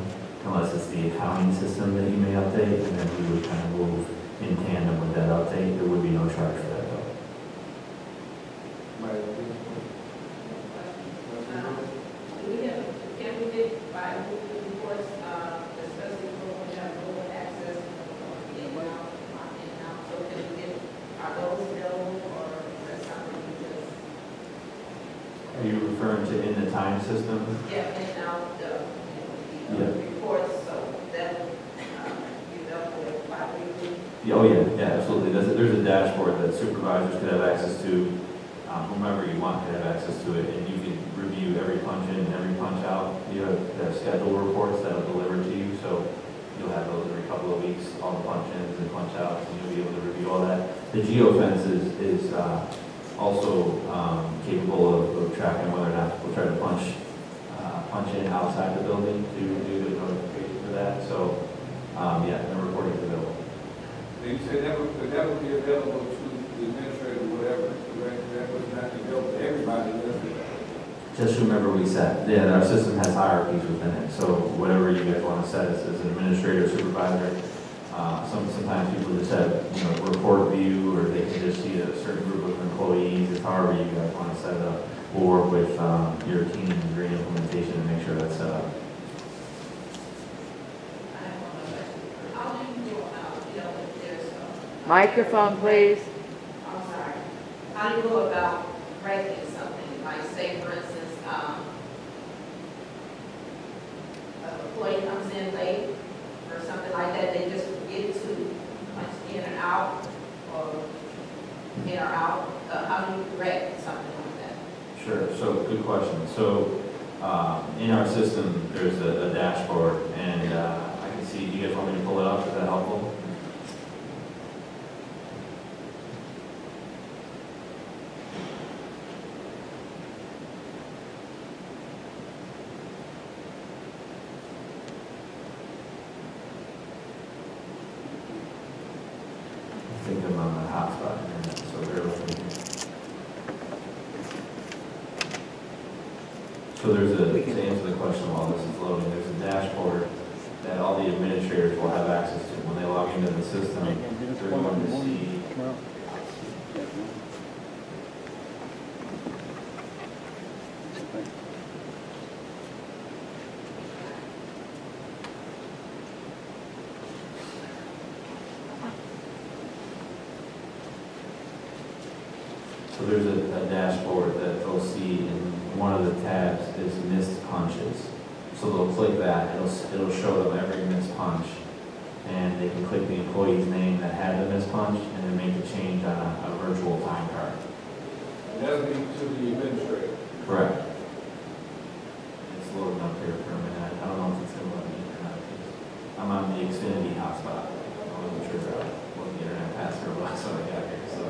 unless it's the accounting system that you may update, and then we would kind of move in tandem with that update. There would be no charge for that, though. We have candidate by moving reports, especially for when you have local access, in and out, so can we get our those available? referring to in the time system? Yeah, and now the Yeah. reports, so that, you know, with bi-weekly. Yeah, oh yeah, yeah, absolutely. There's a dashboard that supervisors could have access to, whomever you want could have access to it, and you can review every punch in and every punch out. You have schedule reports that will deliver to you, so you'll have those every couple of weeks, all the punch ins and punch outs, and you'll be able to review all that. The geofence is also capable of tracking whether or not people try to punch in outside the building to do the notification for that. So, yeah, the reporting is available. You said that would be available to the administrator or whatever, that was not available to everybody, Just remember we said, yeah, our system has hierarchies within it, so whatever you guys want to set as an administrator, supervisor, sometimes people just have, report view, or they can just see a certain group of employees, it's however you guys want to set it up. We'll work with your team during implementation to make sure that's set up. Microphone, please. I'm sorry. How do you go about breaking something? Like, say, for instance, an employee comes in late or something like that, they just forget to punch in and out, or in or out. How do you correct something like that? Sure, so good question. So in our system, there's a dashboard, and I can see, do you guys want me to pull it up? Is that helpful? I think I'm on the hotspot here, so bear with me. So to answer the question while this is loading, there's a dashboard that all the administrators will have access to. When they log into the system, they're going to see. So there's a dashboard that they'll see, and one of the tabs is missed punches. So they'll click that, it'll show them every missed punch, and they can click the employee's name that had the missed punch, and then make a change on a virtual time card. And that'll be to the administrator. Correct. It's loading up here for a minute. I don't know if it's going to let me or not. I'm on the Xfinity hotspot. I wasn't sure what the internet password was when I got here, so.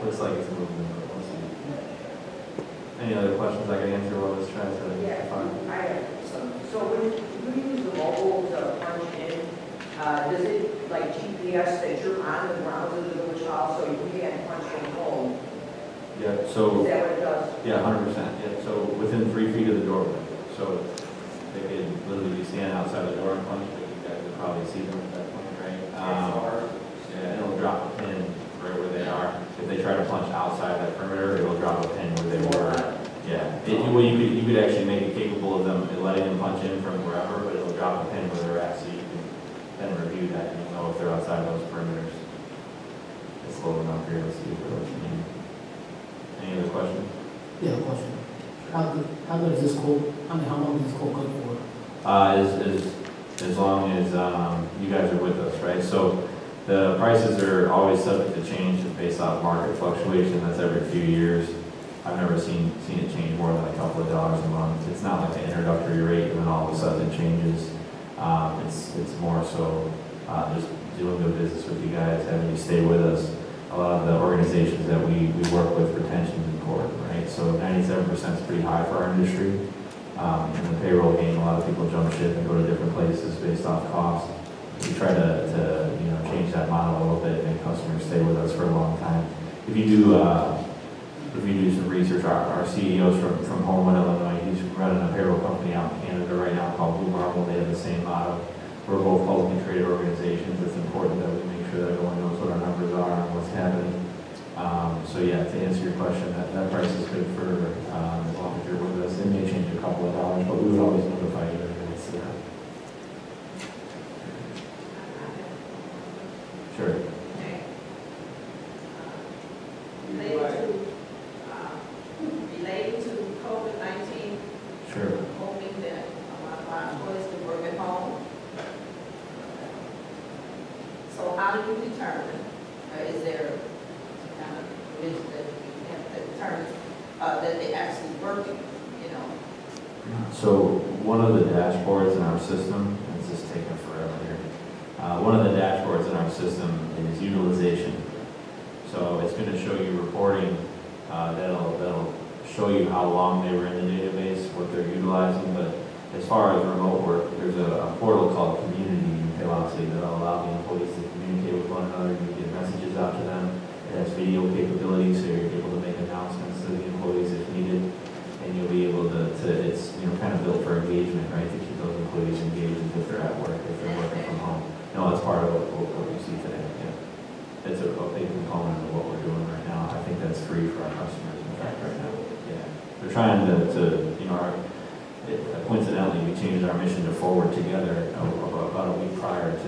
Looks like it's moving, but we'll see. Any other questions I can answer while this tries to find? I have some. So when you use the mobile to punch in, does it like GPS that you're on the grounds of the village hall, so you can't punch from home? Yeah, so. Is that what it does? Yeah, 100%. Yeah, so within 3 feet of the doorway. So they could literally be standing outside the door and punch, but you guys would probably see them at that point, right? Yeah, and it'll drop a pin right where they are. If they try to punch outside that perimeter, it'll drop a pin where they were. Yeah, well, you could actually make it capable of them letting them punch in from wherever, but it'll drop a pin where they're at, so you can then review that and you'll know if they're outside those perimeters. It's loading up here. Let's see if it works. Any other questions? Yeah, question. How good is this quote? How long is this quote good for? As long as you guys are with us, right? So the prices are always subject to change based off market fluctuation. That's every few years. I've never seen it change more than a couple of dollars a month. It's not like an introductory rate and then all of a sudden it changes. It's more so just doing good business with you guys, having you stay with us. A lot of the organizations that we work with, retention is important, right? So 97% is pretty high for our industry. In the payroll game, a lot of people jump ship and go to different places based off cost. We try to change that model a little bit and make customers stay with us for a long time. If you do some research, our CEO's from Homewood, Illinois. He's running a payroll company out in Canada right now called Blue Marble. They have the same motto. We're both publicly traded organizations. It's important that we make sure that everyone knows what our numbers are and what's happening. So yeah, to answer your question, that price is good for as long as you're with us. It may change a couple of dollars, but we would always notify you in advance of that. Sure. Related Sure. hoping that a lot of our employees can work at home. So how do you determine, is there some kind of provision that you have that determines that they actually working, you know? So one of the dashboards in our system, and it's just taking forever here. One of the dashboards in our system is utilization. So it's going to show you reporting that'll show you how long they were in the database, what they're utilizing. But as far as remote work, there's a portal called Community Velocity that'll allow the employees to communicate with one another. You get messages out to them. It has video capabilities, so you're able to make announcements to the employees if needed. And you'll be able to it's kind of built for engagement, right, to keep those employees engaged if they're at work, if they're working from home. No, that's part of what you see today, yeah. It's a big component of what we're doing right now. I think that's free for our customers, in fact, right now, yeah. We're trying coincidentally, we changed our mission to Forward Together about a week prior to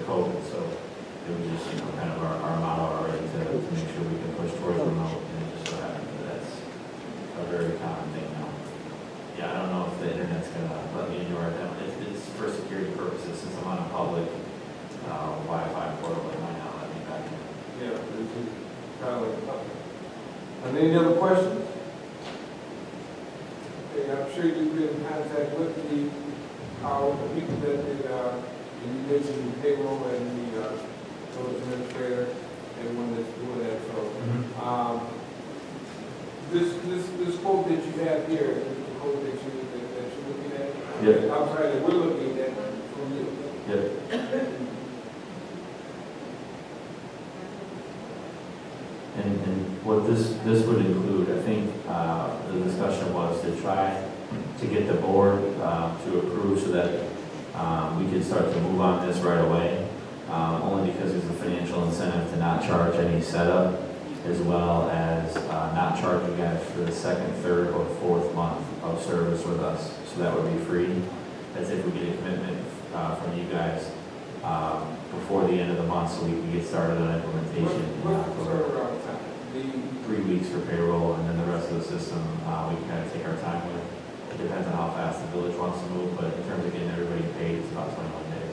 COVID, so it was just, kind of our motto already to make sure we can push towards remote, and it just so happens that that's a very common thing now. Yeah, I don't know if the internet's gonna let me into our demo. It's for security purposes, since I'm on a public Wi-Fi portal, it might not let me back in. Yeah, this is kind of like public. And any other questions? Okay, I'm sure you've been in contact with the people that did, you mentioned payroll and the village administrator, everyone that's doing that. So, this quote that you have here, is the quote that you're looking at. Yep. I'm sorry, that we're looking at from you. Yep. And what this would include, I think, the discussion was to try to get the board to approve so that we could start to move on this right away, only because there's a financial incentive to not charge any setup, as well as not charge you guys for the second, third, or fourth month of service with us. So that would be free, as if we get a commitment from you guys before the end of the month, so we can get started on implementation. What's the turnaround time? 3 weeks for payroll, and then the rest of the system we can kind of take our time with. It depends on how fast the village wants to move, but in terms of getting everybody paid, it's about 21 days.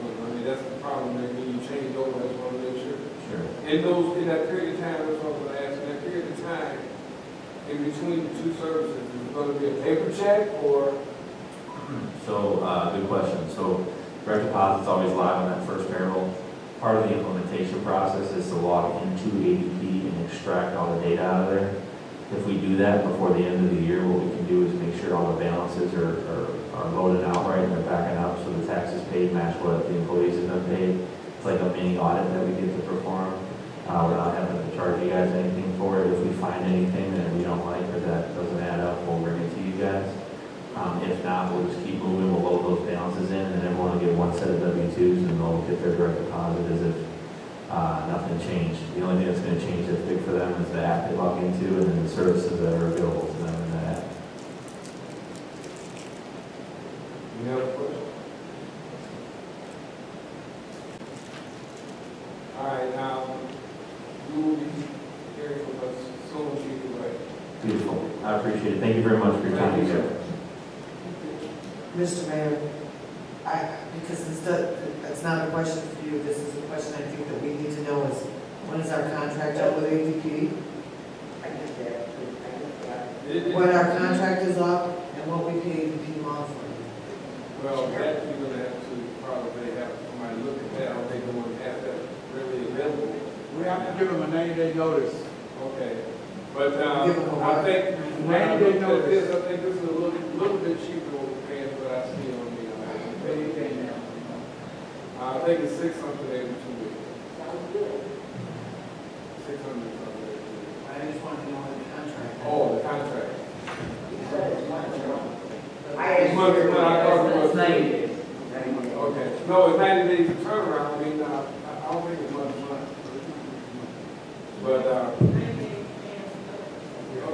Okay, that's the problem, that when you change over, that's one of the sure. Sure. In that period of time, that's what I was going to ask, in that period of time, in between the two services, is it going to be a paper check, or? So, good question. So, direct deposit's always live on that first payroll. Part of the implementation process is to log into ADP and extract all the data out of there. If we do that before the end of the year, what we can do is make sure all the balances are loaded out right and they're backing up, so the taxes paid match what the employees have been paid. It's like a mini audit that we get to perform without having to charge you guys anything for it. If we find anything that we don't like or that doesn't add up, we'll bring it to you guys. If not, we'll just keep moving, we'll load those balances in, and everyone will get one set of W-2s, and they'll get their direct deposit as if nothing changed. The only thing that's going to change that's big for them is the app they log into, and then the services that are available to them in that app. Any other questions? All right, now, you will be hearing from us soon as you can wait. Beautiful. I appreciate it. Thank you very much for your time today. Mr. Mayor, because it's not a question for you, this is a question I think that we need to know is, when is our contract up with ADP? I get that. When our contract is up and what we pay ADP monthly? Well, that you're going to have to probably have somebody look at that. I don't think anyone has that really available. We have to give them a 90-day notice. Okay. But Give them a I think, when I 90-day look at notice. this, I think this is a little bit cheaper than what I see on the, I think it's 600 every 2 weeks. Sounds good. 600 something every 2 weeks. I just want to know the contract. Oh, the contract. You said it's much. It's much, but I thought it was 90 days. Okay. No, it's 90 days of turnaround. I mean, I don't think it's much money. But,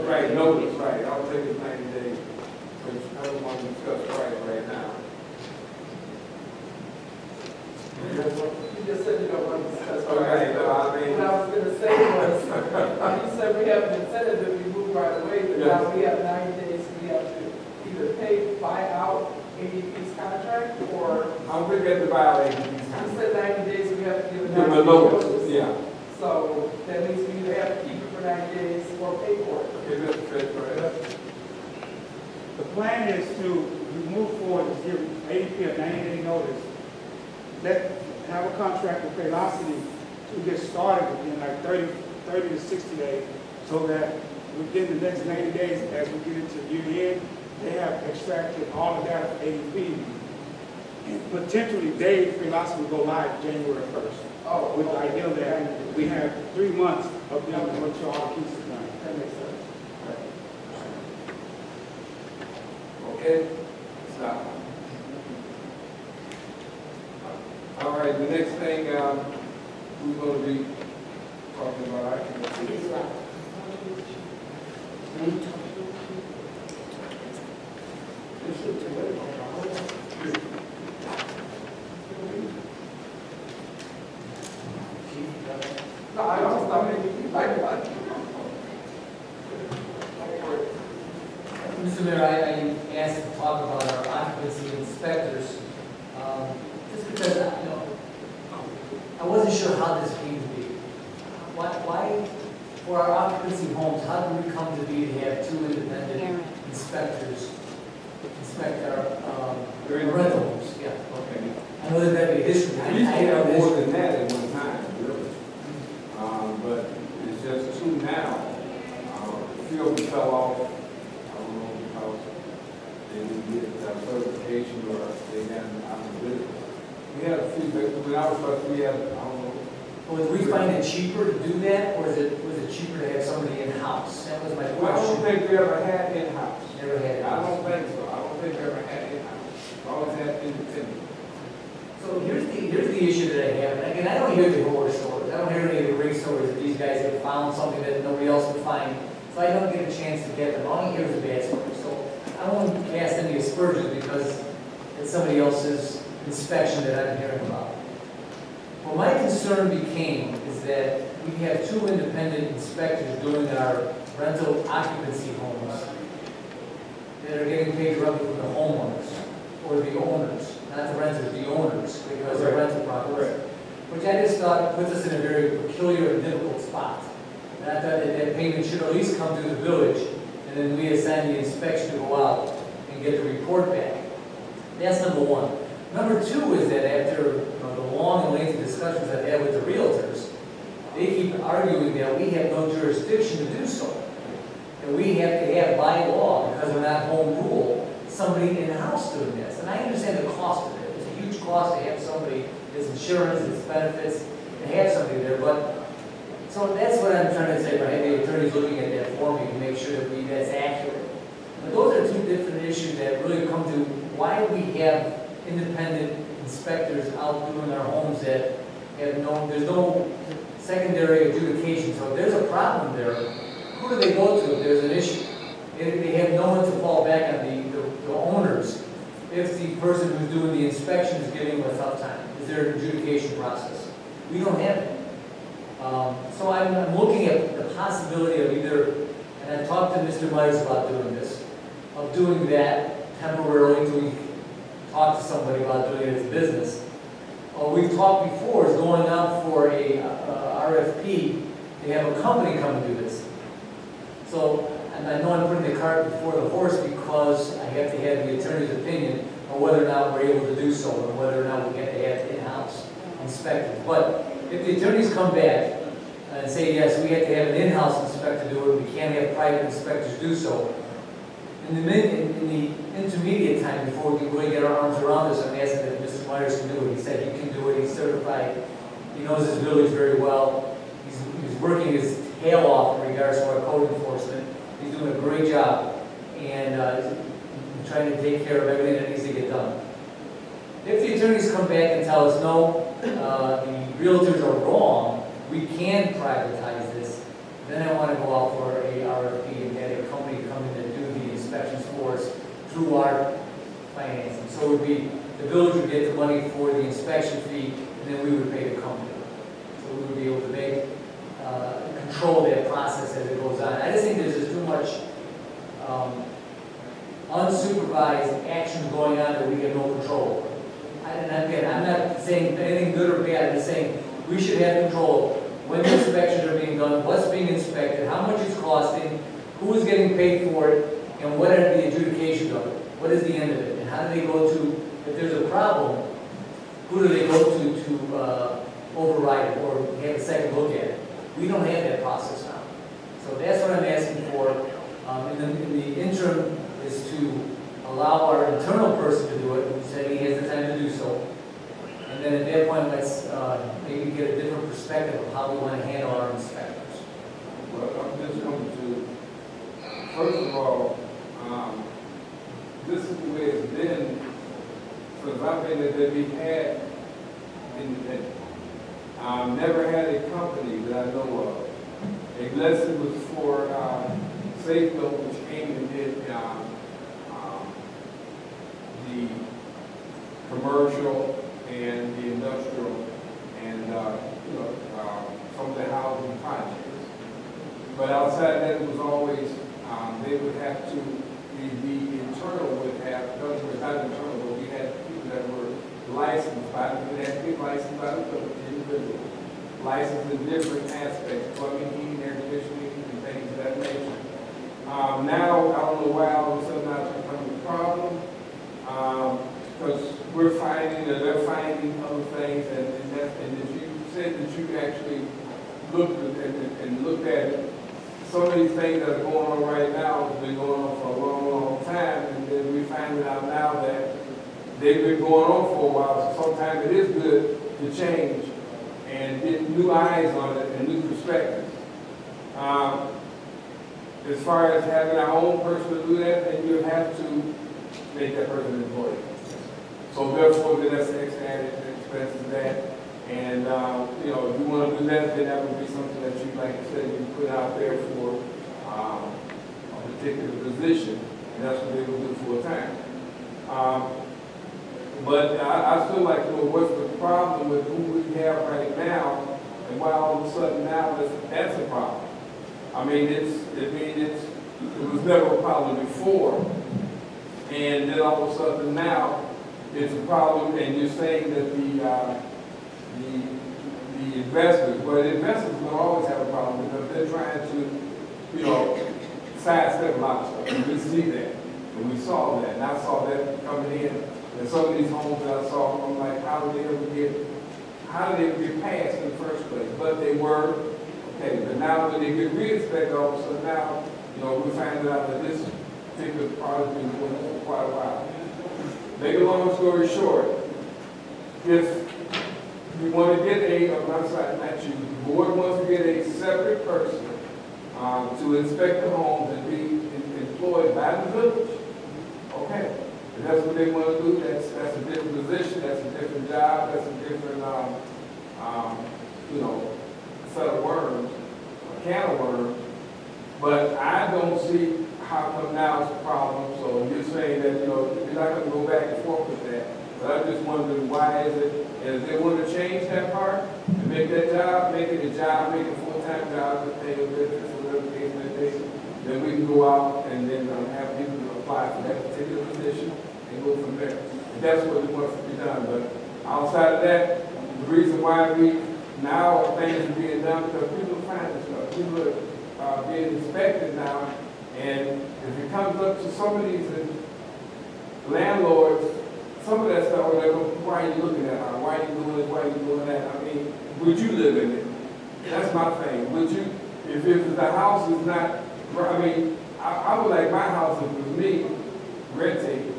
right, notice, right. I don't think it's 90 days, which I don't want to discuss price right now. You just said you don't want to discuss. Okay, no, I mean. What I was going to say was, you said we have an incentive if we move right away, but now we have 90 days, we have to either buy out ADP's contract, or I'm looking at the violation. you said 90 days, we have to give a Give them 90 a day notice, notice. yeah. So that means we either have to keep it for 90 days or pay for it. Okay, Mr. Fitz, go ahead. The plan is to move forward, to give ADP a 90-day notice, have a contract with Paylocity to get started in like 30 to 60 days, so that within the next 90 days, as we get into year end, they have extracted all the data from ADP. And potentially, Paylocity will go live January 1st. Oh, with the idea that we have 3 months of them to make sure all the pieces are done. That makes sense. Okay, stop. All right, the next thing we're going to be talking about occupancy. No, I don't stop it. Mr. Mayor, I asked to talk about our occupancy inspectors, just because, I wasn't sure how this came to be. Why, for our occupancy homes, how did we come to be to have 2 independent inspectors inspect our rental homes? Yeah, okay. I know that that'd be a history. We used to have more than that at one time, really. But it's just 2 now. A few of them fell off, I don't know, because they didn't get certification or they got out of business. We had a few, but when I was first, we had, I don't know. Was we find it cheaper to do that, or was it cheaper to have somebody in-house? That was my question. Well, I don't think we ever had in-house. Never had it. I don't think so. I don't think we ever had in-house. Always had independent. So here's the issue that I have, and again, I don't hear the horror stories. I don't hear any of the great stories that these guys have found something that nobody else would find. So I don't get a chance to get them. All I hear is the bad stories. So I won't cast any aspersions because it's somebody else's inspection that I'm hearing about. What my concern became is that we have 2 independent inspectors doing our rental occupancy homes that are getting paid directly from the homeowners or the owners, not the renters, the owners, because they're rental properties. Which I just thought puts us in a very peculiar and difficult spot. And I thought that payment should at least come through the village, and then we assign the inspection to go out and get the report back. That's number 1. Number 2 is that after the long and lengthy discussions I've had with the realtors, they keep arguing that we have no jurisdiction to do so. And we have to have by law, because we're not home rule, somebody in-house doing this. And I understand the cost of it. It's a huge cost to have somebody, it's insurance, it's benefits, to have somebody there. But so that's what I'm trying to say, right? The attorney's looking at that for me to make sure that that's accurate. But those are 2 different issues that really come to why we have independent inspectors out doing our homes that have there's no secondary adjudication. So if there's a problem there, who do they go to if there's an issue? They have no one to fall back on, the owners, if the person who's doing the inspection is giving them a tough time. Is there an adjudication process? We don't have it. So I'm looking at the possibility of either, and I've talked to Mr. Myers about doing this, of doing that temporarily until we talk to somebody about doing it as a business. We've talked before is going out for a RFP to have a company come and do this. So, and I know I'm putting the cart before the horse because I have to have the attorney's opinion on whether or not we're able to do so and whether or not we have to have in-house inspectors. But if the attorneys come back and say, yes, we have to have an in-house inspector do it, we can't have private inspectors do so, in the intermediate time before we can really get our arms around this, I'm asking that Mr. Myers can do it. He said he can do it, he's certified, he knows his village very well, he's working his tail off in regards to our code enforcement. He's doing a great job, and trying to take care of everything that needs to get done. If the attorneys come back and tell us, no, the realtors are wrong, we can privatize this, then I want to go out for a RFP and get a company come in and do the inspections for us through our financing. So it would be, the village would get the money for the inspection fee, and then we would pay the company. So we would be able to make control that process as it goes on. I just think there's just too much unsupervised action going on that we have no control over. And again, I'm not saying anything good or bad, I'm just saying we should have control when the inspections are being done, what's being inspected, how much it's costing, who is getting paid for it, and what are the adjudications of it? What is the end of it? And how do they go to, if there's a problem, who do they go to override it or have a second look at it? We don't have that process now. So that's what I'm asking for. In the interim is to allow our internal person to do it, who said he has the time to do so. And then at that point, let's maybe get a different perspective of how we want to handle our inspectors. Well, I'm just going to, first of all, this is the way it's been since I've been that we had independent. Never had a company that I know of, unless it was for Sauk, which came and did the commercial and the industrial and some of the housing projects. But outside that, it was always they would have to the internal would have not internal, but we had people that were licensed by we had people licensed by the individual, licensed in different aspects, plumbing, heating, air conditioning, and things of that nature. Now, I don't know why all of a sudden now it's becoming a problem, because we're finding that they're finding other things, and as you said that you actually looked at and looked at it. Some of these things that are going on right now have been going on for a long, long time, and then we find out now that they've been going on for a while, so sometimes it is good to change and get new eyes on it and new perspectives. As far as having our own person to do that, then you have to make that person an employee. So therefore, then that's the extra added expense to that. And, if you want to do that, then that would be something that you, like I said, you put out there for a particular position, and that's what they will do full time. But I still like to know what's the problem with who we have right now, and why all of a sudden now that's a problem. I mean, it was never a problem before, and then all of a sudden now it's a problem, and you're saying that the investors, well, the investors will always have a problem because they're trying to, sidestep a lot of stuff. And we see that, and we saw that, and I saw that coming in. And some of these homes that I saw, I'm like, how did they ever get passed in the first place? But they were, okay, but now when they get re-inspected, all of a sudden now, we find out that this particular product has been going on for quite a while. Make a long story short, if you want to get the board wants to get a separate person to inspect the homes and be employed by the village, okay. If that's what they want to do, that's a different position, that's a different job, that's a different, set of worms, a can of worms. But I don't see how come now it's a problem. So you're saying that, you're not going to go back and forth with that. But I'm just wondering why is it, and if they want to change that part and make that job, make it a job, make it a full-time job, to pay a benefits or whatever the case may be, then we can go out and then have people apply for that particular position and go from there. And that's what wants to be done. But outside of that, the reason why now things are being done because people are finding stuff. People are being inspected now, and if it comes up to some of these landlords, some of that stuff, why are you looking at it? Why are you doing this? Why are you doing that? I mean, would you live in it? That's my thing. Would you, if the house is not, I would like my house if it was me, red tape,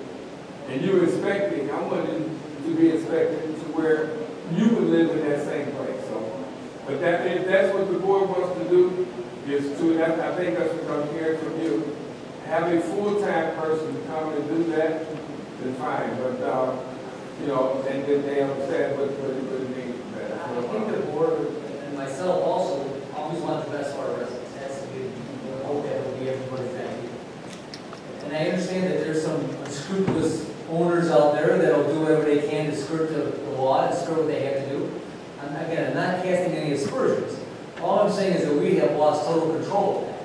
and you inspecting, I wanted to be inspected to where you would live in that same place. So, but if that's what the board wants to do, is to, I think that's what I'm hearing from you, have a full-time person come and do that, then fine. But, and then they understand what it means. I think the board and myself also always want the best for our residents. That's to be the hope that will be everybody's idea. And I understand that there's some unscrupulous owners out there that will do whatever they can to skirt the law and skirt what they have to do. I'm not casting any aspersions. All all I'm saying is that we have lost total control of that.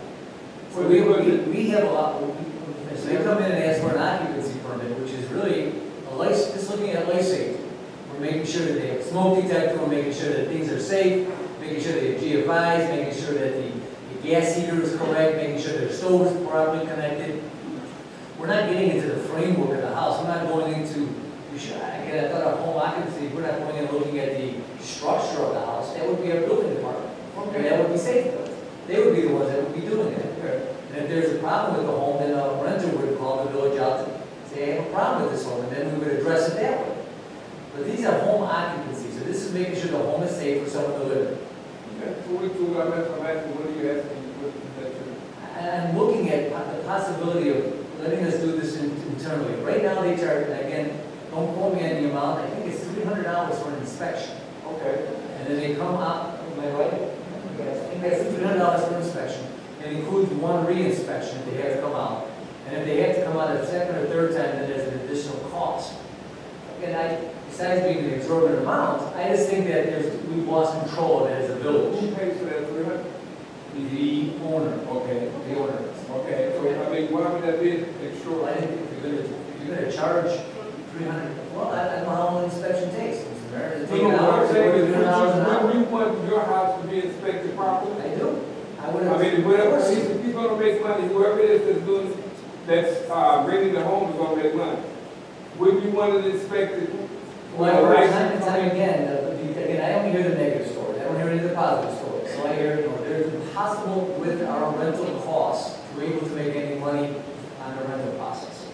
So we have a lot, so they come in and ask for an occupancy permit, which is really a life, just looking at life safety. We're making sure that they have smoke detector, we're making sure that things are safe, making sure they have GFIs, making sure that the gas heater is correct, making sure their stove is properly connected. We're not getting into the framework of the house. We're not going into, again, I thought our home occupancy, we're not going in and looking at the structure of the house. That would be our building department. And that would be safe building. They would be the ones that would be doing that. And if there's a problem with the home, then a renter would call the village out to say, I have a problem with this home, and then we would address it that way. But these are home occupancies, so this is making sure the home is safe for someone to live in. I'm asking, what are you asking? I'm looking at the possibility of letting us do this internally. Right now, they charge, again, don't quote me on the amount, I think it's $300 for an inspection. Okay. And then they come out, am I right? Yes, I think that's $300 for an inspection. It includes one re-inspection if they have to come out. And if they have to come out a second or third time, then there's an additional cost. Again, besides being an exorbitant amount, I just think that we've lost control of it as a village. Who pays for that 300? The owner. Okay. The owner. Okay, so I mean, why would that be extra? Well, I think if you're going to charge $300, well, I don't know how long the inspection takes. Does it take an hour? What I'm saying is, would you want your house to be inspected properly? I do. I mean, whatever, if you're gonna make money, whoever it is that's doing, that's renting the home is gonna make money. Wouldn't you want it inspected? Well, time and time again, I only hear the negative stories. I don't hear any of the positive stories. So I hear, there's impossible with our rental costs to be able to make any money on the rental process.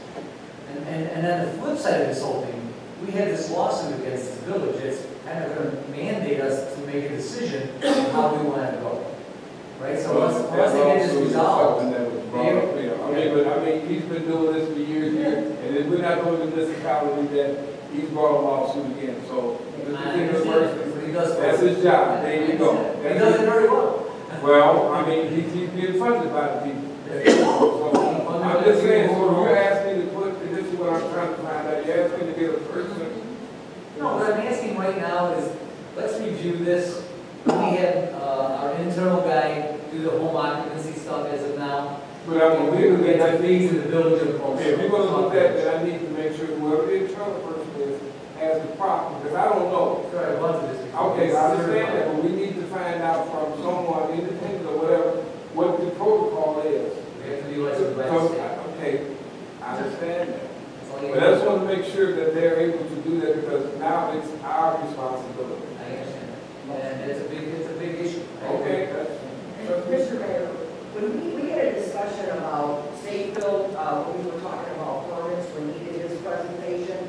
And on the flip side of this whole thing, we had this lawsuit against the village that's kind of going to mandate us to make a decision on how we want to go. Right? So once they get this resolved, I mean, he's been doing this for years, and then we're not going to municipality that he's brought a lawsuit again. So that's his job. There you go. He does it very well. Well, I mean, he's being funded by the people. So I'm just saying, so you're asking to put, and this is what I'm trying to find out, you're asking to get a person. No, what I'm asking right now is, let's review this. We have our internal guy do the home occupancy stuff as of now. But I'm going to get fees in the village of if you're going to look at that, I need to make sure whoever the internal person is has the proper, because I don't know. Sure, I want to this. Okay, I understand that, but we need to find out from someone, independent or whatever, what the protocol is. We have to be licensed by the state. Okay, I understand that. But I just want to make sure that they're able to do that, because now it's our responsibility. I understand. And it's a big issue. Okay, Mr. Mayor, when we had a discussion about state build, when we were talking about permits, when he did his presentation,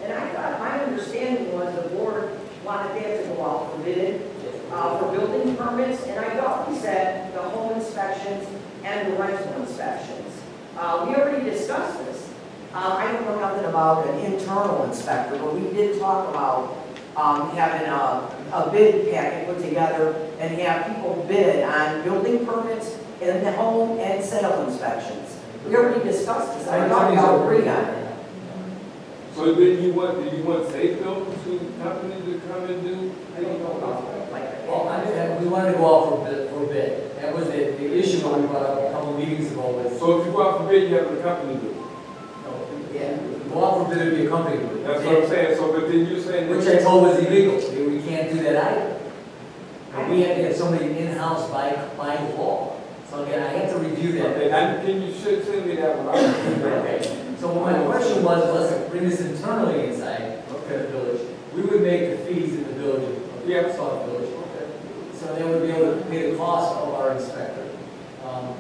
and I thought my understanding was the board wanted that to go out for bid for building permits, and I thought we said the home inspections and the rental inspections. We already discussed this. I don't know nothing about an internal inspector, but we did talk about having a bid packet put together and have people bid on building permits in the home and sale inspections. We already discussed this. I thought we all agreed on it. So then do you want safe building company to come and do? I don't know about that. Well, we wanted to go out for bid. That was the issue that we brought up a couple of meetings ago. Was, so if you go out for bid, you have the company do it? Yeah. Go out for bid would be a company do it. That's what I'm saying. So, but then you're saying which I told was illegal. We can't do that either. And we have to have somebody in-house by the law. So again, I have to review that. Okay, and can you should send me that one? Okay. So my question was, let's bring this internally inside the village. We would make the fees in the village of Sauk Village. Okay. So they would be able to pay the cost of our inspector.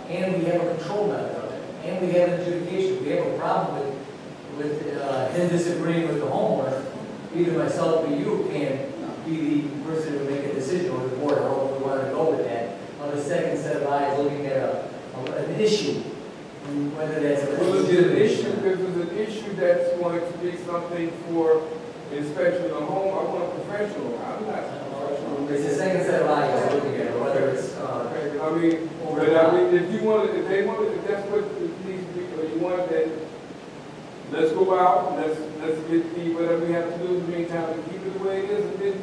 And we have a control method of it. And we have an adjudication. We have a problem with him disagreeing with the homeowner. Either myself or you can be the person who make a decision, or the board, however we want to go with that, on the second set of eyes looking at an issue. Whether that's a legitimate issue, if it's an issue that's going to be something for inspection of the home, I want a professional. I'm not a professional. It's the second set of eyes looking at it, whether it's I mean, if you want it, if they want it, if that's what it needs to be, or you want that, let's go out, let's get the whatever we have to do in the meantime to keep it the way it is, and then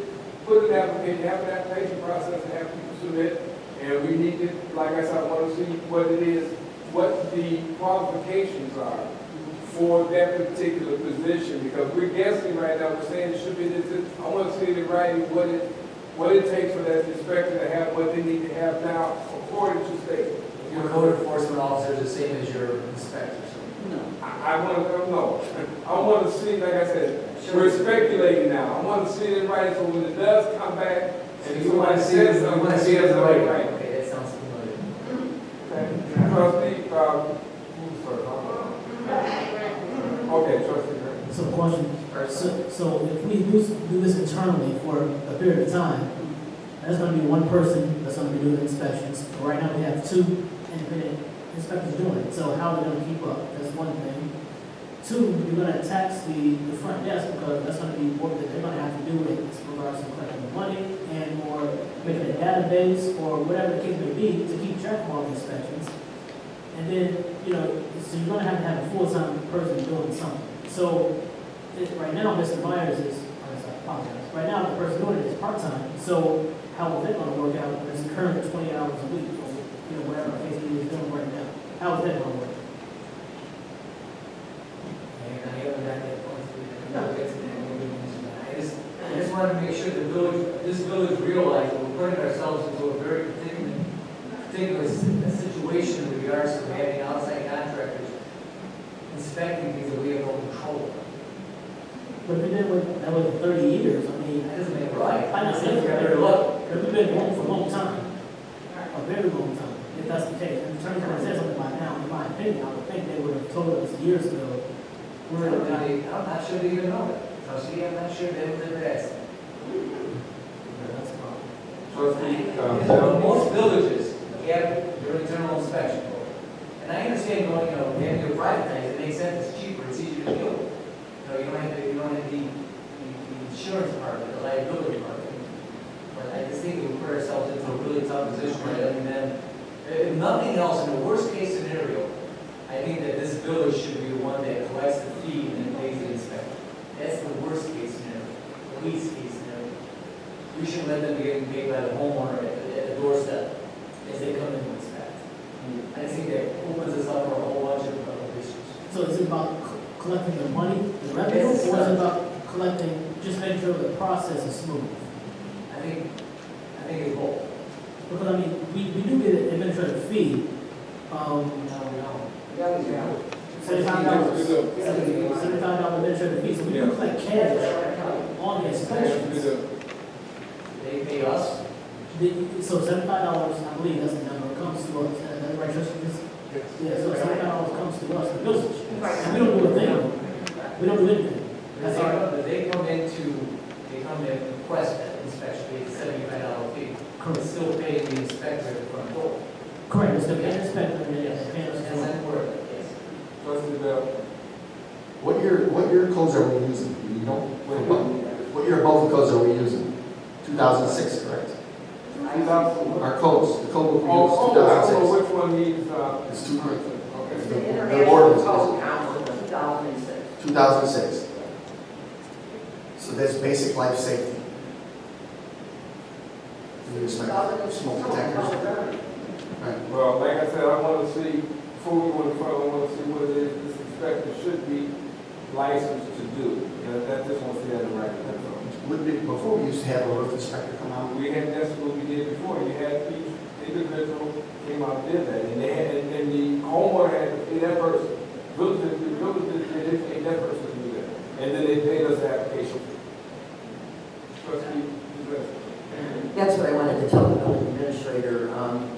put an application, have an application process, and have people submit, And we need to, like I said, I want to see what it is, what the qualifications are for that particular position, because we're guessing right now, we're saying it should be this, I want to see it in writing, what it takes for that inspector to have what they need to have now, according to state. Your code enforcement officer is the same as your inspector, so. I want to know. I want to see, like I said, we're speculating now. I want to see it in writing, so when it does come back, and You want somebody to see it, says you something, want to see it in right. writing. Okay, that sounds familiar. Trustee, who's first? Okay, trustee. So question, so if we do this internally for a period of time, there's gonna be one person that's gonna be doing inspections. Right now, we have 2 independent inspectors doing it, so how are we gonna keep up? That's one thing. 2, you're gonna tax the front desk, because that's gonna be work that they're gonna have to do in regards to collecting the money and or making a database or whatever the case may be to keep track of all the inspections. And then, so you're gonna have a full-time person doing something. So, right now, Mr. Myers is, I apologize, right now, the person doing it is part-time, so how is that gonna work out with his current 20 hours a week, or, whatever case he is doing right now? How is that gonna work? And I haven't got that point I just want to make sure this village realizes that we're putting ourselves into a very particular situation in regards to having outside contractors inspecting things that we have no control of. But if we did that was 30 years, I mean, That doesn't make it right. I just think Very low. we've been going for a long time, a very long time, if that's the case. And the attorney's gonna say something by now, in my opinion, I would think they would have told us years ago. I'm not sure they even know that. Trustee, I'm not sure they would have asked. That's a problem. Trustee, Most villages have their internal inspection board. And I understand going, having your private things, it makes sense, it's cheaper, it's easier to deal with. You don't have the insurance part, the liability part. But I just think we put ourselves into a really tough position right now. And then, if nothing else, in the worst case scenario, I think that this village should be the one that collects the fee and then pays the inspector. That's the worst case scenario, the least case scenario. We shouldn't let them be getting paid by the homeowner at the doorstep as they come in to inspect. I think that opens us up for a whole bunch of issues. So is it about collecting the money, the revenue, or is it about collecting, just making sure the process is smooth? I think it's both. Because I mean, we do get an administrative fee. $75 administrative fee, so we do collect cash on the inspections. They pay us. So $75, I believe that's the number, comes to us, that's right, Trustee? Yeah, so $75 comes to us, the village, and we don't do a thing, we don't do anything. That's our, They come in and request that inspection, they get $75 fee. Correct. Still paying the inspector at the front door. correct, it's the inspector, and Yes, and that work, yes. Trustee Bell. What year codes are we using? You don't, what year both codes are we using? 2006, correct? 2000. Our codes, the code we use, I don't know 2006. which one needs, It's two, okay. The the International ordinance Code is Council, 2006. 2006. So that's basic life safety. You expect smoke detectors. Right. Well, like I said, I want to see, before we go any further, I want to see what it is this inspector should be licensed to do. That just wants to see that in writing, that's all. Would be, before we used to have a roof inspector come out. We had, that's what we did before, you had each individual came out and did that, and they had, and the homeowner had to pay that person. Village did pay that person to do that, and then they paid us the application. Trustee, That's what I wanted to tell the building administrator.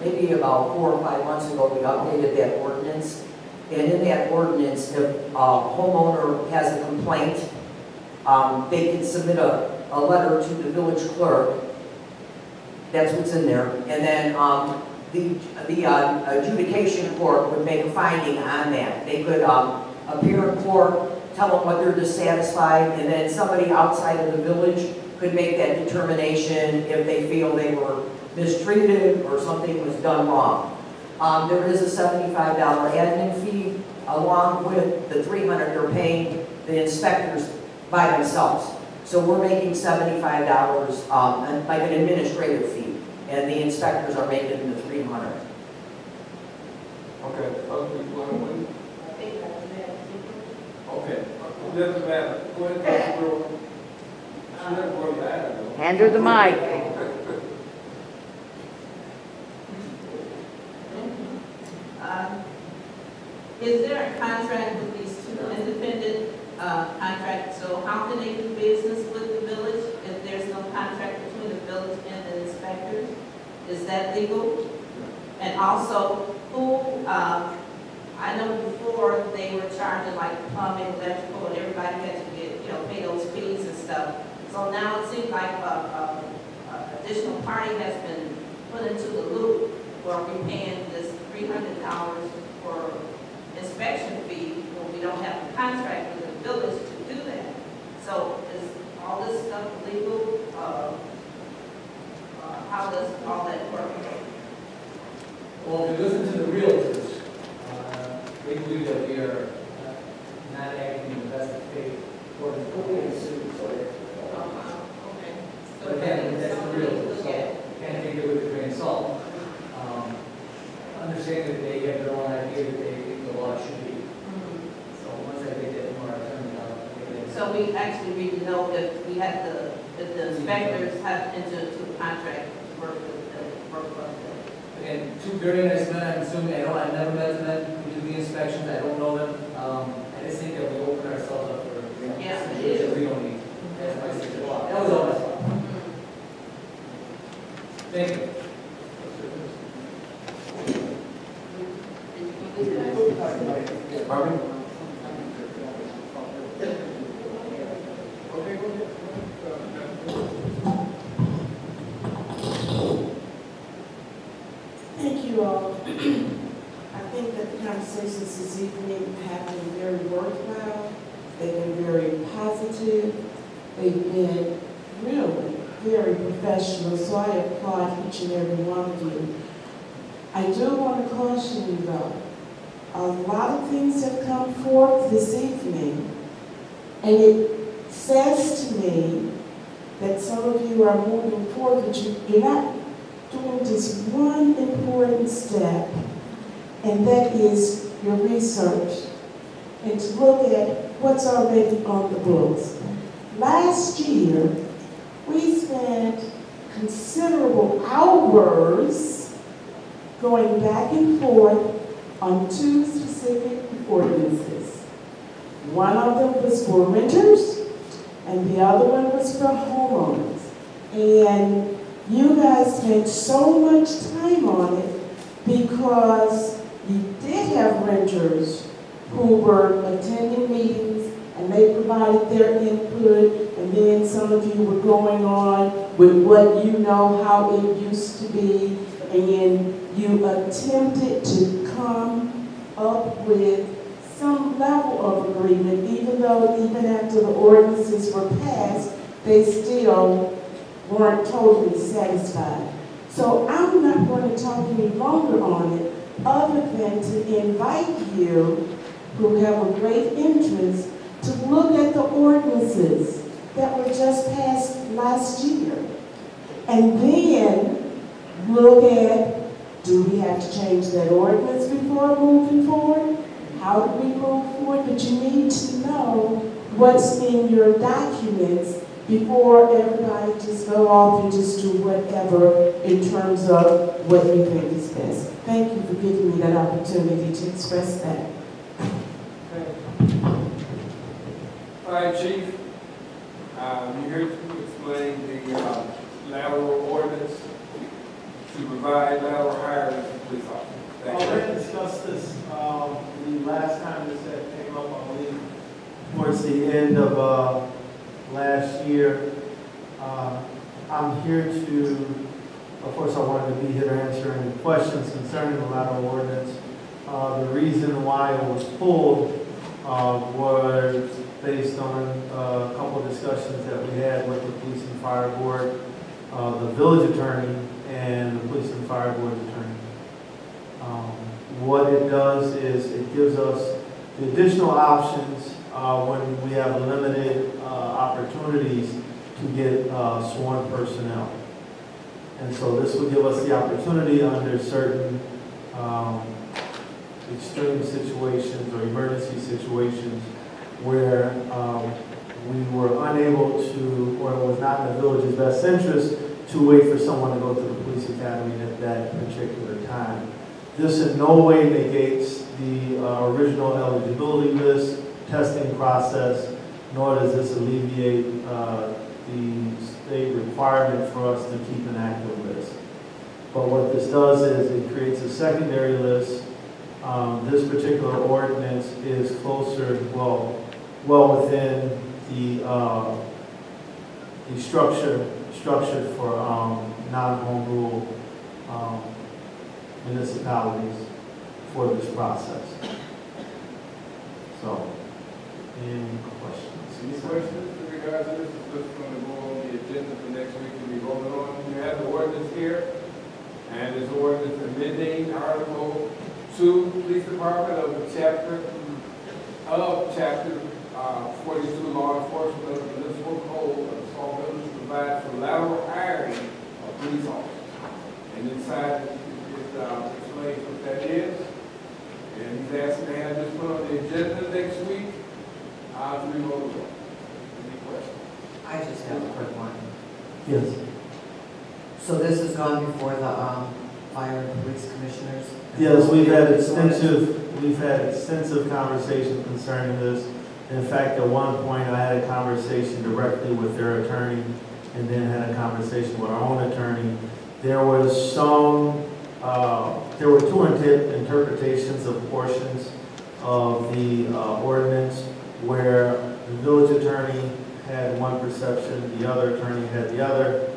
Maybe about 4 or 5 months ago, we updated that ordinance. And in that ordinance, if a homeowner has a complaint, they can submit a letter to the village clerk. That's what's in there. And then the adjudication court would make a finding on that. They could appear in court, tell them what they're dissatisfied, and then somebody outside of the village could make that determination if they feel they were mistreated or something was done wrong. There is a $75 admin fee along with the $300 they're paying the inspectors by themselves. So we're making $75 like an administrative fee, and the inspectors are making the 300. Okay, other people want to wait? I think that's it. Okay, doesn't matter. Go ahead, Dr. Brewer. She doesn't want to add it. Hand her the mic. Is there a contract with these two independent contractors? So how can they do business with the village if there's no contract between the village and the inspectors? Is that legal? And also, who, I know before they were charging like plumbing, electrical, and everybody had to get, pay those fees and stuff. So now it seems like a additional party has been put into the loop where we're paying this $300 for inspection fee when we don't have a contract with the village to do that. So is all this stuff legal? How does all that work? Well, if you listen to the realtors, they believe that we are not acting in the best of faith for the But again, that's the realtors, so can't take it with a grain of salt. Understand that they have their own idea that they think the law should be. So once I get that more attorney out. So we actually need to know if we have the, if the inspectors have entered into a contract to work with them. Again, two very nice men, I'm assuming, I've never met the men who do the inspections, I don't know them. I just think that we open ourselves up for situations we don't need. That's my suggestion. That was all my thought. Thank you. Pardon? Thank you all. I think that the conversations this evening have been very worthwhile. They've been very positive. They've been really very professional, so I applaud each and every one of you. I do want to caution you though. A lot of things have come forth this evening, and it says to me that some of you are moving forward, but you're not doing just one important step, and that is your research, and to look at what's already on the books. Last year, we spent considerable hours going back and forth on two specific ordinances. One of them was for renters, and the other one was for homeowners. And you guys spent so much time on it because you did have renters who were attending meetings and they provided their input, and then some of you were going on with what you know how it used to be, and you attempted to come up with some level of agreement, even though even after the ordinances were passed, they still weren't totally satisfied. So I'm not going to talk any longer on it, other than to invite you who have a great interest to look at the ordinances that were just passed last year. And then look at, do we have to change that ordinance before moving forward? How do we move forward? But you need to know what's in your documents before everybody just go off and just do whatever in terms of what you think is best. Thank you for giving me that opportunity to express that. Fire Chief, you heard me explain the lateral ordinance to provide lateral hiring for police officers. We had discussed this the last time this had came up, I believe, towards the end of last year. I'm here to, of course, I wanted to be here to answer any questions concerning the lateral ordinance. The reason why it was pulled was based on a couple of discussions that we had with the Police and Fire Board, the village attorney, and the Police and Fire Board attorney. What it does is it gives us the additional options when we have limited opportunities to get sworn personnel. And so this would give us the opportunity under certain extreme situations or emergency situations where we were unable to, or it was not in the village's best interest to wait for someone to go to the police academy at that particular time. This in no way negates the original eligibility list testing process, nor does this alleviate the state requirement for us to keep an active list. But what this does is it creates a secondary list. This particular ordinance is closer, well within the structure for non-home rule municipalities for this process. So, any questions? Any questions in regards to this? This is going to go on the agenda for next week to be voted on. You have the ordinance here, and this ordinance amending Article 2, Police Department of Chapter 42, Law Enforcement of the Municipal Code of the Sauk Village to provide for lateral hiring of police officers. And inside it explains what that is. And he's asking to have this put on the agenda next week to be voted on. Any questions? I just have a quick one. Yes. So this has gone before the fire and police commissioners? Yes, we've had extensive conversation concerning this. In fact, at one point, I had a conversation directly with their attorney, and then had a conversation with our own attorney. There was there were two interpretations of portions of the ordinance, where the village attorney had one perception, the other attorney had the other,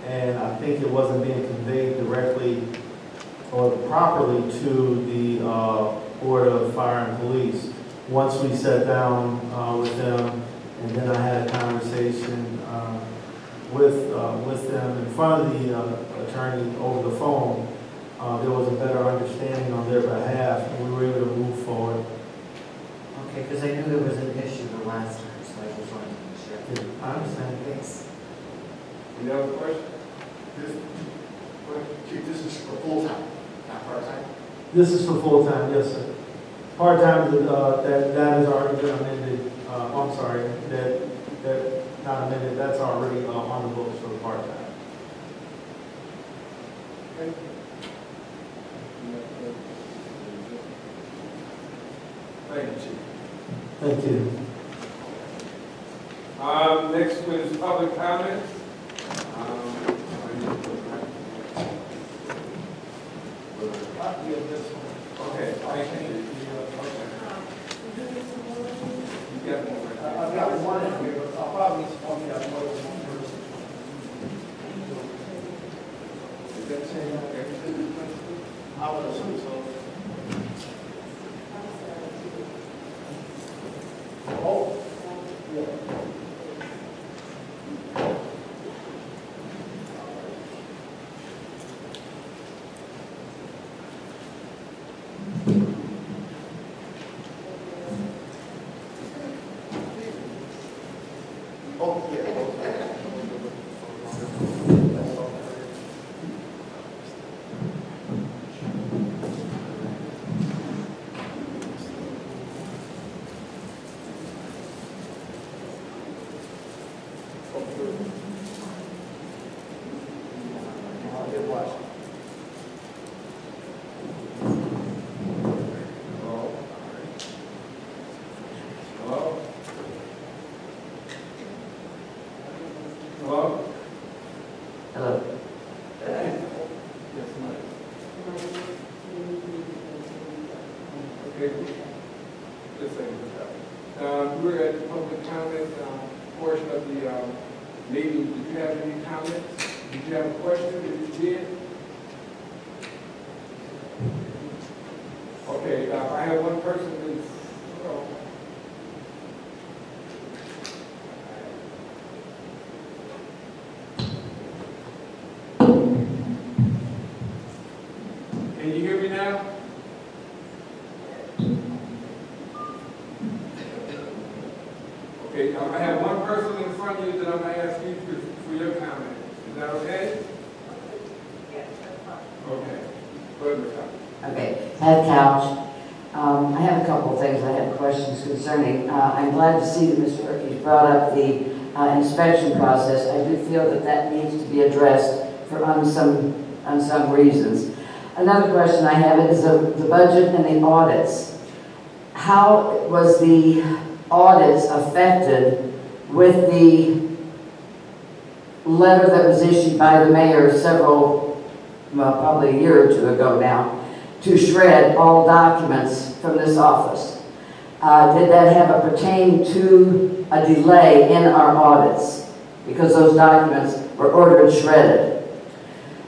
and I think it wasn't being conveyed directly or properly to the Board of Fire and Police. Once we sat down with them, and then I had a conversation with them in front of the attorney over the phone, there was a better understanding on their behalf, and we were able to move forward. Okay, because I knew there was an issue the last time, so I just wanted to make sure. I understand. Thanks. Any other questions? This is for full-time, not part-time? This is for full-time, yes, sir. Part-time, that has already been amended, I'm sorry, that not amended, that's already on the books for the part-time. Thank you, Chief. Thank you. Next one is public comments. Okay, thank you. I've got one in here, but I'll probably only have more than one person. Is that saying everything? I would assume so. Oh, yeah. Oh, yeah. Hello? Hello? Hello. Yes, ma'am. Okay. Just a second. We're at the public comment portion of the meeting. Did you have any comments? Did you have a question? If you did? Okay, I have one person who's, can you hear me now? Okay, I have one person in front of you that I'm going to ask you for your comment. Is that okay? Yes, that's fine. Okay. Go ahead, Ms. Couch. Okay, Head Couch. I have a couple of things I have questions concerning. I'm glad to see that Mr. Herkes brought up the inspection process. I do feel that that needs to be addressed for unsung reasons. Another question I have is the budget and the audits. How was the audits affected with the letter that was issued by the mayor probably a year or two ago now, to shred all documents from this office? Did that have a pertain to a delay in our audits because those documents were ordered shredded?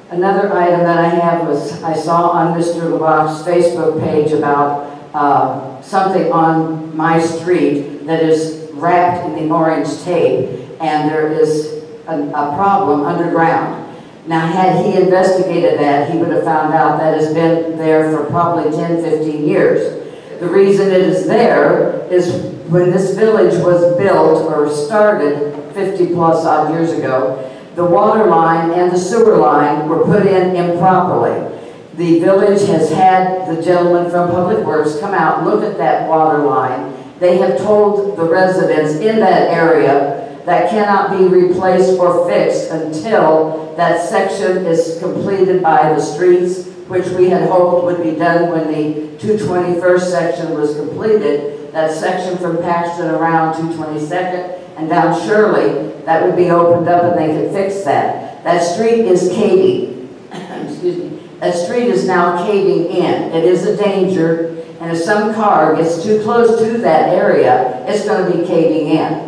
Another item that I have was, I saw on Mr. LeBlanc's Facebook page about something on my street that is wrapped in the orange tape, and there is a problem underground. Now, had he investigated that, he would have found out that has been there for probably 10, 15 years. The reason it is there is when this village was built or started 50 plus odd years ago, the water line and the sewer line were put in improperly. The village has had the gentleman from Public Works come out and look at that water line. They have told the residents in that area that cannot be replaced or fixed until that section is completed by the streets, which we had hoped would be done when the 221st section was completed. That section from Paxton around 222nd and down Shirley, that would be opened up and they could fix that. That street is caving. Excuse me. That street is now caving in. It is a danger, and if some car gets too close to that area, it's going to be caving in.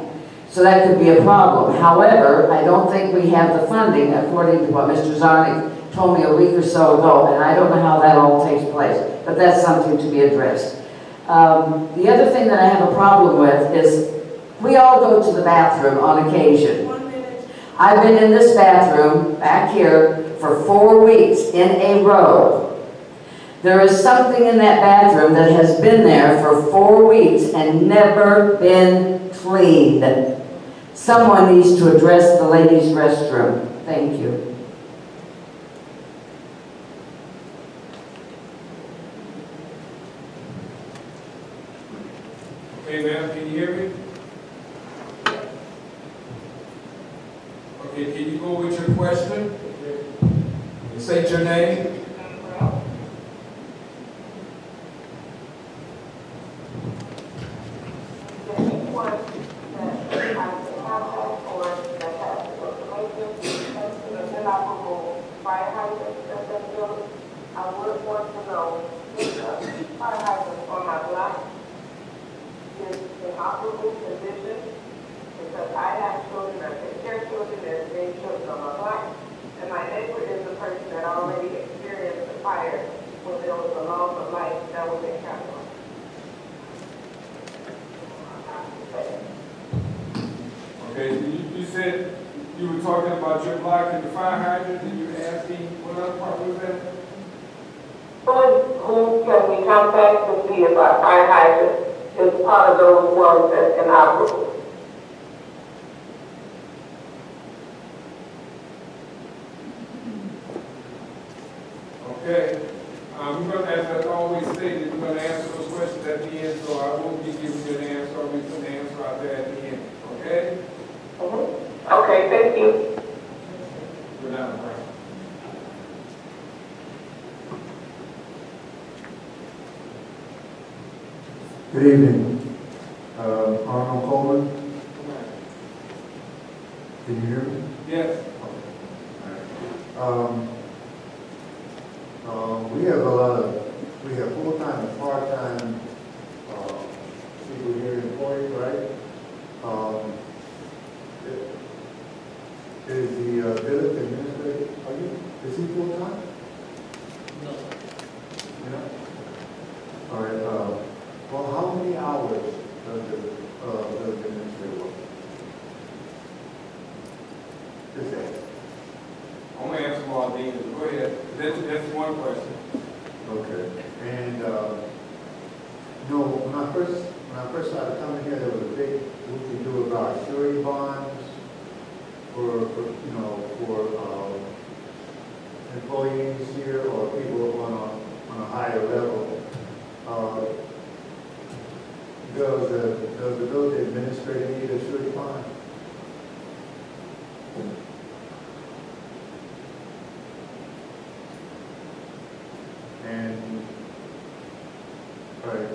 So that could be a problem. However, I don't think we have the funding, according to what Mr. Zarnik told me a week or so ago, and I don't know how that all takes place, but that's something to be addressed. The other thing that I have a problem with is we all go to the bathroom on occasion. I've been in this bathroom back here for 4 weeks in a row. There is something in that bathroom that has been there for 4 weeks and never been cleaned. Someone needs to address the ladies' restroom. Thank you. Okay, ma'am, can you hear me? Okay, can you go with your question? And state your name. I would want to know if the fire hydrant on my block is in operable condition, because I have children, I take care of children, there's many children on my block, and my neighbor is the person that already experienced the fire when there was a loss of life that was in Capital. Okay, you said you were talking about your block and the fire hydrant, and you were asking what other part was that? Who can we contact to see if our fire hydrant is part of those ones that's inoperable? Okay. We're going to, as I always stated, we're going to answer those questions at the end, so I won't be giving you an answer. I'll be putting the answer out there at the end. Okay? Okay, thank you. Good night. Good evening. Arnold Coleman. Can you hear me? Yes. We have a lot of, we have full-time and part-time people here employed, right? Is the village administrator, is he full-time? No. No? All right, well, how many hours does the village administrator work? Just that. I'm going to answer more things. Go ahead. That's one question. Okay. And when I first started coming here, there was a big, what we do about surety bonds, for employees here or people on a higher level, does the village administrator need a surety bond? And, all right,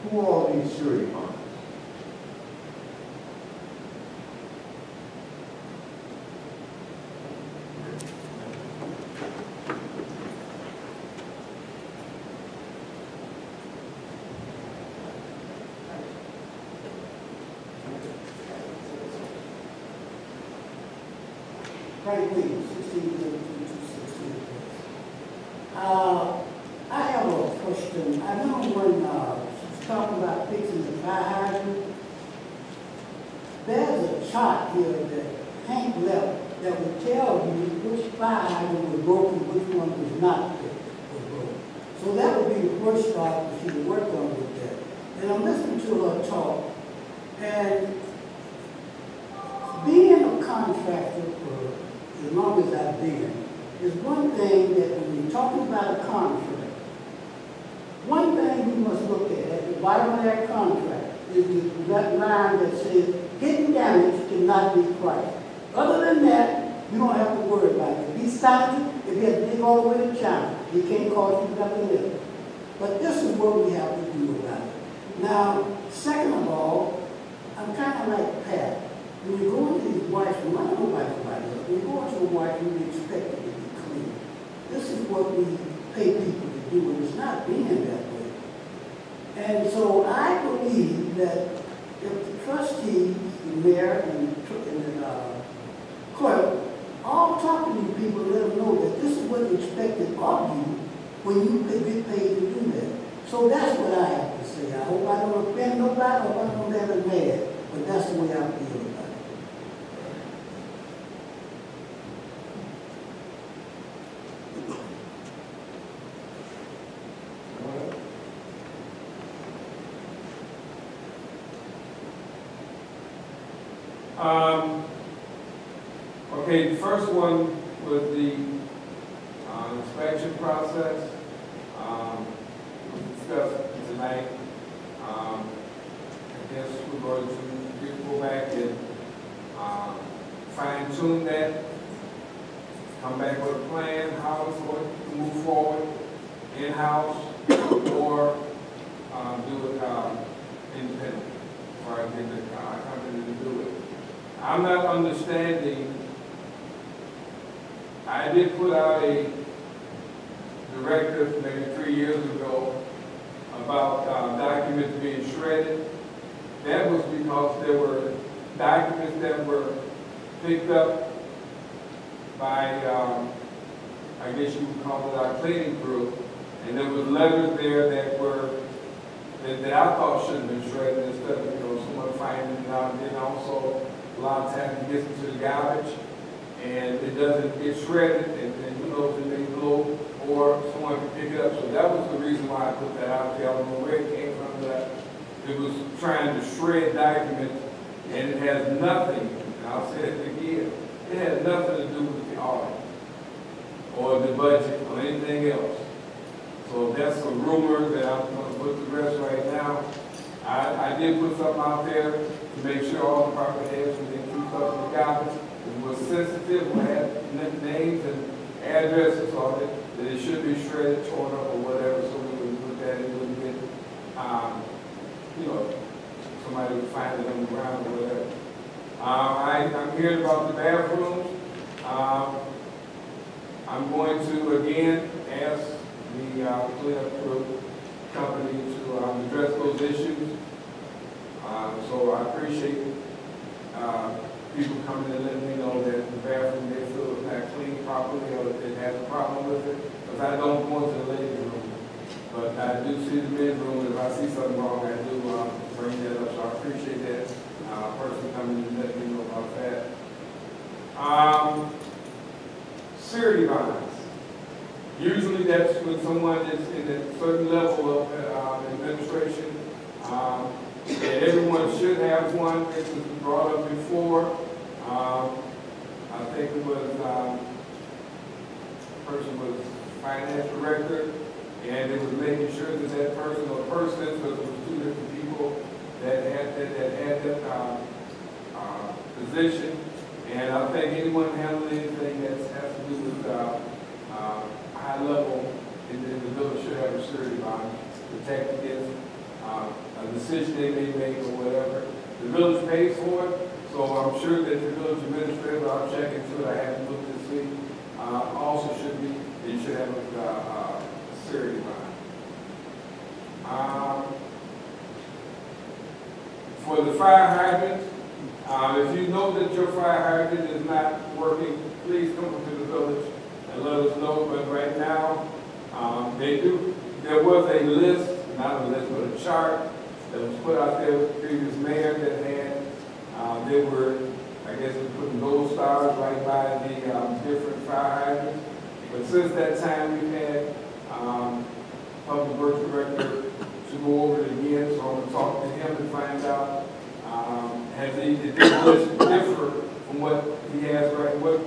who all needs surety bonds? Frank Williams, 1632-216. I have a question. I know when she's talking about fixing the fire hydrant, there's a chart here that Hank left that would tell you which fire hydrant was broken, which one was not broken. So that would be the first start for she to work on with that. And I'm listening to her talk, and being a contractor for as long as I've been, is one thing that when you're talking about a contract, one thing we must look at the bottom of that contract is that line that says hidden damage cannot be priced. Other than that, you don't have to worry about it. If he signs it, if he has to dig all the way to China, he can't cost you nothing else. But this is what we have to do about it. Now, second of all, I'm kind of like Pat. When you go into these washrooms, I don't know about anybody else, when you go into a washroom, you expect it to be clean. This is what we pay people to do, and it's not being that way. And so I believe that if the trustees, the mayor, and the clerk, all talking to people, let them know that this is what's expected of you when you could get paid to do that. So that's what I have to say. I hope I don't offend nobody, I hope I don't get mad, but that's the way I feel about it. Okay, the first one was the inspection process. We discussed tonight. I guess we're going to go back and fine tune that, come back with a plan, how it's going to move forward in-house or do it independently, or get the company to do it. I'm not understanding. I did put out a directive maybe 3 years ago about documents being shredded. That was because there were documents that were picked up by, I guess you would call it our cleaning crew, and there was letters there that were, that I thought shouldn't have been shredded instead of, someone finding it out. And then also, a lot of times it gets into the garbage, and it doesn't get shredded, and who knows, it may blow, or someone can pick it up. So that was the reason why I put that out there. I don't know where it came from, that it was trying to shred documents, and it has nothing, and I'll say it again, it has nothing to do with the audit, or the budget, or anything else. So that's a rumor that I'm going to put to rest right now. I did put something out there to make sure all the department heads, when they keep up in the garbage, it was sensitive, we had names and addresses on it, that it should be shredded, torn up, or whatever, so we would put that in, wouldn't get, somebody would find it on the ground or whatever. I'm hearing about the bathrooms. I'm going to, again, ask the cleanup crew company to address those issues. So I appreciate people coming and letting me know that the bathroom they feel is not clean properly, or that it has a problem with it. Because I don't go into the ladies' room, but I do see the men's room. If I see something wrong, I do bring that up. So I appreciate that person coming and letting me know about that. Surety bonds. Usually that's when someone is in a certain level of administration, and everyone should have one. This was brought up before, I think it was, person was finance director, and it was making sure that that person or persons, because it was two different people that had that position. And I think anyone handling anything that has to do with high level in the village should have a surety bond protecting against a decision they may make or whatever. The village pays for it, so I'm sure that the village administrator, I'll check into it, I haven't looked to see, also should be, it should have a surety bond. For the fire hydrant, if you know that your fire hydrant is not working, please come to the village and let us know. But right now, there was a list, not a list, but a chart that was put out there with the previous mayor that had, they were, I guess, putting gold stars right by the different fire hydrants. But since that time, we've had Public Works Director to go over it again, so I'm going to talk to him and find out, did this list differ from what he has right, what